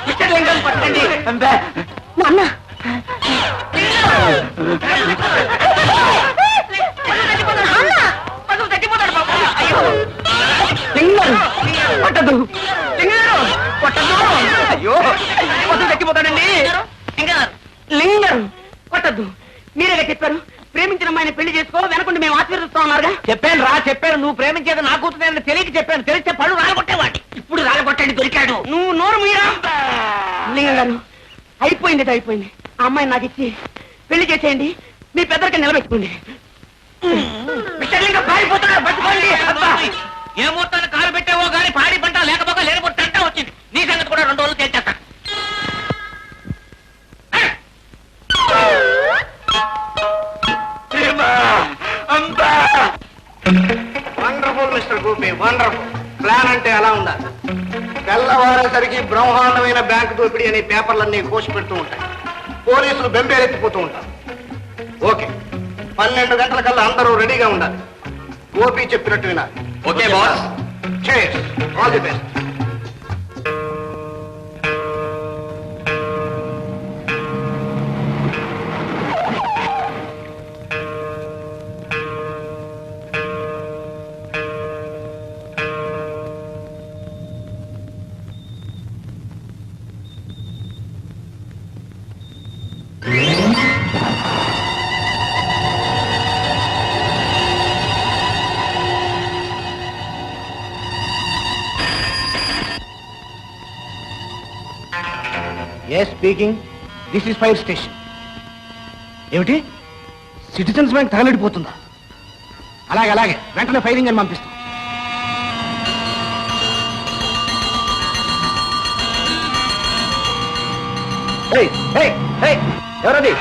మిస్టర్ లింగం పట్టండి. నాన్న కొట్టదు, కొట్టదు. అయ్యో, వసలు చచ్చిపోతాడండి. లింగం కొట్టద్దు. మీరేగా చెప్పారు ప్రేమించిన అమ్మాయిని పెళ్లి చేసుకో, వెనకుండి మేము ఆశీర్వదిస్తా ఉన్నారుగా. చెప్పాను రా, చెప్పాను. నువ్వు ప్రేమించేది నా కూతురు తెలియక చెప్పాను. తెలిస్తే పళ్ళు రాలగొట్టేవాడి. ఇప్పుడు రాలగొట్టండి, దొరికాడు. నువ్వు నోరు మీరా. లింగం గారు, అయిపోయింది, అయిపోయింది. ఆ అమ్మాయిని నాకు ఇచ్చి పెళ్లి చేసేయండి. మీ పెద్దరికి నిలబెట్టుకోండి. ఏ ముహూర్తాన్ని కాలు పెట్టావో గాని పాడి పంట లేకపోక లేకపోతే అంటా వచ్చింది. నీ సంగతి కూడా 2 రోజులు తేల్చేస్తా. Wonderful mister Gopi, wonderful. Plan అంటే అలా ఉండాలి. తెల్లవారేసరికి బ్రహ్మాండమైన బ్యాంకు దోపిడీ అనే పేపర్లన్నీ కోసి పెడుతూ ఉంటాయి. పోలీసులు బెంబేలెత్తిపోతూ ఉంటారు. ఓకే, 12 గంటలకల్లా అందరూ రెడీగా ఉండాలి. గోపి చెప్పినట్టు వినాలి. Okay boss. Cheers. All the best. Yes, speaking. This is fire station. ఏమిటి, సిటిజన్స్ బ్యాంక్ తగలడిపోతుందా? అలాగే అలాగే, వెంటనే ఫైరింగ్ అని పంపిస్తాం. ఎవరది?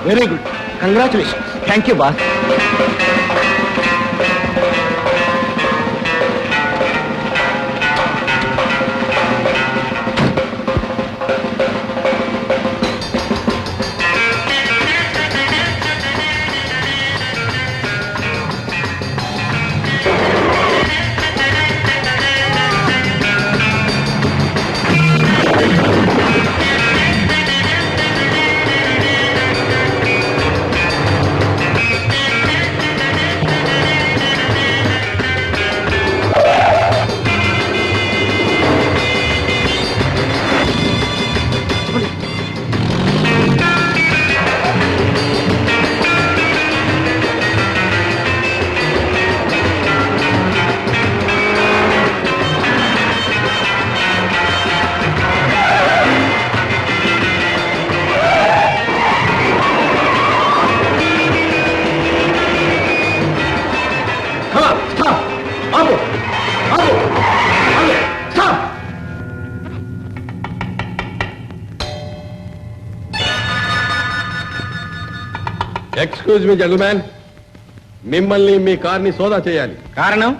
Very good, congratulations. Thank you boss. Excuse me gentlemen, మిమ్మల్ని మీ కార్ని సోదా చేయాలి. కారణం?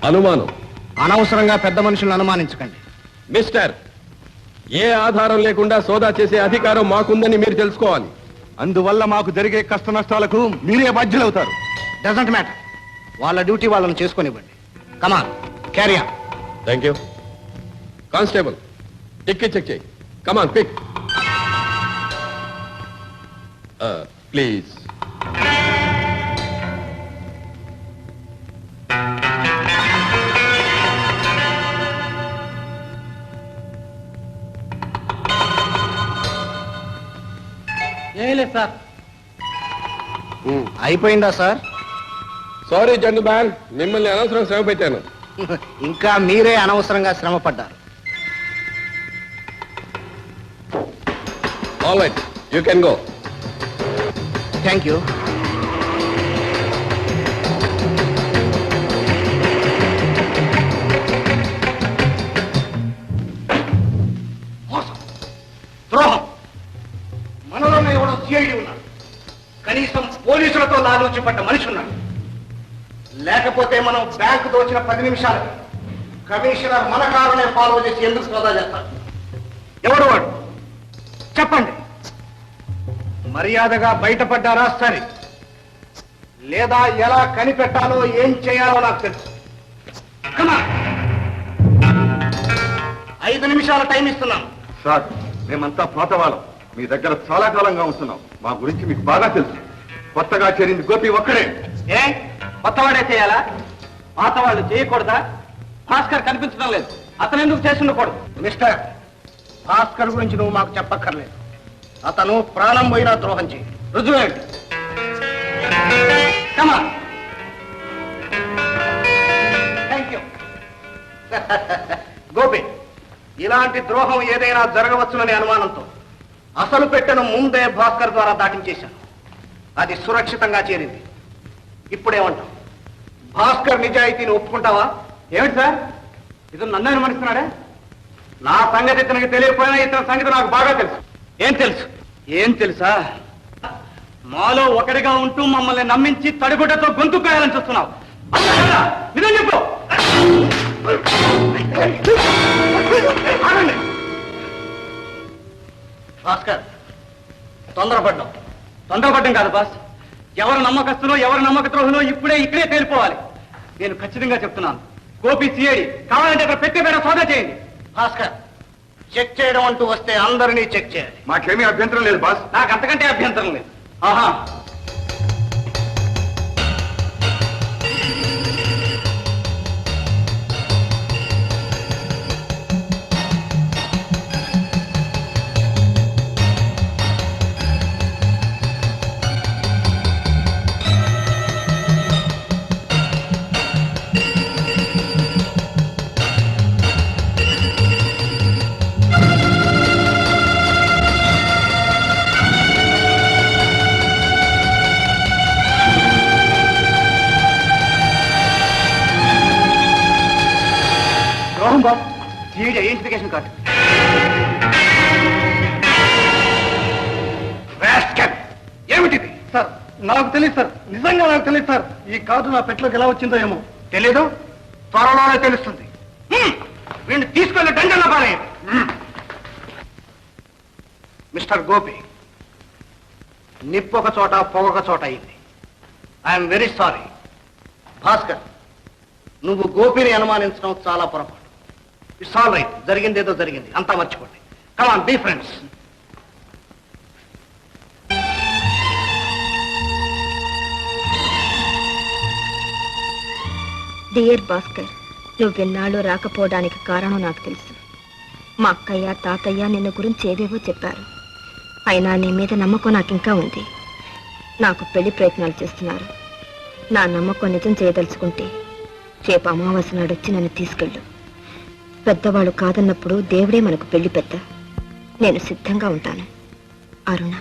అనుమానం. అనవసరంగా పెద్ద మనుషులను అనుమానించకండి. మిస్టర్, ఏ ఆధారం లేకుండా సోదా చేసే అధికారం మాకుందని మీరు తెలుసుకోవాలి. అందువల్ల మాకు జరిగే కష్ట నష్టాలకు మీరే బాధ్యులవుతారు. Doesn't matter. వాళ్ళ డ్యూటీ వాళ్ళని చేసుకొనివ్వండి. Come on, carry on. Thank you. Constable, dickey check చేయి. Come on, pick. ప్లీజ్. ఏం లేదు సార్. అయిపోయిందా సార్? సారీ జెంటిల్మెన్, మిమ్మల్ని అనవసరం శ్రమ పెట్టాను. ఇంకా మీరే అనవసరంగా శ్రమ పడ్డారు. All right, you can go. Thank you. ద్రోహం. మనలోనే ఎవడో సిఐడి ఉన్నాడు. కనీసం పోలీసులతో లాలూచి పడ్డ మనిషి ఉన్నాడు. లేకపోతే మనం బ్యాంకు దోచిన 10 నిమిషాలు కమిషనర్ మన కారునే ఫాలో చేసి ఎందుకు సోదా చేస్తాడు? ఎవడు వాడు? చెప్పండి. మర్యాదగా బయటపడ్డారా సరే, లేదా ఎలా కనిపెట్టాలో ఏం చేయాలో నాకు తెలుసు. 5 నిమిషాల టైం ఇస్తున్నాం. సార్, మేమంతా పాతవాళ్ళం. మీ దగ్గర చాలా కాలంగా ఉంటున్నాం. మా గురించి మీకు బాగా తెలుసు. కొత్తగా చేరింది గోపి ఒక్కడే. ఏ కొత్తవాడే చేయాలా? పాత వాళ్ళు చేయకూడదా? భాస్కర్ కనిపించడం లేదు, అతను ఎందుకు చేసి ఉండకూడదు? మిస్టర్, భాస్కర్ గురించి నువ్వు మాకు చెప్పక్కర్లేదు. అతను ప్రాణం పోయినా ద్రోహం చేయి. రుజువేంటి? Thank you. గోపి, ఇలాంటి ద్రోహం ఏదైనా జరగవచ్చుననే అనుమానంతో అసలు పెట్టెను ముందే భాస్కర్ ద్వారా దాటించేశాను. అది సురక్షితంగా చేరింది. ఇప్పుడేమంటావు? భాస్కర్ నిజాయితీని ఒప్పుకుంటావా? ఏమిటి సార్, ఇతను నన్ను అనుమానిస్తున్నాడే? నా సంగతి ఇతనికి తెలియకపోయినా ఇతని సంగతి నాకు బాగా తెలుసు. ఏం తెలుసు? ఏం తెలుసా? మాలో ఒకటిగా ఉంటూ మమ్మల్ని నమ్మించి తడిగుడ్డతో గొంతు కాయాలని చూస్తున్నావు. నిజం చెప్పు. భాస్కర్, తొందరపడ్డాం. తొందరపడ్డం కాదు బాస్, ఎవరు నమ్మకస్తులో ఎవరు నమ్మక ద్రోహులో ఇక్కడే తేలిపోవాలి. నేను ఖచ్చితంగా చెప్తున్నాను, గోపి సిఐడి. కావాలంటే అక్కడ పెట్టి పేడ సోదా చేయండి. భాస్కర్, చెక్ చేయడం అంటూ వస్తే అందరినీ చెక్ చేయాలి. మాకేమీ అభ్యంతరం లేదు బాస్. నాకు అంతకంటే అభ్యంతరం లేదు. ఆహా, సిఐడి ఐడెంటిఫికేషన్ కార్డు. ఏమిటిది? సార్ నాకు తెలియదు సార్, నిజంగా నాకు తెలియదు సార్. ఈ కార్డు నా పెట్లోకి ఎలా వచ్చిందో ఏమో. తెలీదు? త్వరలోనే తెలుస్తుంది. వీడిని తీసుకెళ్లి డంజన్లో పారేయండి. మిస్టర్ గోపి, నిప్పొక చోట పొగొక చోట అయింది. I'm very sorry. భాస్కర్, నువ్వు గోపిని అనుమానించడం చాలా పొరపాటు. It's all right. జరిగింది ఏదో జరిగింది, అంతా మర్చిపోండి. Come on, be friends. Dear Bhaskar, నువ్వెన్నాళ్ళు రాకపోవడానికి కారణం నాకు తెలుసు. మా అక్కయ్య తాతయ్య నిన్ను గురించి ఏవేవో చెప్పారు. అయినా నీ మీద నమ్మకం నాకు ఇంకా ఉంది. నాకు పెళ్లి ప్రయత్నాలు చేస్తున్నారు. నా నమ్మకం నిజం చేయదలుచుకుంటే రేపు అమావాస్య నాడు వచ్చి నన్ను తీసుకెళ్ళు. పెద్దవాళ్ళు కాదన్నప్పుడు దేవుడే మనకు పెళ్లి పెద్ద. నేను సిద్ధంగా ఉంటాను. అరుణ.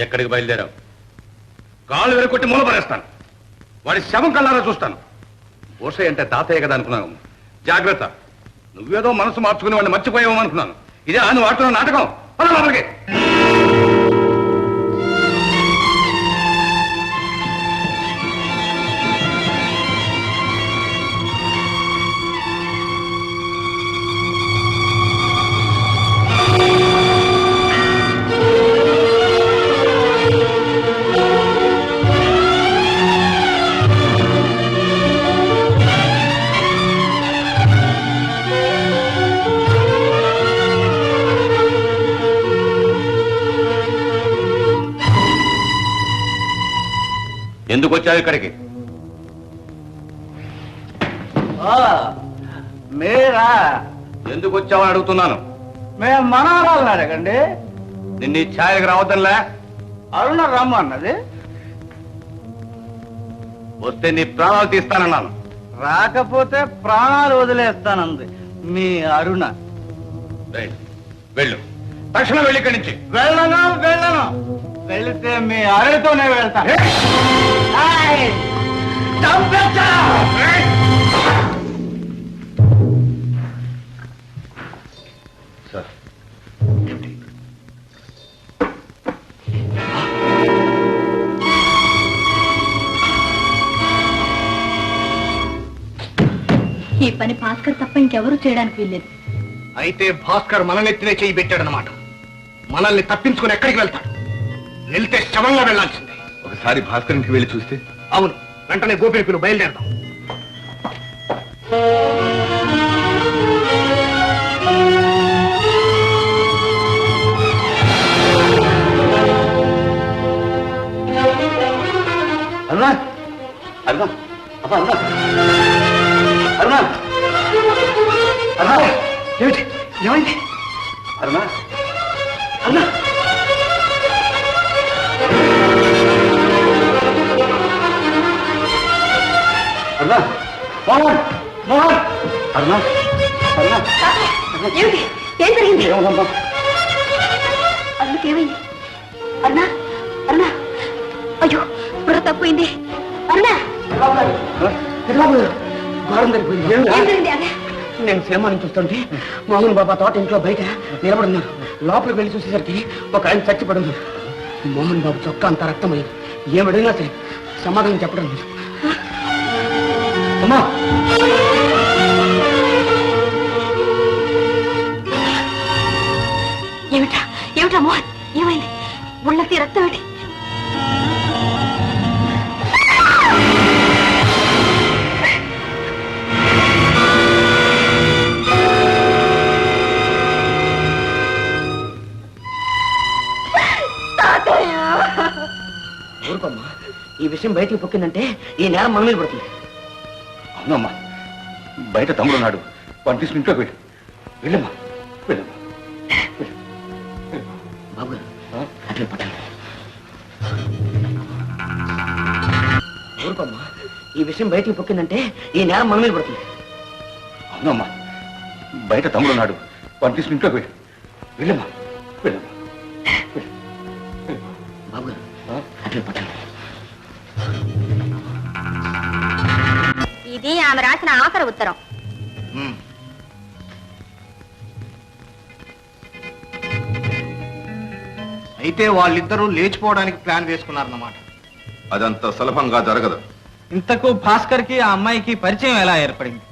ఎక్కడికి బయలుదేరావు? కాళ్ళు వెరకొట్టి మూలపరేస్తాను. వాడి శవం కల్లారా చూస్తాను. ఓసై అంటే తాతయ్య కదా అనుకున్నాను. జాగ్రత్త, నువ్వేదో మనసు మార్చుకుని వాడిని మర్చిపోయావు అనుకున్నాను. ఇదే నువ్వు ఆడుతున్న నాటకం. పద లోపలికి. ఎందుకు వచ్చావు ఇక్కడికి? మీరా? ఎందుకు వచ్చావని అడుగుతున్నాను. మేము మనవరాలను అడగండి. నిన్ను ఈ ఛాయకు రావద్దనిలే. అరుణ రమ్మన్నది. వస్తే నీ ప్రాణాలు తీస్తానన్నాను. రాకపోతే ప్రాణాలు వదిలేస్తానంది మీ అరుణ. వెళ్ళు, తక్షణం వెళ్ళి ఇక్కడి నుంచి. వెళ్ళను. వెళితే మీ అరుణతోనే వెళ్తాను. సార్, ఈ పని భాస్కర్ తప్ప ఇంకెవరూ చేయడానికి వీల్లేదు. అయితే భాస్కర్ మన నెత్తినే చేయి పెట్టాడనమాట. మనల్ని తప్పించుకుని ఎక్కడికి వెళ్తాడు? వెళ్తే శవంగా వెళ్లాల్సిందే. ఒకసారి భాస్కర్ ఇంటికి వెళ్ళి చూస్తే? అవును, వెంటనే గోపిని పిలువు, బయలుదేరదాం. అరుణా, అరుణా, అబ్బా అరుణా, అరుణా, అరుణా, ఏమిటి? ఏమైంది? అరుణా, అరుణా, అరుణా, మోహన్, మోహన్, అరుణా, అరుణా, ఏమిటి? ఏం జరిగింది? ఏమమ్మా? అందుకేమైంది? అరుణా, అరుణా, అయ్యో బుర్ర తప్పింది. అరుణా, ఘోరం జరిగిపోయింది. ఏం జరిగింది? అదే నేను సినిమాని చూస్తుంటే మోహన్ బాబా తోట ఇంట్లో బయట నిలబడున్నారు. లోపలికి వెళ్ళి చూసేసరికి ఒక ఆయన చచ్చిపడున్నారు. మోహన్ బాబు చొక్కా అంత రక్తమైంది. ఏమడిగినా సరే సమాధానం చెప్పడం లేదు. అమ్మా, ఏమిటా మోహన్? ఏమైంది? ఒళ్ళకి రక్తం ఏంటి? ఊరుకోమ్మా, ఈ విషయం బయటికి పొక్కిందంటే ఈ నేరం మన మీద పడుతుంది. అవునమ్మా, బయట తమ్ముడు ఉన్నాడు. వాడిని తీసుకుని ఇంట్లోకి వెళ్ళు. వెళ్ళమ్మా, వెళ్ళమ్మా. బాబు అట్లా పట్టాలి. ఊరుకోమ్మా, ఈ విషయం బయటికి పొక్కిందంటే ఈ నేరం మన మీద పడుతుంది. అవునమ్మా, బయట తమ్ముడు ఉన్నాడు. వాడిని తీసుకుని ఇంట్లోకి వెళ్ళు. వెళ్ళమ్మా, వెళ్ళమ్మా. బాబు అట్లా పట్టాలి. ఇది ఆమె రాసిన ఆఖరి ఉత్తరం. అయితే వాళ్ళిద్దరూ లేచిపోవడానికి ప్లాన్ వేసుకున్నారన్నమాట. అదంత సులభంగా జరగదు. ఇంతకు భాస్కర్ కి ఆ అమ్మాయికి పరిచయం ఎలా ఏర్పడింది?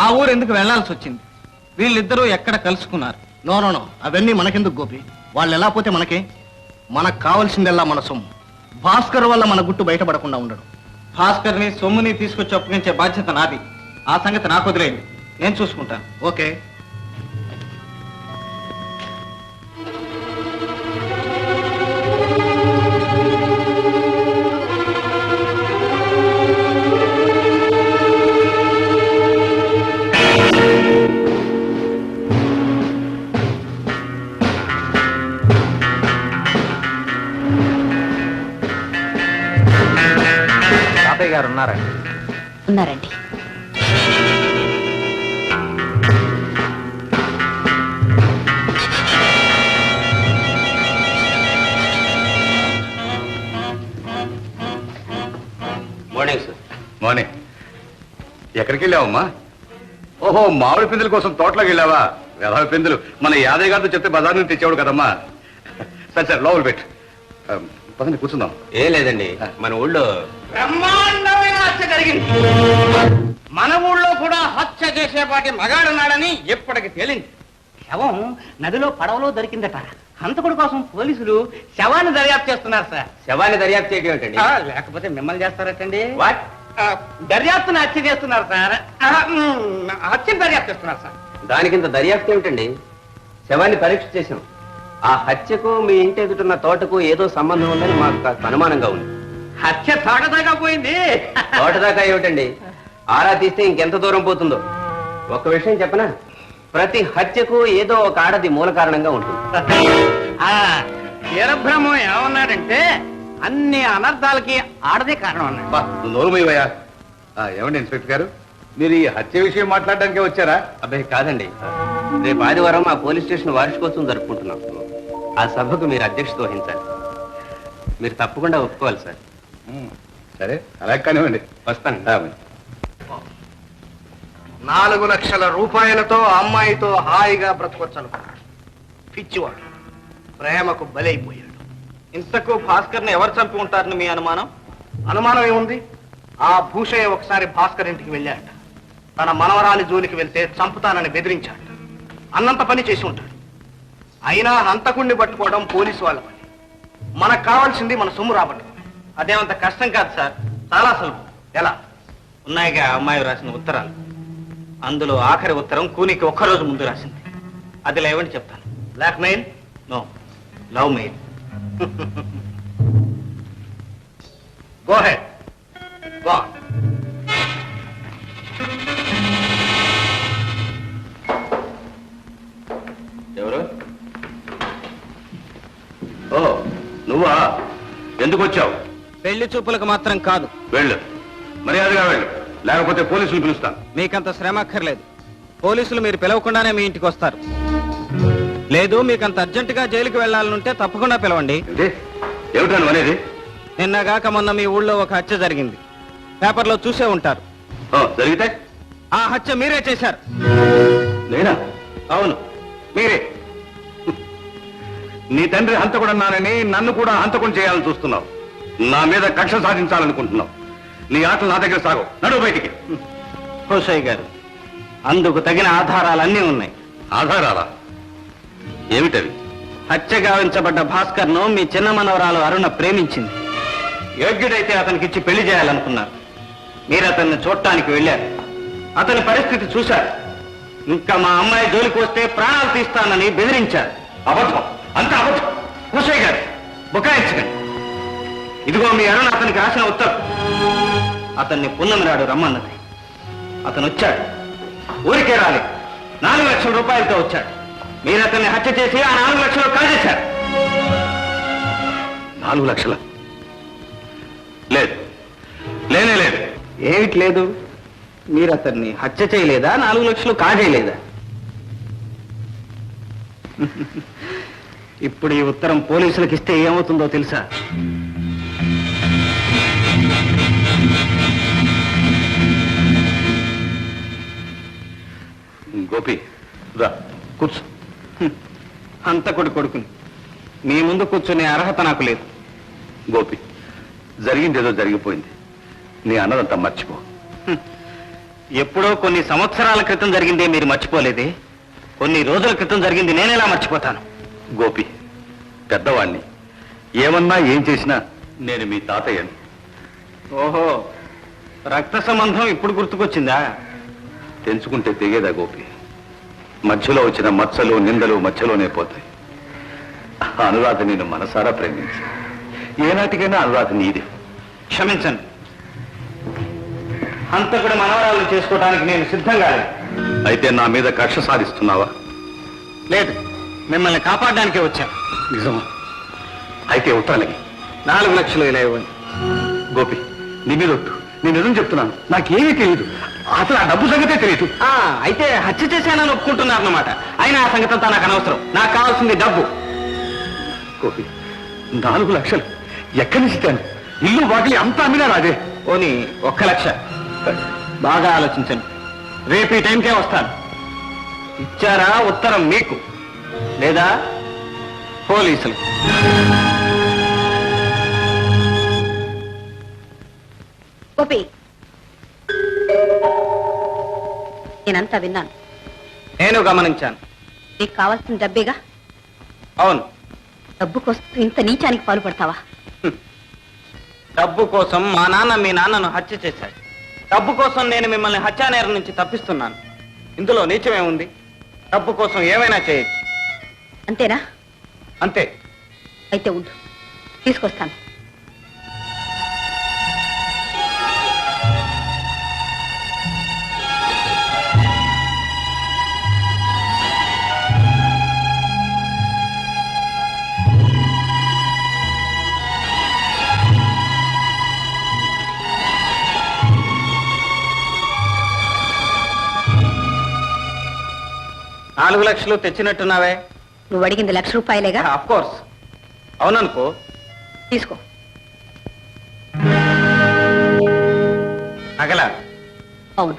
ఆ ఊరు ఎందుకు వెళ్లాల్సి వచ్చింది? వీళ్ళిద్దరూ ఎక్కడ కలుసుకున్నారు? నో, అవన్నీ మనకెందుకు గోపి? వాళ్ళు ఎలా పోతే మనకే. మనకు కావాల్సిందల్లా మన సొమ్ము. భాస్కర్ వల్ల మన గుట్టు బయటపడకుండా ఉండడు. భాస్కర్ ని సొమ్ముని తీసుకొచ్చి అప్పగించే బాధ్యత నాది. ఆ సంగతి నాకు వదిలేయండి, నేను చూసుకుంటాను. ఓకే. తాతయ్య గారు ఉన్నారండి? ఉన్నారండి. ఎక్కడికి వెళ్ళావమ్మా? ఓహో, మామిడి పిందుల కోసం తోటలోకి వెళ్ళావా? వెధవ పిందులు మన యాదయ్య గారితో చెప్తే బజార్ నుంచి తెచ్చేవాడు కదమ్మా. సరే సరే, లోపల పెట్టు. పదండి, కూర్చుందాం. ఏం లేదండి, మన ఊళ్ళో బ్రహ్మాండమైన హత్య జరిగింది. మన ఊళ్ళో కూడా హత్య చేసేపాటి మగాడున్నాడని ఇప్పటికి తేలింది. శవం నదిలో పడవలో దొరికిందట. హంతకుడి కోసం పోలీసులు శవాన్ని దర్యాప్తు చేస్తున్నారు సార్. శవాన్ని దర్యాప్తు చేయడం ఏంటండి? లేకపోతే మిమ్మల్ని చేస్తారటండి. వాట్? దర్యాప్తుని హత్య చేస్తున్నారు సార్. హత్యని దర్యాప్తు చేస్తున్నారు సార్. దానికింత దర్యాప్తు ఏమిటండి? శవాన్ని పరీక్ష చేశాం. ఆ హత్యకు మీ ఇంటి ఎదుటిన్న తోటకు ఏదో సంబంధం ఉందని మాకు కాస్త అనుమానంగా ఉంది. హత్య తోటదాకా పోయింది. తోటదాకా ఏమిటండి, ఆరా తీస్తే ఇంకెంత దూరం పోతుందో. ఒక్క విషయం చెప్పనా, ప్రతి హత్యకు ఏదో ఒక ఆడది మూల కారణంగా ఉంటుంది. వీరబ్రహ్మం ఏమన్నాడంటే అన్ని అనర్థాలకి ఆడదే కారణం అన్నాడు. నోరుమయ్యా. ఏమండి ఇన్స్పెక్టర్ గారు, మీరు ఈ హత్య విషయం మాట్లాడడానికే వచ్చారా? అబ్బాయి కాదండి, రేపు ఆదివారం మా పోలీస్ స్టేషన్ వార్షికోత్సవం జరుపుకుంటున్నాం. ఆ సభకు మీరు అధ్యక్షత వహించాలి. మీరు తప్పకుండా ఒప్పుకోవాలి సార్. సరే, అలా కానివ్వండి. వస్తాను. 4 లక్షల రూపాయలతో అమ్మాయితో హాయిగా బ్రతకొచ్చను. పిచ్చివాడు ప్రేమకు బలైపోయాడు. ఇంతకు భాస్కర్ని ఎవరు చంపి ఉంటారని మీ అనుమానం? అనుమానం ఏముంది? ఆ భూషయ్య ఒకసారి భాస్కర్ ఇంటికి వెళ్ళాట. తన మనవరాలి జోలికి వెళ్తే చంపుతానని బెదిరించాట. అన్నంత పని చేసి ఉంటాడు. అయినా హంతకుణ్ణి పట్టుకోవడం పోలీసు వాళ్ళ పని. మనకు కావాల్సింది మన సొమ్ము రాబట్టి. అదేమంత కష్టం కాదు సార్, చాలా సులభం. ఎలా? ఉన్నాయిగా అమ్మాయి రాసిన ఉత్తరాలు. అందులో ఆఖరి ఉత్తరం కూనికి ఒక్కరోజు ముందు రాసింది. అది లేవండి చెప్తాను. Blackmail? No, love mail. Go head. Go. ఎవరు? ఓ, నువ్వా? ఎందుకు వచ్చావు? పెళ్లి చూపులకు మాత్రం కాదు. వెళ్ళు, మర్యాదగా వెళ్ళు, లేకపోతే పోలీసులు పిలుస్తాను. మీకంత శ్రమ అక్కర్లేదు. పోలీసులు మీరు పిలవకుండానే మీ ఇంటికి వస్తారు. లేదు, మీకంత అర్జెంటుగా జైలుకి వెళ్లాలనుంటే తప్పకుండా పిలవండి. ఏమిటా నువ్వు అనేది? నిన్నగాక మొన్న మీ ఊళ్ళో ఒక హత్య జరిగింది. పేపర్లో చూసే ఉంటారు. జరిగితే ఆ హత్య మీరే చేశారు. నేనా? అవును, మీరే. నీ తండ్రి హంతకుడన్నానని నన్ను కూడా హంతకుని చేయాలని చూస్తున్నావు. నా మీద కక్ష సాధించాలనుకుంటున్నావు. నీ ఆటలు నా దగ్గర సాగు. నడువు బయటికి. హోషయ్య గారు, అందుకు తగిన ఆధారాలన్నీ ఉన్నాయి. ఆధారాలా? ఏమిటవి? హత్య గావించబడ్డ భాస్కర్ను మీ చిన్న మనవరాలు అరుణ ప్రేమించింది. యోగ్యుడైతే అతనికిచ్చి పెళ్లి చేయాలనుకున్నారు. మీరు అతన్ని చూడటానికి వెళ్ళారు. అతని పరిస్థితి చూశారు. ఇంకా మా అమ్మాయి జోలికి వస్తే ప్రాణాలు తీస్తానని బెదిరించారు. అబద్ధం, అంత అబద్ధం. హోషయ్య గారు, బుకాయించకండి. ఇదిగో మీ అరుణ అతనికి రాసిన ఉత్తరం. అతన్ని పున్నమి నాడు రమ్మన్నది. అతను వచ్చాడు. ఊరికే రాలేదు, 4 లక్షల రూపాయలతో వచ్చాడు. మీరు అతన్ని హత్య చేసి ఆ 4 లక్షలు కాజేశారు. 4 లక్షల? లేదు, లేనే లేదు. ఏమిటి లేదు? మీరు అతన్ని హత్య చేయలేదా? 4 లక్షలు కాజేయలేదా? ఇప్పుడు ఈ ఉత్తరం పోలీసులకు ఇస్తే ఏమవుతుందో తెలుసా? గోపి, రా కూర్చో. హంతకుడి కొడుకుని మీ ముందు కూర్చునే అర్హత నాకు లేదు. గోపి, జరిగిందేదో జరిగిపోయింది. నీ అన్నదంతా మర్చిపో. ఎప్పుడో కొన్ని సంవత్సరాల క్రితం జరిగిందే మీరు మర్చిపోలేదే? కొన్ని రోజుల క్రితం జరిగింది నేనెలా మర్చిపోతాను? గోపి, పెద్దవాణ్ణి. ఏమన్నా ఏం చేసినా నేను మీ తాతయ్యని. ఓహో, రక్త సంబంధం ఇప్పుడు గుర్తుకొచ్చిందా? తెంచుకుంటే తెగేదా గోపి? మధ్యలో వచ్చిన మచ్చలు నిందలు మధ్యలోనే పోతాయి. అనురాధ నేను మనసారా ప్రేమించి ఏనాటికైనా అనురాధ నీదే. క్షమించండి, హంతకుడి మనవరాలను చేసుకోవడానికి నేను సిద్ధంగా లేదు. అయితే నా మీద కక్ష సాధిస్తున్నావా? లేదు, మిమ్మల్ని కాపాడడానికే వచ్చాను. నిజమా? అయితే ఉత్తరానికి 4 లక్షలు ఇలా ఇవ్వండి. గోపి, నీ మీద ఒట్టు. నేను నిజం చెప్తున్నాను. నాకేమీ తెలియదు. అసలు ఆ డబ్బు సంగతే తెలియదు. అయితే హత్య చేశానని ఒప్పుకుంటున్నారన్నమాట. అయినా ఆ సంగతి అంతా నాకు అనవసరం. నాకు కావాల్సింది డబ్బు. గోపి, 4 లక్షలు ఎక్కడి నుంచి ఇస్తాను? ఇల్లు వాకిలి అంతా అమ్మినా రాదే. పోనీ 1 లక్ష. బాగా ఆలోచించండి. రేపు ఈ టైంకే వస్తాను. ఇచ్చారా ఉత్తరం మీకు లేదా పోలీసులు? గోపి, నేనంతా విన్నాను. నేను గమనించాను. నీకు కావాల్సిన డబ్బేగా? అవును. డబ్బు కోసం ఇంత నీచానికి పాల్పడతావా? డబ్బు కోసం మా నాన్న మీ నాన్నను హత్య చేశాడు. డబ్బు కోసం నేను మిమ్మల్ని హత్యానేరం నుంచి తప్పిస్తున్నాను. ఇందులో నీచమేముంది? డబ్బు కోసం ఏమైనా చేయొచ్చు. అంతేనా? అంతే. అయితే ఉండు, తీసుకొస్తాను. $4 లక్షలు తెచ్చినట్టున్నావే? నువ్వు అడిగింది ₹1,00,000 ఆఫ్ కోర్స్. అవుననుకో. తీసుకో. నగల? అవును,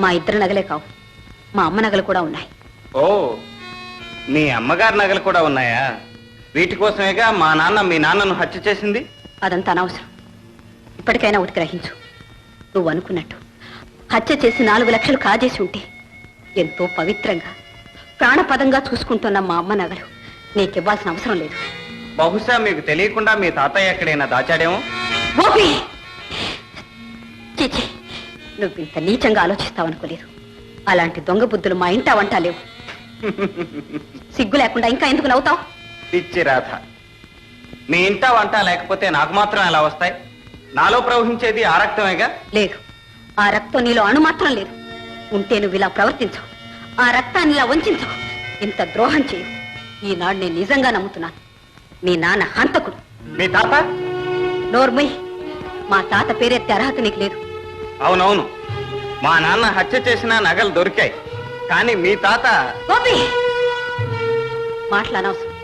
మా ఇద్దరు నగలే కావు, మా అమ్మ నగలు కూడా ఉన్నాయి. ఓ, మీ అమ్మగారి నగలు కూడా ఉన్నాయా? వీటి కోసమేగా మా నాన్న మీ నాన్నను హత్య చేసింది. అదంతా అనవసరం. ఇప్పటికైనా ఒకటి గ్రహించు. నువ్వు అనుకున్నట్టు హత్య చేసి 4 లక్షలు కాజేసి ఉంటే ఎంతో పవిత్రంగా ప్రాణపదంగా చూసుకుంటున్న మా అమ్మ నగలు నీకివ్వాల్సిన అవసరం లేదు. బహుశా మీకు తెలియకుండా మీ తాతయ్య ఎక్కడైనా దాచాడేమో. గోపి, చీచి, నువ్వు ఇంత నీచంగా ఆలోచిస్తావనుకోలేదు. అలాంటి దొంగ బుద్ధులు మా ఇంట వంట లేవు. సిగ్గు లేకుండా ఇంకా ఎందుకు నవ్వుతావు? పిచ్చి రాధ, మీ ఇంట వంట లేకపోతే నాకు మాత్రం ఎలా వస్తాయి? నాలో ప్రవహించేది ఆ రక్తమేగా. లేదు, ఆ రక్తం నీలో అణు మాత్రం లేదు. ఉంటే నువ్వు ఇలా ప్రవర్తించవు, ఆ రక్తాన్ని ఇలా వంచవు, ఇంత ద్రోహం చేయు. ఈనాడు నేను నిజంగా నమ్ముతున్నాను, మీ నాన్న హంతకుడు. మీ తాత? నోర్మయ్, మా తాత పేరెత్తే అర్హత నీకు లేదు. అవునవును, మా నాన్న హత్య చేసిన నగలు దొరికాయి, కానీ మీ తాత... గోపి, మాటలనవసరం.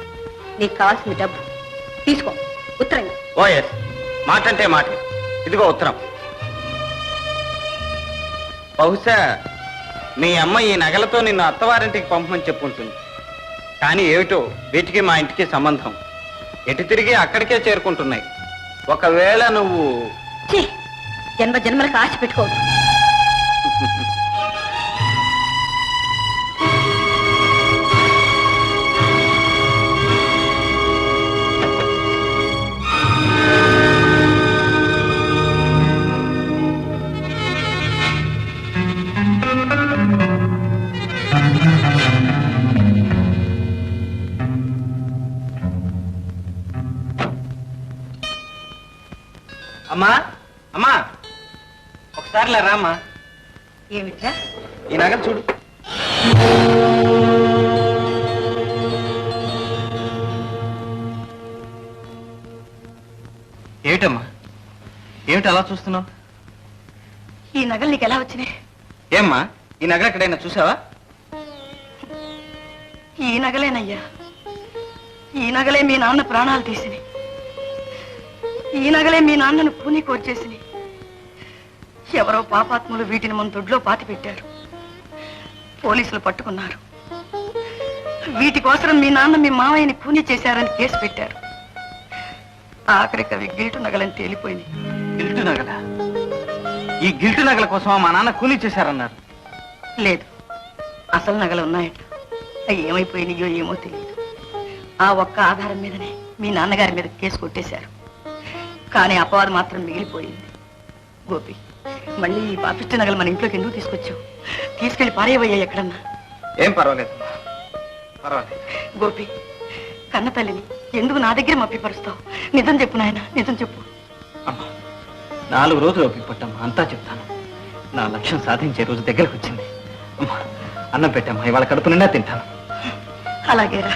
నీకు కావాల్సింది డబ్బు. తీసుకో, ఉత్తరం. ఓఎస్, మాటంటే మాట. ఇదిగో ఉత్తరం. బహుశా మీ అమ్మ ఈ నగలతో నిన్ను అత్తవారింటికి పంపమని చెప్పుంటుంది. కానీ ఏమిటో వీటికి మా ఇంటికి సంబంధం. ఎటు తిరిగి అక్కడికే చేరుకుంటున్నాయి. ఒకవేళ నువ్వు... జన్మ జన్మలకు ఆశ పెట్టుకోవద్దు. అమ్మా, అమ్మా, ఒకసారి రామ్మా. ఏమిట్రా? ఈ నగలు చూడు. ఏమిటమ్మా, ఏమిటి అలా చూస్తున్నావు? ఈ నగలు నీకు ఎలా వచ్చినాయి? ఏమ్మా, ఈ నగలు ఎక్కడైనా చూసావా? ఈ నగలేనయ్యా, ఈ నగలే మీ నాన్న ప్రాణాలు తీసినాయి. ఈ నగలే మీ నాన్నను పూని కోర్చేసినాయి. ఎవరో పాపాత్ములు వీటిని మన దొడ్లో పాతి పెట్టారు. పోలీసులు పట్టుకున్నారు. వీటి కోసం మీ నాన్న మీ మావయ్యని పూని చేశారని కేసు పెట్టారు. ఆఖరికి అవి గిల్టు నగలని తేలిపోయినాయి. గిల్టు నగల? ఈ గిల్టు నగల కోసం మా నాన్న కూలీ చేశారన్నారు. లేదు, అసలు నగలు ఉన్నాయట. అవి ఏమైపోయినాయో ఏమో తెలియదు. ఆ ఒక్క ఆధారం మీదనే మీ నాన్నగారి మీద కేసు కొట్టేశారు. కానీ అపవాదం మాత్రం మిగిలిపోయింది. గోపి, మళ్ళీ ఈ పాపిష్టి నగలు మన ఇంట్లోకి ఎందుకు తీసుకొచ్చావు? తీసుకెళ్లి పారేవయ్యా ఎక్కడన్నా. ఏం పర్వాలేదు, పర్వాలేదు. గోపి, కన్న తల్లిని ఎందుకు నా దగ్గర మప్పిపరుస్తావు? నిజం చెప్పు నాయన, నిజం చెప్పు. అమ్మా, 4 రోజులు ఓపిక పట్టమ్మా, అంతా చెప్తాను. నా లక్ష్యం సాధించే రోజు దగ్గరకు వచ్చింది. అమ్మా, అన్నం పెట్టమ్మా, ఇవాళ కడుపు నిండా తింటాను. అలాగేరా.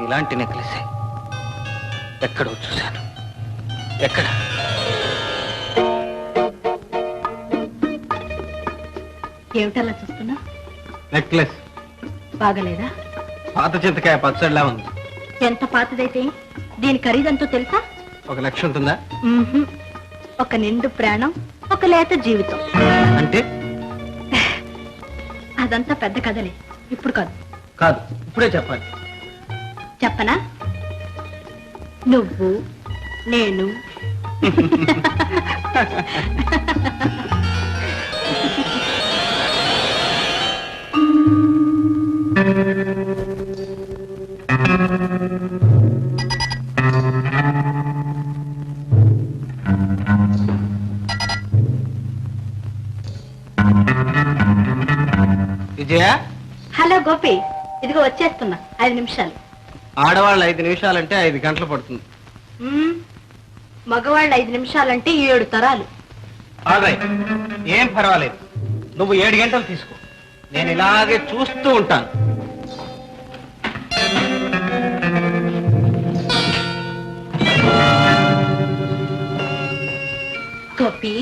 ఇలాంటి నెక్లెసే ఎక్కడో చూశాను. ఎక్కడ? ఏమిటలా చూస్తున్నా? నెక్లెస్ బాగలేదా? పాత చింతకాయ పచ్చడిలా ఉంది. ఎంత పాతదైతే దీని ఖరీదంతో తెలుసా? 1,00,000 ఉంటుందా? ఒక నిండు ప్రాణం, ఒక లేత జీవితం. అంటే అదంతా పెద్ద కథలే, ఇప్పుడు కాదు. కాదు, ఇప్పుడే చెప్పాలి. చెప్పనా? నువ్వు, నేను, విజయ, హలో గోపి, ఇదిగో వచ్చేస్తున్నా. 5 నిమిషాలు. ఆడవాళ్ళు 5 నిమిషాలంటే 5 గంటలు పడుతుంది. మగవాళ్ళు 5 నిమిషాలంటే 7 తరాలు. ఏం పర్వాలేదు, నువ్వు 7 గంటలు తీసుకో, నేను ఇలాగే చూస్తూ ఉంటాను. గోపి,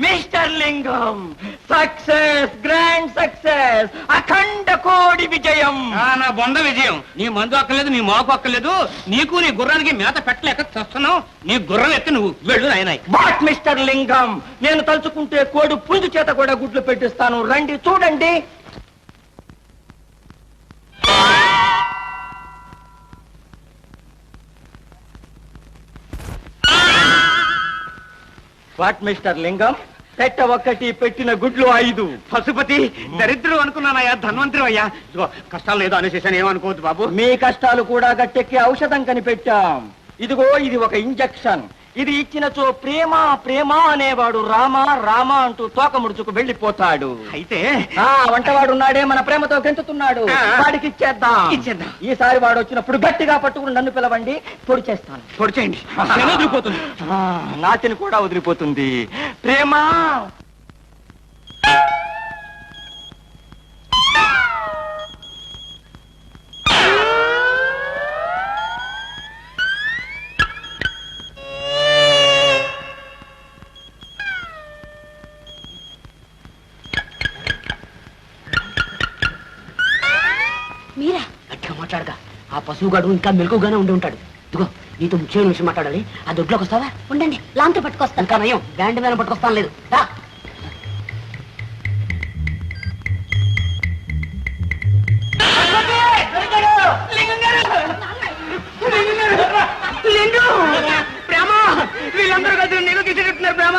మిస్టర్ లింగం, సక్సెస్, గ్రాండ్ సక్సెస్, అఖండ కోడి విజయం. నా బొంద విజయం. నీ మందు అక్కర్లేదు, నీ మోకు అక్కర్లేదు. నీకు నీ గుర్రానికి మేత పెట్టలేక చూస్తున్నావు. నీ గుర్రం ఎత్తి నువ్వు వెళ్ళు నాయనాయ్. వాట్ మిస్టర్ లింగం, నేను తలుచుకుంటే కోడి పుంజు చేత కూడా గుడ్లు పెట్టిస్తాను. రండి చూడండి. వాట్ మిస్టర్ లింగం, పెట్ట 1, పెట్టిన గుడ్లు 5. పశుపతి, దరిద్రుడు అనుకున్నానయ్యా, ధన్వంతరి అయ్యా. ఇదిగో కష్టాలు లేదో అనేసేసాను, ఏమనుకోవద్దు బాబు. మీ కష్టాలు కూడా గట్టెక్కి ఔషధం కనిపెట్టాం. ఇదిగో ఇది ఒక ఇంజెక్షన్. ఇది ఇచ్చినచో ప్రేమ ప్రేమ అనేవాడు రామ రామ అంటూ తోక ముడుచుకు వెళ్ళిపోతాడు. అయితే వంటవాడు ఉన్నాడే, మన ప్రేమతో గెంతుతున్నాడు, వాడికి ఇచ్చేద్దాం. ఈసారి వాడు వచ్చినప్పుడు గట్టిగా పట్టుకుని నన్ను పిలవండి, పొడి చేస్తాను. పొడి చేయండి, వదిలిపోతుంది. నాతిని కూడా వదిలిపోతుంది. ప్రేమ మీరా గట్టిగా మాట్లాడగా, ఆ పశువుగాడు ఇంకా మెలకుగానే ఉండి ఉంటాడు. ఇదిగో నీతో ముఖ్యమైన విషయం మాట్లాడాలి. ఆ దొడ్లోకి వస్తావా? ఉండండి, లాంతో పట్టుకొస్తాను. ఇంకా నయం, బ్యాండ్ మీద పట్టుకొస్తాను. లేదు రా. వీళ్ళందరూ కలిసి నీళ్ళు తీసుకెళ్తున్నారు. ప్రేమ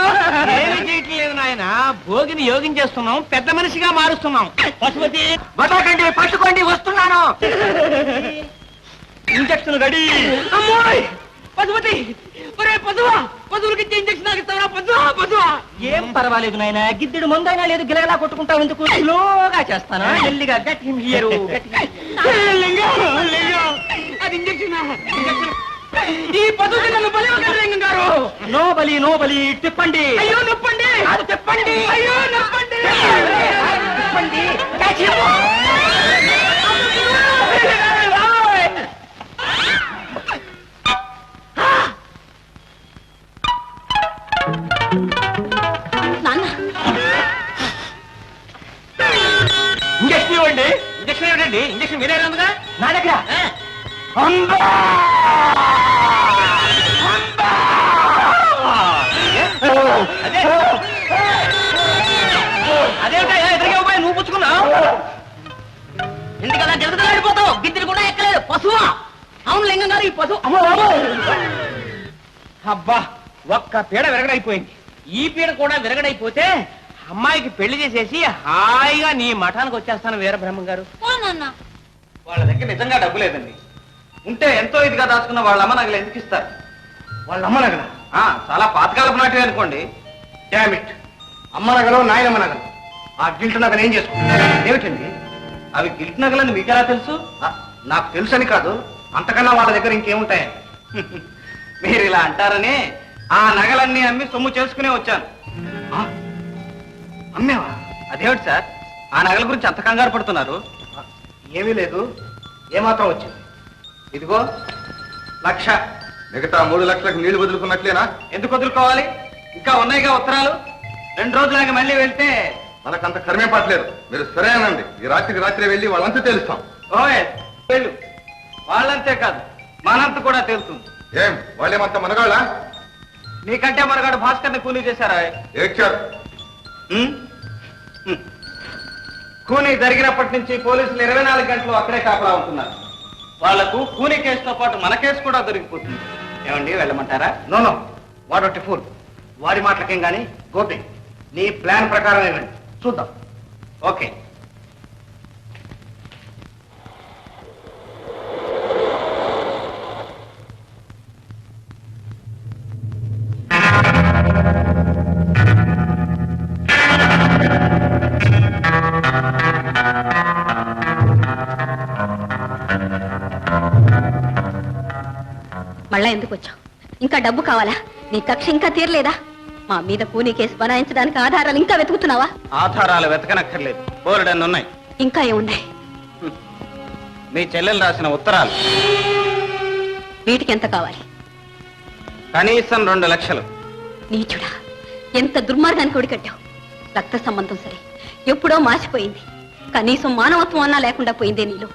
ఏమి చేయట్లేదు నాయన, భోగిని యోగించేస్తున్నాం, పెద్ద మనిషిగా మారుస్తున్నాం. పశుపతి బతాకండి, పట్టుకోండి, వస్తున్నాను. Injection ready. అమ్మోయ్ పశుపతి, ఒరే పశువా, పశువులకి ఇచ్చే ఇంజక్షన్ నాకు ఇస్తావా? పశువా పశువా. ఏం పర్వాలేదు నాయన, గిద్దెడు ముందైనా లేదు, గిలగలా కొట్టుకుంటావు ఎందుకు? స్లోగా చేస్తాను, మెల్లిగా. Get him here. అది ఇంజక్షన్. ఈ పశువుకి నన్ను బలి లింగం గారు. నో బలి, నో బలి. తిప్పండి. అయ్యో నొప్పండి, అది తిప్పండి. అయ్యో నొప్పండి, తిప్పండి. నాన్న, ఇంజక్షన్ ఇవ్వండి. ఇంజక్షన్ ఏమిటండి? ఇంజక్షన్ వేరే ఉందిగా నా దగ్గర. అదేమిటా ఎదురుగా పోయి నువ్వు పుచ్చుకున్నావు? ఎందుకలా జరుగుతాడిపోతావు? గిద్దెలు కూడా ఎక్కలేదు. పశువా? అవును లింగం గారు, ఈ పశువు. అబ్బా, ఒక్క పీడ విరగడైపోయింది. ఈ పీడ కూడా విరగడైపోతే అమ్మాయికి పెళ్లి చేసేసి హాయిగా నీ మఠానికి వచ్చేస్తాను వీరబ్రహ్మం గారు. వాళ్ళ దగ్గర నిజంగా డబ్బు లేదండి. ఉంటే ఎంతో ఇదిగా దాచుకున్న వాళ్ళ అమ్మ నగలు ఎందుకు ఇస్తారు? వాళ్ళ అమ్మ నగల? చాలా పాతకాలపు నాటివి అనుకోండి. డామిట్, అమ్మ నగలు, నాయనమ్మ నగలు. ఆ గిల్ట్ నగలు ఏం చేసుకుంటారు? ఏమిటండి అవి గిల్ట్ నగలని మీకెలా తెలుసు? నాకు తెలుసని కాదు, అంతకన్నా వాళ్ళ దగ్గర ఇంకేముంటాయి? మీరు ఇలా అంటారని ఆ నగలన్నీ అమ్మి సొమ్ము చేసుకునే వచ్చాను. అమ్మేవా? అదేమిటి సార్, ఆ నగల గురించి అంత కంగారు పడుతున్నారు? ఏమీ లేదు. ఏమాత్రం వచ్చింది? ఇదిగో 1,00,000. మిగతా 3 లక్షలకు నీళ్లు వదులుకున్నట్లేనా? ఎందుకు వదులుకోవాలి? ఇంకా ఉన్నాయిగా ఉత్తరాలు. 2 రోజులాగా మళ్ళీ వెళ్తే మనకంత కర్మే పట్టలేదు. మీరు సరేనండి, ఈ రాత్రికి రాత్రి వెళ్ళి వాళ్ళంతా తెలుస్తాం. ఓయ్ వెళ్ళు. వాళ్ళంతే కాదు, మనంత కూడా తెలుస్తుంది. ఏం వాళ్ళేమంత మనగాళ్ళ? నీకంటే మనగాడు భాస్కర్ని కూలీ చేశారా? ఏడ్చారు. కూనీ జరిగినప్పటి నుంచి పోలీసులు 24 గంటలు అక్కడే కాపలా ఉంటున్నారు. వాళ్లకు కూనీ కేసుతో పాటు మన కేసు కూడా దొరికిపోతుంది. ఏమండి, వెళ్ళమంటారా? No, వాడొట్టి pool. వాడి మాటలకేం గాని గోపి, నీ ప్లాన్ ప్రకారం ఇవ్వండి, చూద్దాం. ఓకే. మళ్ళా ఎందుకు వచ్చావు? ఇంకా డబ్బు కావాలా? నీ కక్ష ఇంకా తీరలేదా? మా మీద కూనీ కేసు బనాయించడానికి ఆధారాలు ఇంకా వెతుకుతున్నావా? ఆధారాలు వెతకనక్కర్లేదు, బోలెడన్ని ఉన్నాయి. ఇంకా ఏమున్నాయి? మీ చెల్లెలు రాసిన ఉత్తరాలు. వీటికి ఎంత కావాలి? కనీసం 2 లక్షలు. నీచుడా, ఎంత దుర్మార్గానికి ఒడికట్టావు. రక్త సంబంధం సరే, ఎప్పుడో మాసిపోయింది. కనీసం మానవత్వం అన్నా లేకుండా పోయిందే నీలో.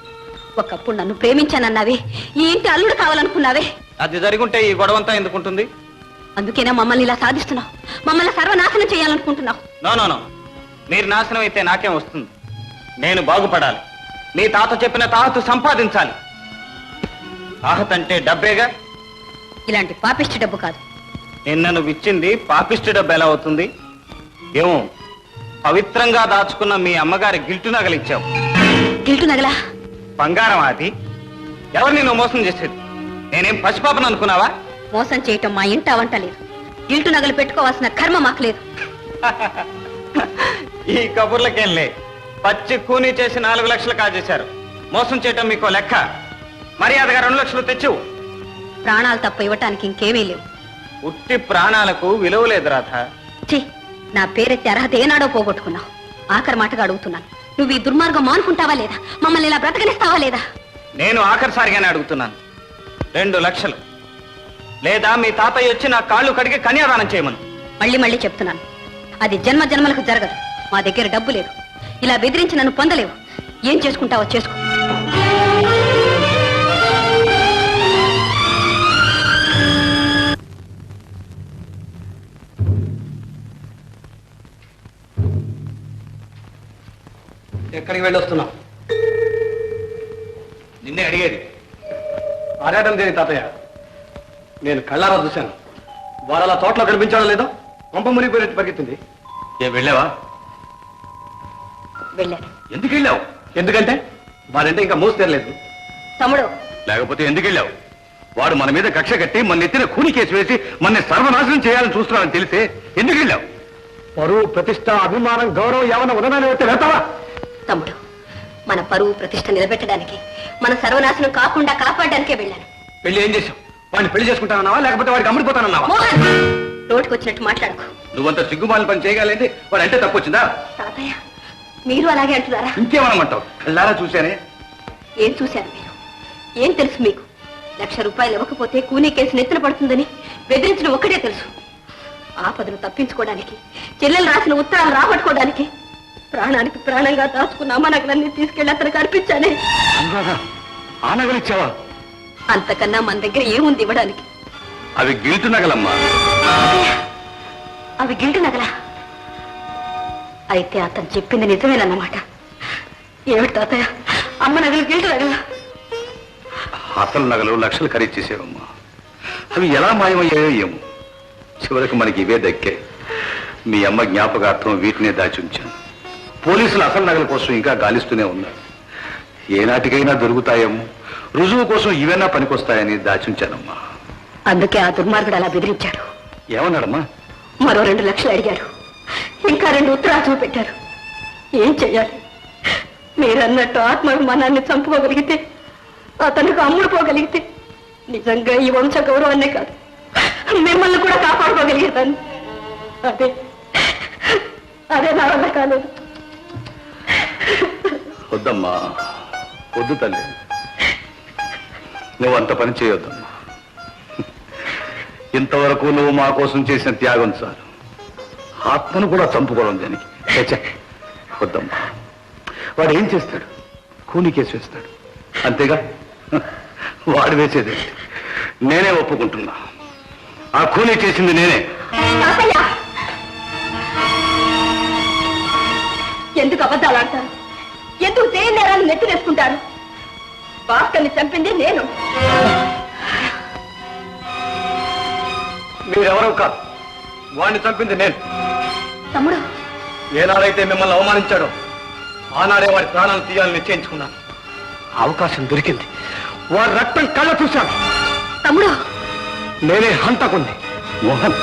ఒకప్పుడు నన్ను ప్రేమించానన్నావే, ఈ ఇంటి అల్లుడు కావాలనుకున్నావే. అది జరుగుంటే ఈ గొడవంతా ఎందుకుంటుంది? అందుకేనా మమ్మల్ని ఇలా సాధిస్తున్నావు? మమ్మల్ని సర్వనాశనం చేయాలనుకుంటున్నావు? నో, మీరు నాశనం అయితే నాకేం వస్తుంది? నేను బాగుపడాలి. మీ తాత చెప్పిన తాహతు సంపాదించాలి. తాహత్ అంటే డబ్బేగా. ఇలాంటి పాపిష్టి డబ్బు కాదు. నిన్న నువ్వు ఇచ్చింది పాపిష్టి డబ్బు ఎలా అవుతుంది? ఏమో, పవిత్రంగా దాచుకున్న మీ అమ్మగారి గిల్టు నగలిచ్చావు. గిల్టు నగలా? బంగారం అది. ఎవరిని నువ్వు మోసం చేసేది? నేనేం పసిపాపను అనుకున్నావా? మోసం చేయటం మా ఇంట వంట లేదు. గిల్టు నగలు పెట్టుకోవాల్సిన కర్మ మాకు లేదు. ఈ కబుర్లకేం లే. పచ్చి కూనీ చేసి 4 లక్షలు కాజేశారు. మోసం చేయటం మీకో లెక్క. మర్యాదగా 2 లక్షలు తెచ్చు. ప్రాణాలు తప్ప ఇవ్వటానికి ఇంకేమీ లేవు. ఉట్టి ప్రాణాలకు విలువ లేదు రాధ. ఛీ, నా పేరెత్తి అర్హత ఏనాడో పోగొట్టుకున్నావు. ఆఖరి మాటగా అడుగుతున్నాను, నువ్వు ఈ దుర్మార్గం మానుకుంటావా లేదా? మమ్మల్ని ఇలా బ్రతకనిస్తావా లేదా? నేను ఆఖరిసారిగానే అడుగుతున్నాను. 2 లక్షలు లేదా మీ తాతయ్య వచ్చి నా కాళ్ళు కడిగి కన్యాదానం చేయమను. మళ్ళీ చెప్తున్నాను, అది జన్మ జన్మలకు జరగదు. మా దగ్గర డబ్బు లేదు. ఇలా బెదిరించి నన్ను పొందలేవు. ఏం చేసుకుంటావో చేసుకో. ఎక్కడికి వెళ్ళొస్తున్నావు? నిన్నే అడిగేది. ఆరాటం దేని తాతయ్య? నేను కళ్ళారా చూశాను. వారు అలా తోటలో కనిపించాడో లేదో పంప మునిగిపోయినట్టు పరిగెత్తింది. ఏ వెళ్ళావా? వెళ్ళాను. ఎందుకు వెళ్ళావు? ఎందుకంటే వారంటే ఇంకా మూసి తెరలేదు. తమ్ముడు, లేకపోతే ఎందుకు వెళ్ళావు? వాడు మన మీద కక్ష కట్టి మన ఎత్తిన కూని కేసు వేసి మన సర్వనాశనం చేయాలని చూస్తున్నాడని తెలిసే ఎందుకు వెళ్ళావు? పరువు, ప్రతిష్ట, అభిమానం, గౌరవం ఏమన్నా ఉన్నదాన్ని అయితే వెళ్తావా? తమ్ముడు, మన పరువు ప్రతిష్ట నిలబెట్టడానికి, మన సర్వనాశనం కాకుండా కాపాడడానికే వెళ్ళాను. పెళ్లి ఏం చేశావు? వాడిని పెళ్లి చేసుకుంటానన్నావా లేకపోతే వాడికి అమ్ముడిపోతానన్నావా? మోహన్, నోటికి వచ్చినట్టు మాట్లాడకు. నువ్వంత సిగ్గుమాలిన పని చేయగలిగితే వాడు అంటే తప్పు వచ్చిందా? తాతయ్య, మీరు అలాగే అంటున్నారా? ఇంకేమనమంటావు? కళ్ళారా చూశానే. ఏం చూశారు మీరు? ఏం తెలుసు మీకు? 1,00,000 రూపాయలు ఇవ్వకపోతే కూనీ కేసు నెత్తిన పడుతుందని బెదిరించడం ఒక్కటే తెలుసు. ఆపదను తప్పించుకోవడానికి, చెల్లెలు రాసిన ఉత్తరాలు రాబట్టుకోవడానికి ప్రాణానికి ప్రాణంగా దాచుకున్న అమ్మ నగలన్నీ తీసుకెళ్లి అతనికి అర్పించానే. ఆ నగలిచ్చావా? అంతకన్నా మన దగ్గర ఏముంది ఇవ్వడానికి? అవి గిల్టు నగలమ్మా. అవి గిల్టు నగలా? అయితే అతను చెప్పింది నిజమేనన్నమాట. ఏమిటి తాతయ్య, అమ్మ నగలు గిల్టు నగలా? అసలు నగలు లక్షలు ఖరీదు చేసేవమ్మా. అవి ఎలా మాయమయ్యాయో ఏమో. చివరికి మనకి ఇవే దక్కాయి. మీ అమ్మ జ్ఞాపకార్థం వీటినే దాచి ఉంచాను. పోలీసులు అసలు నగల కోసం ఇంకా గాలిస్తూనే ఉన్నారు. ఏనాటికైనా దొరుకుతాయేమో, రుజువు కోసం ఇవైనా పనికొస్తాయని దాచుంచానమ్మా. అందుకే ఆ దుర్మార్గుడు అలా బెదిరించాడు. ఏమన్నాడమ్మా? మరో 2 లక్షలు అడిగారు. ఇంకా 2 ఉత్తరాలు చూపెట్టారు. ఏం చెయ్యాలి? మీరన్నట్టు ఆత్మాభిమానాన్ని చంపుకోగలిగితే, అతనికి అమ్ముడుపోగలిగితే నిజంగా ఈ వంశ గౌరవాన్నే కాదు, మిమ్మల్ని కూడా కాపాడుకోగలిగేదాన్ని. అదే నా వల్ల కాలేదు. వద్దమ్మా, వద్దు తల్లి, నువ్వు అంత పని చేయొద్దమ్మా. ఇంతవరకు నువ్వు మా కోసం చేసిన త్యాగం చాలు, ఆత్మను కూడా చంపుకోవడం దానికి. వద్దమ్మా, వాడు ఏం చేస్తాడు? కూని కేసు వేస్తాడు, అంతేగా. వాడు వేసేది నేనే ఒప్పుకుంటున్నా. ఆ కూని చేసింది నేనే. ఎందుకు అబద్ధాలు ఆడతారు? ఎందుకు చేయని నేరాలు నెత్తినేసుకుంటారు? భాస్కర్ని చంపింది నేను. మీరెవరో కాదు, వాడిని చంపింది నేను. తమ్ముడు, ఏనాడైతే మిమ్మల్ని అవమానించాడో ఆనాడే వాడి ప్రాణాలు తీయాలని నిశ్చయించుకున్నాను. అవకాశం దొరికింది, వాడి రక్తం కళ్ళ చూశాను. తమ్ముడు, నేనే హంతకుంది. మోహన్,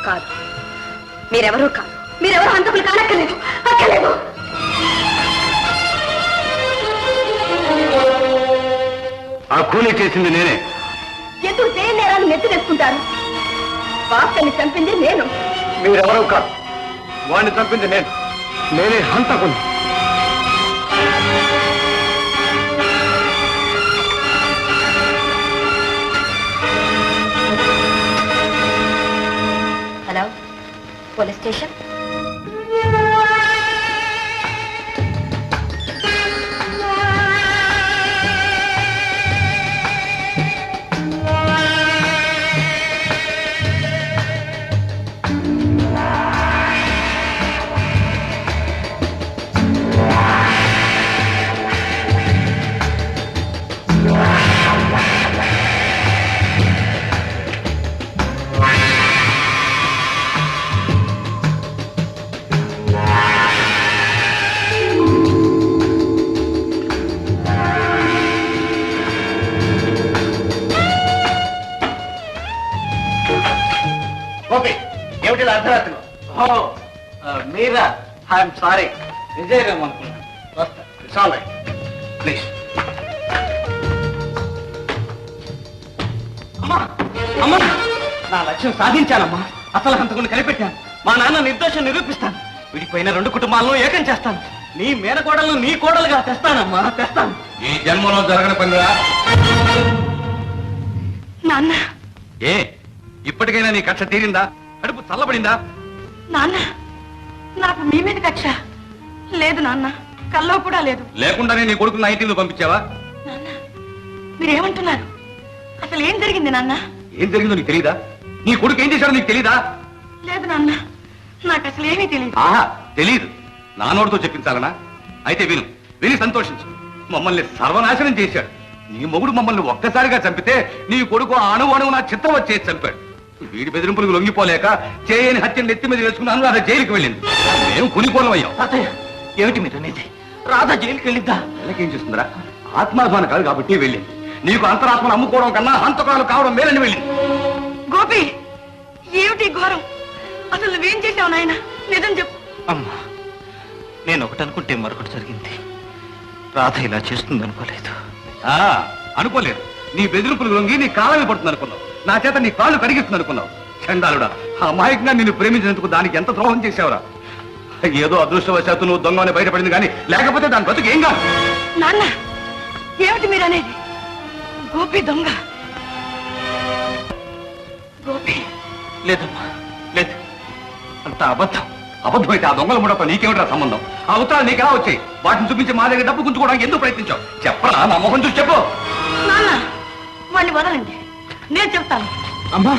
కాదు, మీరెవరూ కాదు. మీరెవరూ హంతకులు కానక్కర్లేదు, అక్కర్లేదు. ఆ కూని చేసింది నేనే. ఎందుకు చేయని నేరాలు నెత్తినేసుకుంటారు? భాస్కర్ని చంపింది నేను. మీరెవరో కాదు, వాడిని చంపింది నేను. నేనే హంతకుంది. Hello, police station. ఓకే, ఏమిటి అర్ధరాత్రి? మీరా? ఐఎమ్ సారీ, విజయరామ్ అనుకున్నాను. వస్తా. It's all right, please. అమ్మా, అమ్మా, నా లక్ష్యం సాధించానమ్మా. అసలు హంతకుని కనిపెట్టాను. మా నాన్న నిర్దోషం నిరూపిస్తాను. విడిపోయిన 2 కుటుంబాలను ఏకం చేస్తాను. నీ మేనకోడలను నీ కోడలుగా తెస్తానమ్మా, తెస్తాను. ఈ జన్మలో జరగని పనిరా. నాన్న, ఏ ఇప్పటికైనా నీ కక్ష తీరిందా? కడుపు చల్లబడిందా? నాన్న, నాకు మీ మీద కక్ష లేదు నాన్న, కల్లో కూడా లేదు. లేకుండానే నీ కొడుకుని ఐటీలో పంపించావా? నాన్న, మీరేమంటున్నారు? అసలు ఏం జరిగింది నాన్న? ఏం జరిగిందో నీకు తెలీదా? నీ కొడుకు ఏం చేశాడో నీకు తెలీదా? లేదు నాన్న, నాకు అసలు ఏమీ తెలియదు. ఆహా, తెలీదు. నా నోటితో చెప్పించాలనా? అయితే విను, విని సంతోషించు. మమ్మల్ని సర్వనాశనం చేశాడు. నీ మొగుడు మమ్మల్ని ఒక్కసారిగా చంపితే నీ కొడుకు అణువు నా చిత్తం వచ్చేసి చంపాడు. వీడి బెదిరింపులకు లొంగిపోలేక చేయని హత్యను నెత్తి మీద వేసుకున్నాను. రాధ జైలుకి వెళ్ళింది. మేము కునికోలం అయ్యాం. ఏమిటి మీరు అనేది? రాధ జైలుకి వెళ్ళిద్దా? ఏం చేస్తుందిరా? ఆత్మాభిమానం కాదు కాబట్టి వెళ్ళింది. నీకు అంతరాత్మను అమ్ముకోవడం కన్నా హంతకాలు కావడం మేలని వెళ్ళింది. గోపి, ఏమిటి ఘోరం? అసలు నువ్వేం చేశావు నాయన? నిజం చెప్పు. అమ్మా, నేను ఒకటి అనుకుంటే మరొకటి జరిగింది. రాధ ఇలా చేస్తుంది అనుకోలేదు. అనుకోలేదు. నీ బెదిరింపులు లొంగి నీ కాలమే పడుతుంది అనుకున్నావు. నా చేత నీ కాళ్ళు కడిగిస్తుంది అనుకున్నావు. చండాలుడా, అమాయకంగా నిన్ను ప్రేమించినందుకు దానికి ఎంత ద్రోహం చేశావురా? ఏదో అదృష్టవశాత్తు నువ్వు దొంగని బయటపడింది కానీ లేకపోతే దాని బతుకు ఏం కాదు. నాన్న, ఏమిటి మీరు అనేది? గోపి దొంగ? గోపి లేదమ్మా, లేదు, అంత అబద్ధం. అబద్ధమైతే ఆ దొంగల ముడతో నీకేమిటా సంబంధం? ఆ ఉత్తరాలు నీకెలా వచ్చాయి? వాటిని చూపించి మా దగ్గర డబ్బు గుంజుకోవడానికి ఎందుకు ప్రయత్నించావు? చెప్పరా, నా మొహం చూసి చెప్పు. నాన్న, వాడిని వదలండి, నేను చెప్తాను. అమ్మా,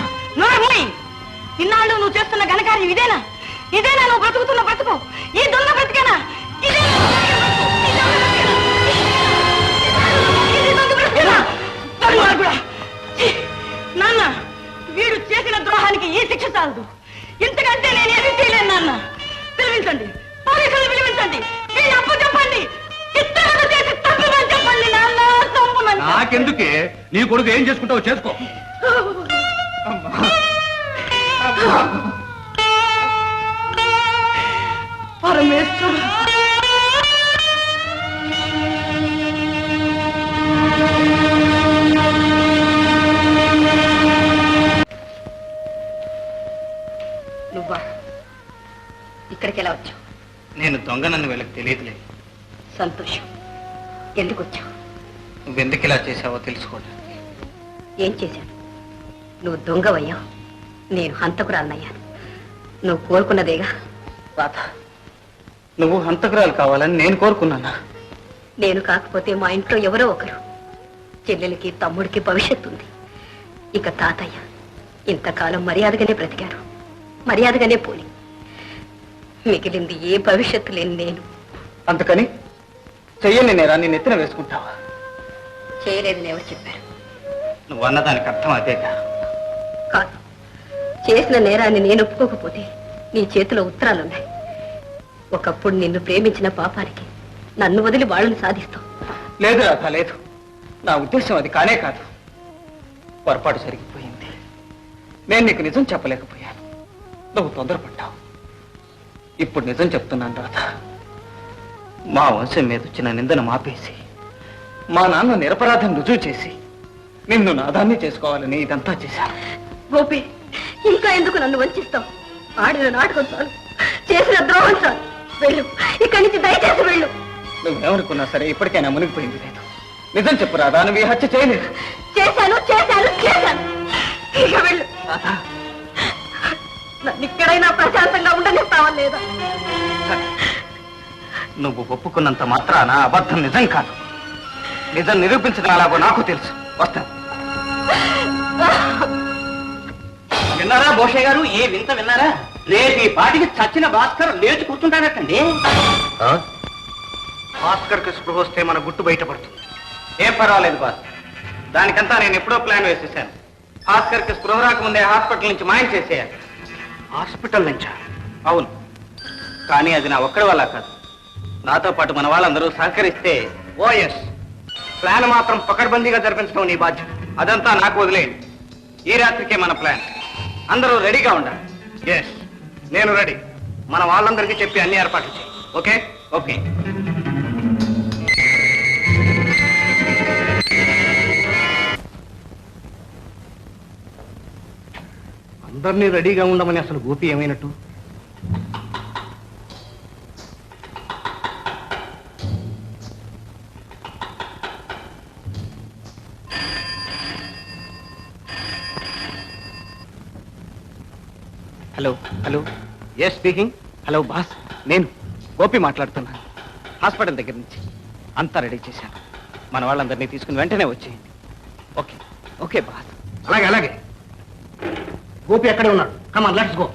ఇన్నాళ్ళు నువ్వు చేస్తున్న ఘనకార్యం ఇదేనా? ఇదేనా నువ్వు బ్రతుకుతున్న బ్రతుకు? ఈ దొంగ బ్రతికేనా? నాన్న, వీడు చేసిన ద్రోహానికి ఈ శిక్ష చాలదు. ఇంతకంటే నేనేమీ చేయలేను నాన్న. పిలిపించండి, పోలీసులు పిలిపించండి. వీళ్ళు అప్పు చెప్పండి, చిత్రాలు చేసి తప్పుమని చెప్పండి నాన్న, తప్పుమని. నాకెందుకే? నీ కొడుకు ఏం చేసుకుంటావో చేసుకో. పరమేశ్వర, నువ్వా? దొంగనని వీళ్ళకి తెలియదులే. సంతోషం. ఎందుకు వచ్చావు? నువ్వెందుకు ఇలా చేసావో తెలుసుకోవడానికి. ఏం చేశాను? నువ్వు దొంగవయ్యావు, నేను హంతకురాలనయ్యాను. నువ్వు కోరుకున్నదేగా. రాధ, నువ్వు హంతకురాలు కావాలని నేను కోరుకున్నానా? నేను కాకపోతే మా ఇంట్లో ఎవరో ఒకరు. చెల్లెలకి తమ్ముడికి భవిష్యత్తు ఉంది. ఇక తాతయ్య ఇంతకాలం మర్యాదగానే బ్రతికారు, మర్యాదగానే పోలి. మిగిలింది ఏ భవిష్యత్తు లేని నేను. అందుకని చెయ్యని నేరాన్ని నెత్తిన వేసుకుంటావా? చేయలేదని ఎవరు చెప్పారు? నువ్వు అన్నదానికి అర్థం అదేగా. కాదు, చేసిన నేరాన్ని నేను ఒప్పుకోకపోతే నీ చేతిలో ఉత్తరాలున్నాయి. ఒకప్పుడు నిన్ను ప్రేమించిన పాపానికి నన్ను వదిలి వాళ్ళని సాధిస్తావు. లేదు రాధ, లేదు. నా ఉద్దేశం అది కానే కాదు. పొరపాటు జరిగిపోయింది. నేను నీకు నిజం చెప్పలేకపోయాను. నువ్వు తొందరపడ్డావు. ఇప్పుడు నిజం చెప్తున్నాను రాధ. మా వంశం మీద వచ్చిన నిందను మాపేసి మా నాన్న నిరపరాధం రుజువు చేసి నిన్ను నాదాన్ని చేసుకోవాలని ఇదంతా చేశాను. గోపి, ఇంకా ఎందుకు నన్ను వంచిస్తావు? ఆడిన నాటకం చాలు, చేసిన ద్రోహం చాలు. వెళ్ళు, ఇక్కడి నుంచి దయచేసి వెళ్ళు. నువ్వేమనుకున్నా సరే ఇప్పటికైనా మునిగిపోయింది లేదు. నిజం చెప్పు రాధా, నువ్వు ఈ హత్య చేయలేదు. చేశాను చేశాను చేశాను. ఇక వెళ్ళు. నన్ను ఇక్కడైనా ప్రశాంతంగా ఉండనిస్తావా లేదా? నువ్వు ఒప్పుకున్నంత మాత్రాన అబద్ధం నిజం కాదు. నిజం నిరూపించడం అలాగో నాకు తెలుసు. వస్తాను. విన్నారా భోషయ్య గారు? ఏ వింత విన్నారా? రేపు ఈ పాటికి చచ్చిన భాస్కర్ లేచి కూర్చుంటాడటండి. భాస్కర్ కి స్పృహ వస్తే మన గుట్టు బయటపడుతుంది. ఏం పర్వాలేదు భాస్కర్, దానికంతా నేను ఎప్పుడో ప్లాన్ వేసేసాను. భాస్కర్ కి స్పృహ రాకముందే హాస్పిటల్ నుంచి మాయం చేసేయాలి. హాస్పిటల్ నుంచా? అవును, కానీ అది నా ఒక్కడి వల్ల కాదు. నాతో పాటు మన వాళ్ళందరూ సహకరిస్తే ఓఎస్ ప్లాన్ మాత్రం పకడ్బందీగా జరిపించడం నీ బాధ్యత. అదంతా నాకు వదిలేయండి. ఈ రాత్రికే మన ప్లాన్. అందరూ రెడీగా ఉండాలి. ఎస్, నేను రెడీ. మన వాళ్ళందరికీ చెప్పి అన్ని ఏర్పాట్లు చేయి. Okay okay. అందరినీ రెడీగా ఉండమని అసలు గోపి ఏమైనట్టు? Hello hello, yes speaking. Hello boss, నేను గోపి మాట్లాడుతున్నాను. హాస్పిటల్ దగ్గర నుంచి అంతా రెడీ చేశాను. మన వాళ్ళందరినీ తీసుకుని వెంటనే వచ్చేయండి. Okay okay boss. అలాగే అలాగే. గోపి ఎక్కడే ఉన్నాడు. కమాన్, లెట్స్ గో.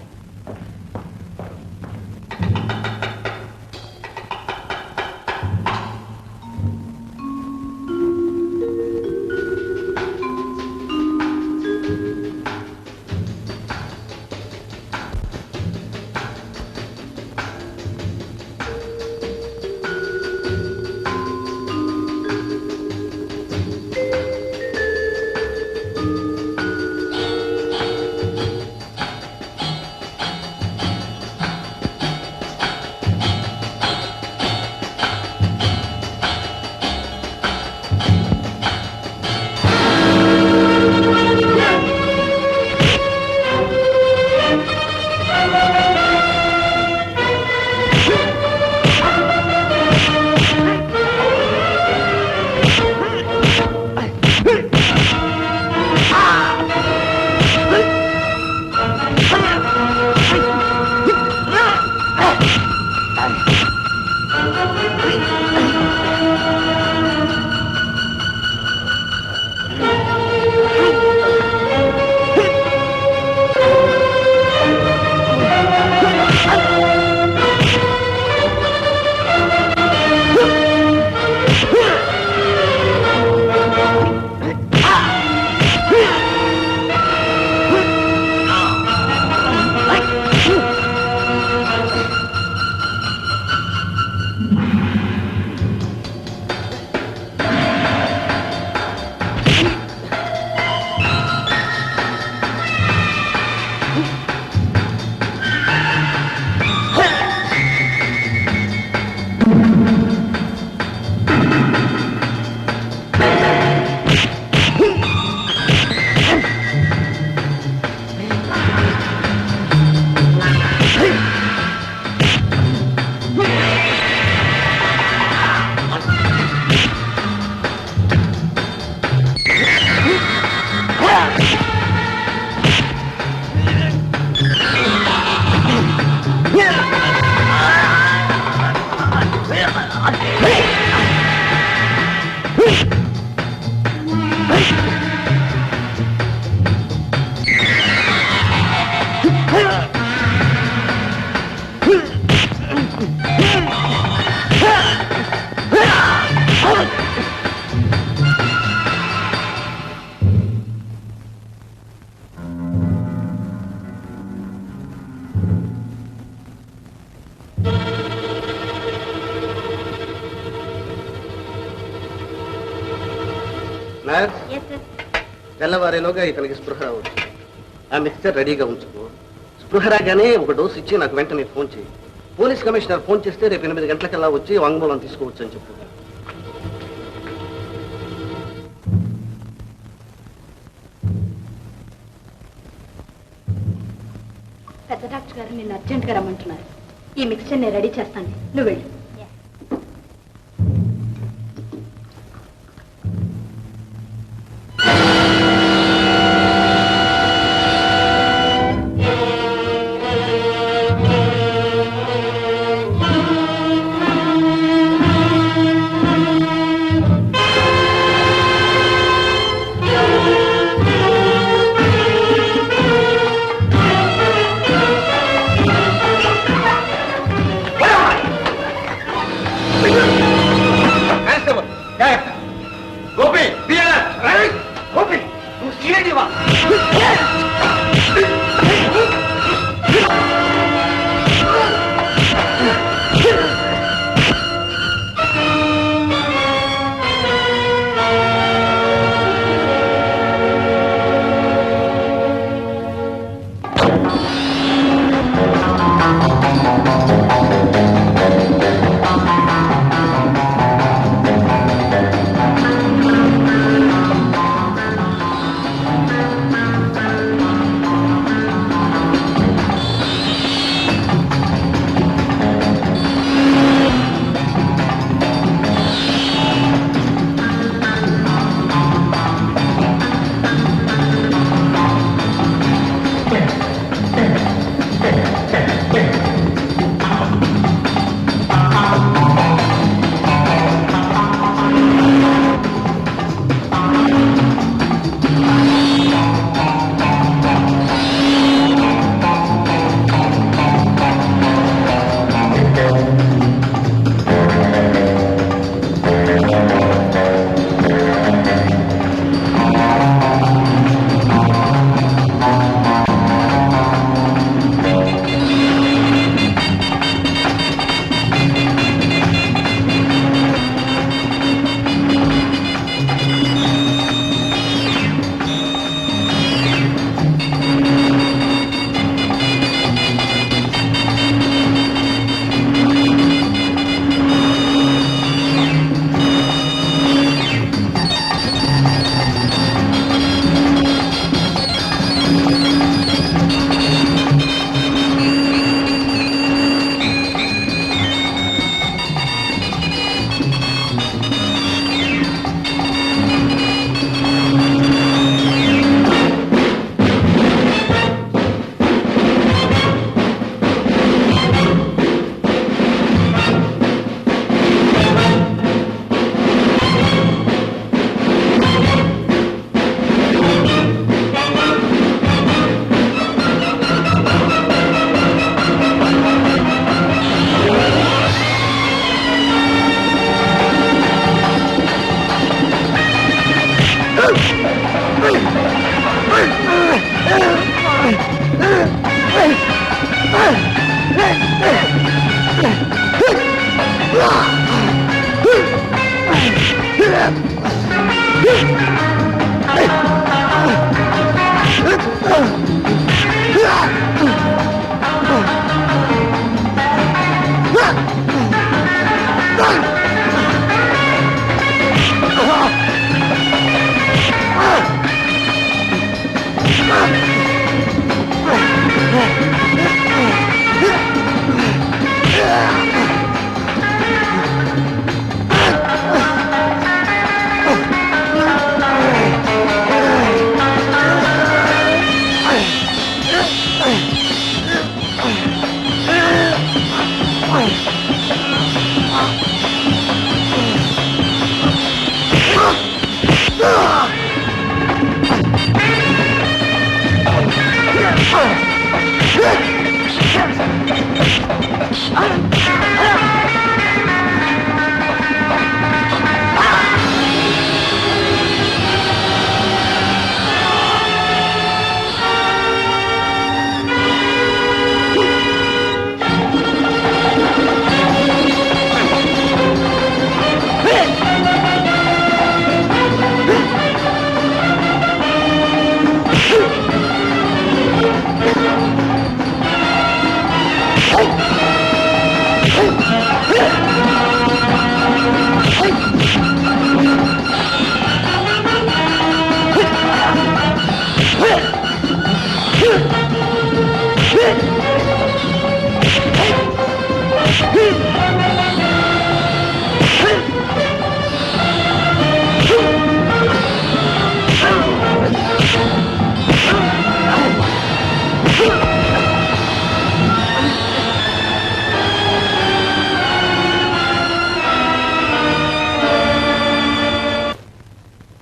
తెల్లవారేలోగా ఇతనికి స్పృహ రావచ్చు. ఆ మిక్స్చర్ రెడీగా ఉంచుకో. స్పృహ రాగానే ఒక డోసు ఇచ్చి నాకు వెంటనే ఫోన్ చేయి. పోలీస్ కమిషనర్ ఫోన్ చేస్తే రేపు 8 గంటలకల్లా వచ్చి వాంగ్మూలం తీసుకోవచ్చు అని చెప్పు. పెద్ద డాక్టర్ గారు నిన్ను అర్జెంట్గా రమ్మంటున్నారు. ఈ మిక్స్చర్ నేను రెడీ చేస్తాను, నువ్వు వెళ్ళు.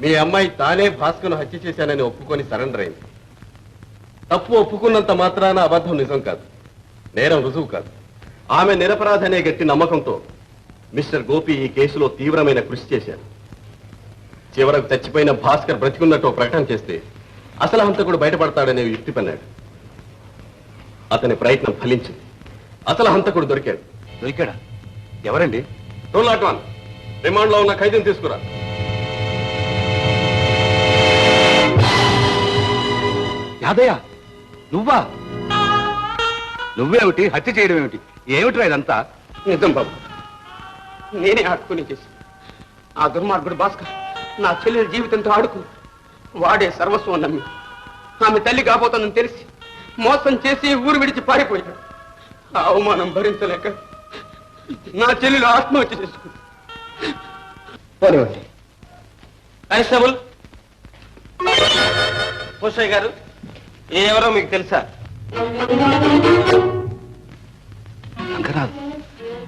మీ అమ్మాయి తానే భాస్కర్ను హత్య చేశానని ఒప్పుకొని సరెండర్ అయింది. తప్పు ఒప్పుకున్నంత మాత్రాన అబద్ధం నిజం కాదు, నేరం రుజువు కాదు. ఆమె నిరపరాధనే గట్టి నమ్మకంతో మిస్టర్ గోపి ఈ కేసులో తీవ్రమైన కృషి చేశారు. చివరకు చచ్చిపోయిన భాస్కర్ బ్రతికున్నట్టు ప్రకటన చేస్తే అసలు హంతకుడు బయటపడతాడనే యుక్తి పన్నాడు. అతని ప్రయత్నం ఫలించింది. అసలు హంతకుడు దొరికాడు. దొరికాడా? ఎవరండి? 201 రిమాండ్ లో ఉన్న ఖైదీని తీసుకురా. యాదయ్య, నువ్వా? నువ్వేమిటి హత్య చేయడం ఏమిటి? ఏమిట్రా ఇదంతా? నిజం బాబు, నేనే ఆడుకుని చేసి ఆ దుర్మార్గుడు భాస్కర్ నా చెల్లెల జీవితంతో ఆడుకు వాడే సర్వస్వం నమ్మి ఆమె తల్లి కాబోతుందని తెలిసి మోసం చేసి ఊరు విడిచి పారిపోయాడు. ఆ అవమానం భరించలేక నా చెల్లెలు ఆత్మహత్య చేసుకుంది. పోనివ్వండి. కానిస్టేబుల్ పోషయ్య గారు, ఎవరో మీకు తెలుసా?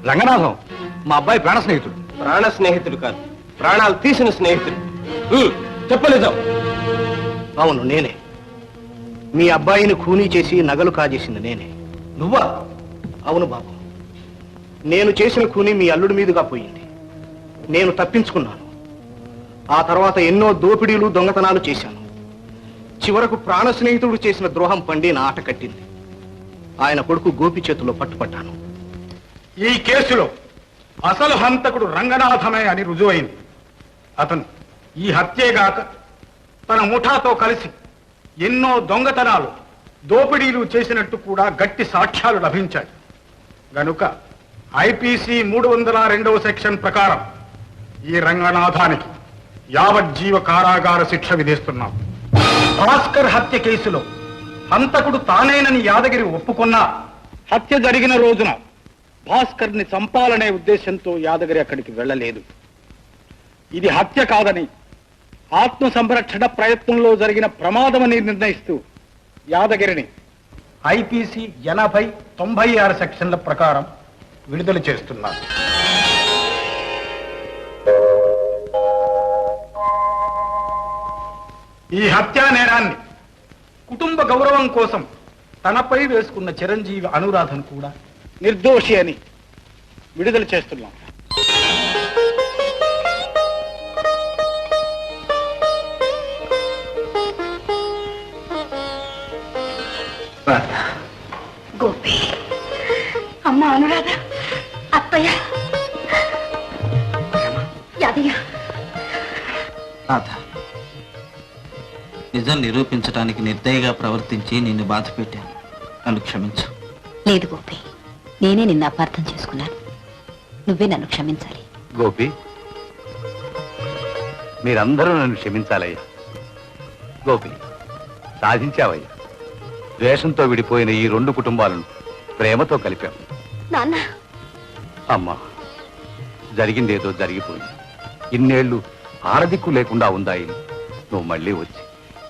రంగనాథం మా అబ్బాయి ప్రాణ స్నేహితుడు. ప్రాణ స్నేహితుడు కాదు, ప్రాణాలు తీసిన స్నేహితుడు. చెప్పలేదాం? అవును, నేనే. మీ అబ్బాయిని ఖూనీ చేసి నగలు కాజేసింది నేనే. నువ్వా? అవును బాబు, నేను చేసిన ఖూనీ మీ అల్లుడి మీదుగా పోయింది. నేను తప్పించుకున్నాను. ఆ తర్వాత ఎన్నో దోపిడీలు దొంగతనాలు చేశాను. చివరకు ప్రాణ స్నేహితుడు చేసిన ద్రోహం పండి నా ఆట కట్టింది. ఆయన కొడుకు గోపి చేతిలో పట్టుపడ్డాను. ఈ కేసులో అసలు హంతకుడు రంగనాథమే అని రుజువైంది. అతను ఈ హత్యేగాక తన ముఠాతో కలిసి ఎన్నో దొంగతనాలు దోపిడీలు చేసినట్టు కూడా గట్టి సాక్ష్యాలు లభించాయి. గనుక ఐపీసీ 302వ సెక్షన్ ప్రకారం ఈ రంగనాథానికి యావజ్జీవ కారాగార శిక్ష విధిస్తున్నాం. భాస్కర్ హత్య కేసులో హంతకుడు తానేనని యాదగిరి ఒప్పుకున్నా హత్య జరిగిన రోజున భాస్కర్ ని చంపాలనే ఉద్దేశంతో యాదగిరి అక్కడికి వెళ్ళలేదు. ఇది హత్య కాదని ఆత్మ సంరక్షణ ప్రయత్నంలో జరిగిన ప్రమాదమని నిర్ణయిస్తూ యాదగిరిని ఐపీసీ 80, 96 సెక్షన్ల ప్రకారం విడుదల చేస్తున్నారు. ఈ హత్యా నేరాన్ని కుటుంబ గౌరవం కోసం తనపై వేసుకున్న చిరంజీవి అనురాధను కూడా నిర్దోషి అని విడుదల చేస్తున్నాం. గోపి, అమ్మ అనురాధ, అత్తయ్య, యాదయ్య. నిజం నిరూపించడానికి నిర్దయగా ప్రవర్తించి నిన్ను బాధ పెట్టాను. నన్ను క్షమించు. లేదు గోపి, నేనే నిన్ను అపార్థం చేసుకున్నాను. నువ్వే నన్ను క్షమించాలి. గోపి, మీరందరూ నన్ను క్షమించాలయ్యా. గోపి, సాధించావయ్యా. ద్వేషంతో విడిపోయిన ఈ 2 కుటుంబాలను ప్రేమతో కలిపాం. నాన్న, అమ్మా, జరిగిందేదో జరిగిపోయింది. ఇన్నేళ్లు ఆరదిక్కు లేకుండా ఉందాయి. నువ్వు మళ్ళీ వచ్చి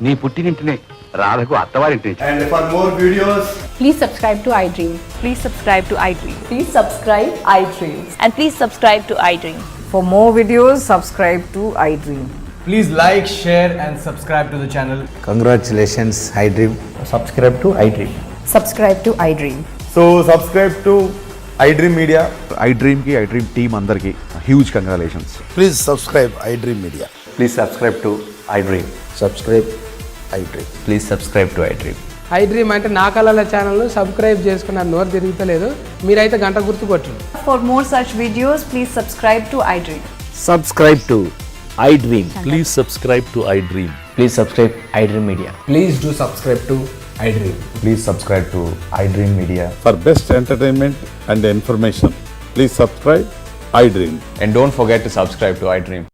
నీ పుట్టినింటినే రాధకు అత్తవారింటిని. And for more videos, please subscribe to iDream. Please subscribe to iDream. Please subscribe iDream. And please subscribe to iDream. For more videos, subscribe to iDream. please like, share and subscribe to the channel. Congratulations, iDream. Subscribe to iDream. Subscribe to iDream. So subscribe to iDream Media. iDream ki iDream team andarki huge congratulations. Please subscribe iDream Media. Please subscribe to iDream. Subscribe iDream. Please subscribe to iDream. iDream అంటే నా కళల channel subscribe చేసుకున్న నోరు తిరుగుతలేదు. మీరైతే గంట గుర్తు కొట్టండి. For more such videos, please subscribe to iDream. Subscribe to iDream. Please subscribe to iDream. Please subscribe iDream Media. Please do subscribe to iDream. Please subscribe to iDream Media. For best entertainment and information, please subscribe iDream. And don't forget to subscribe to iDream.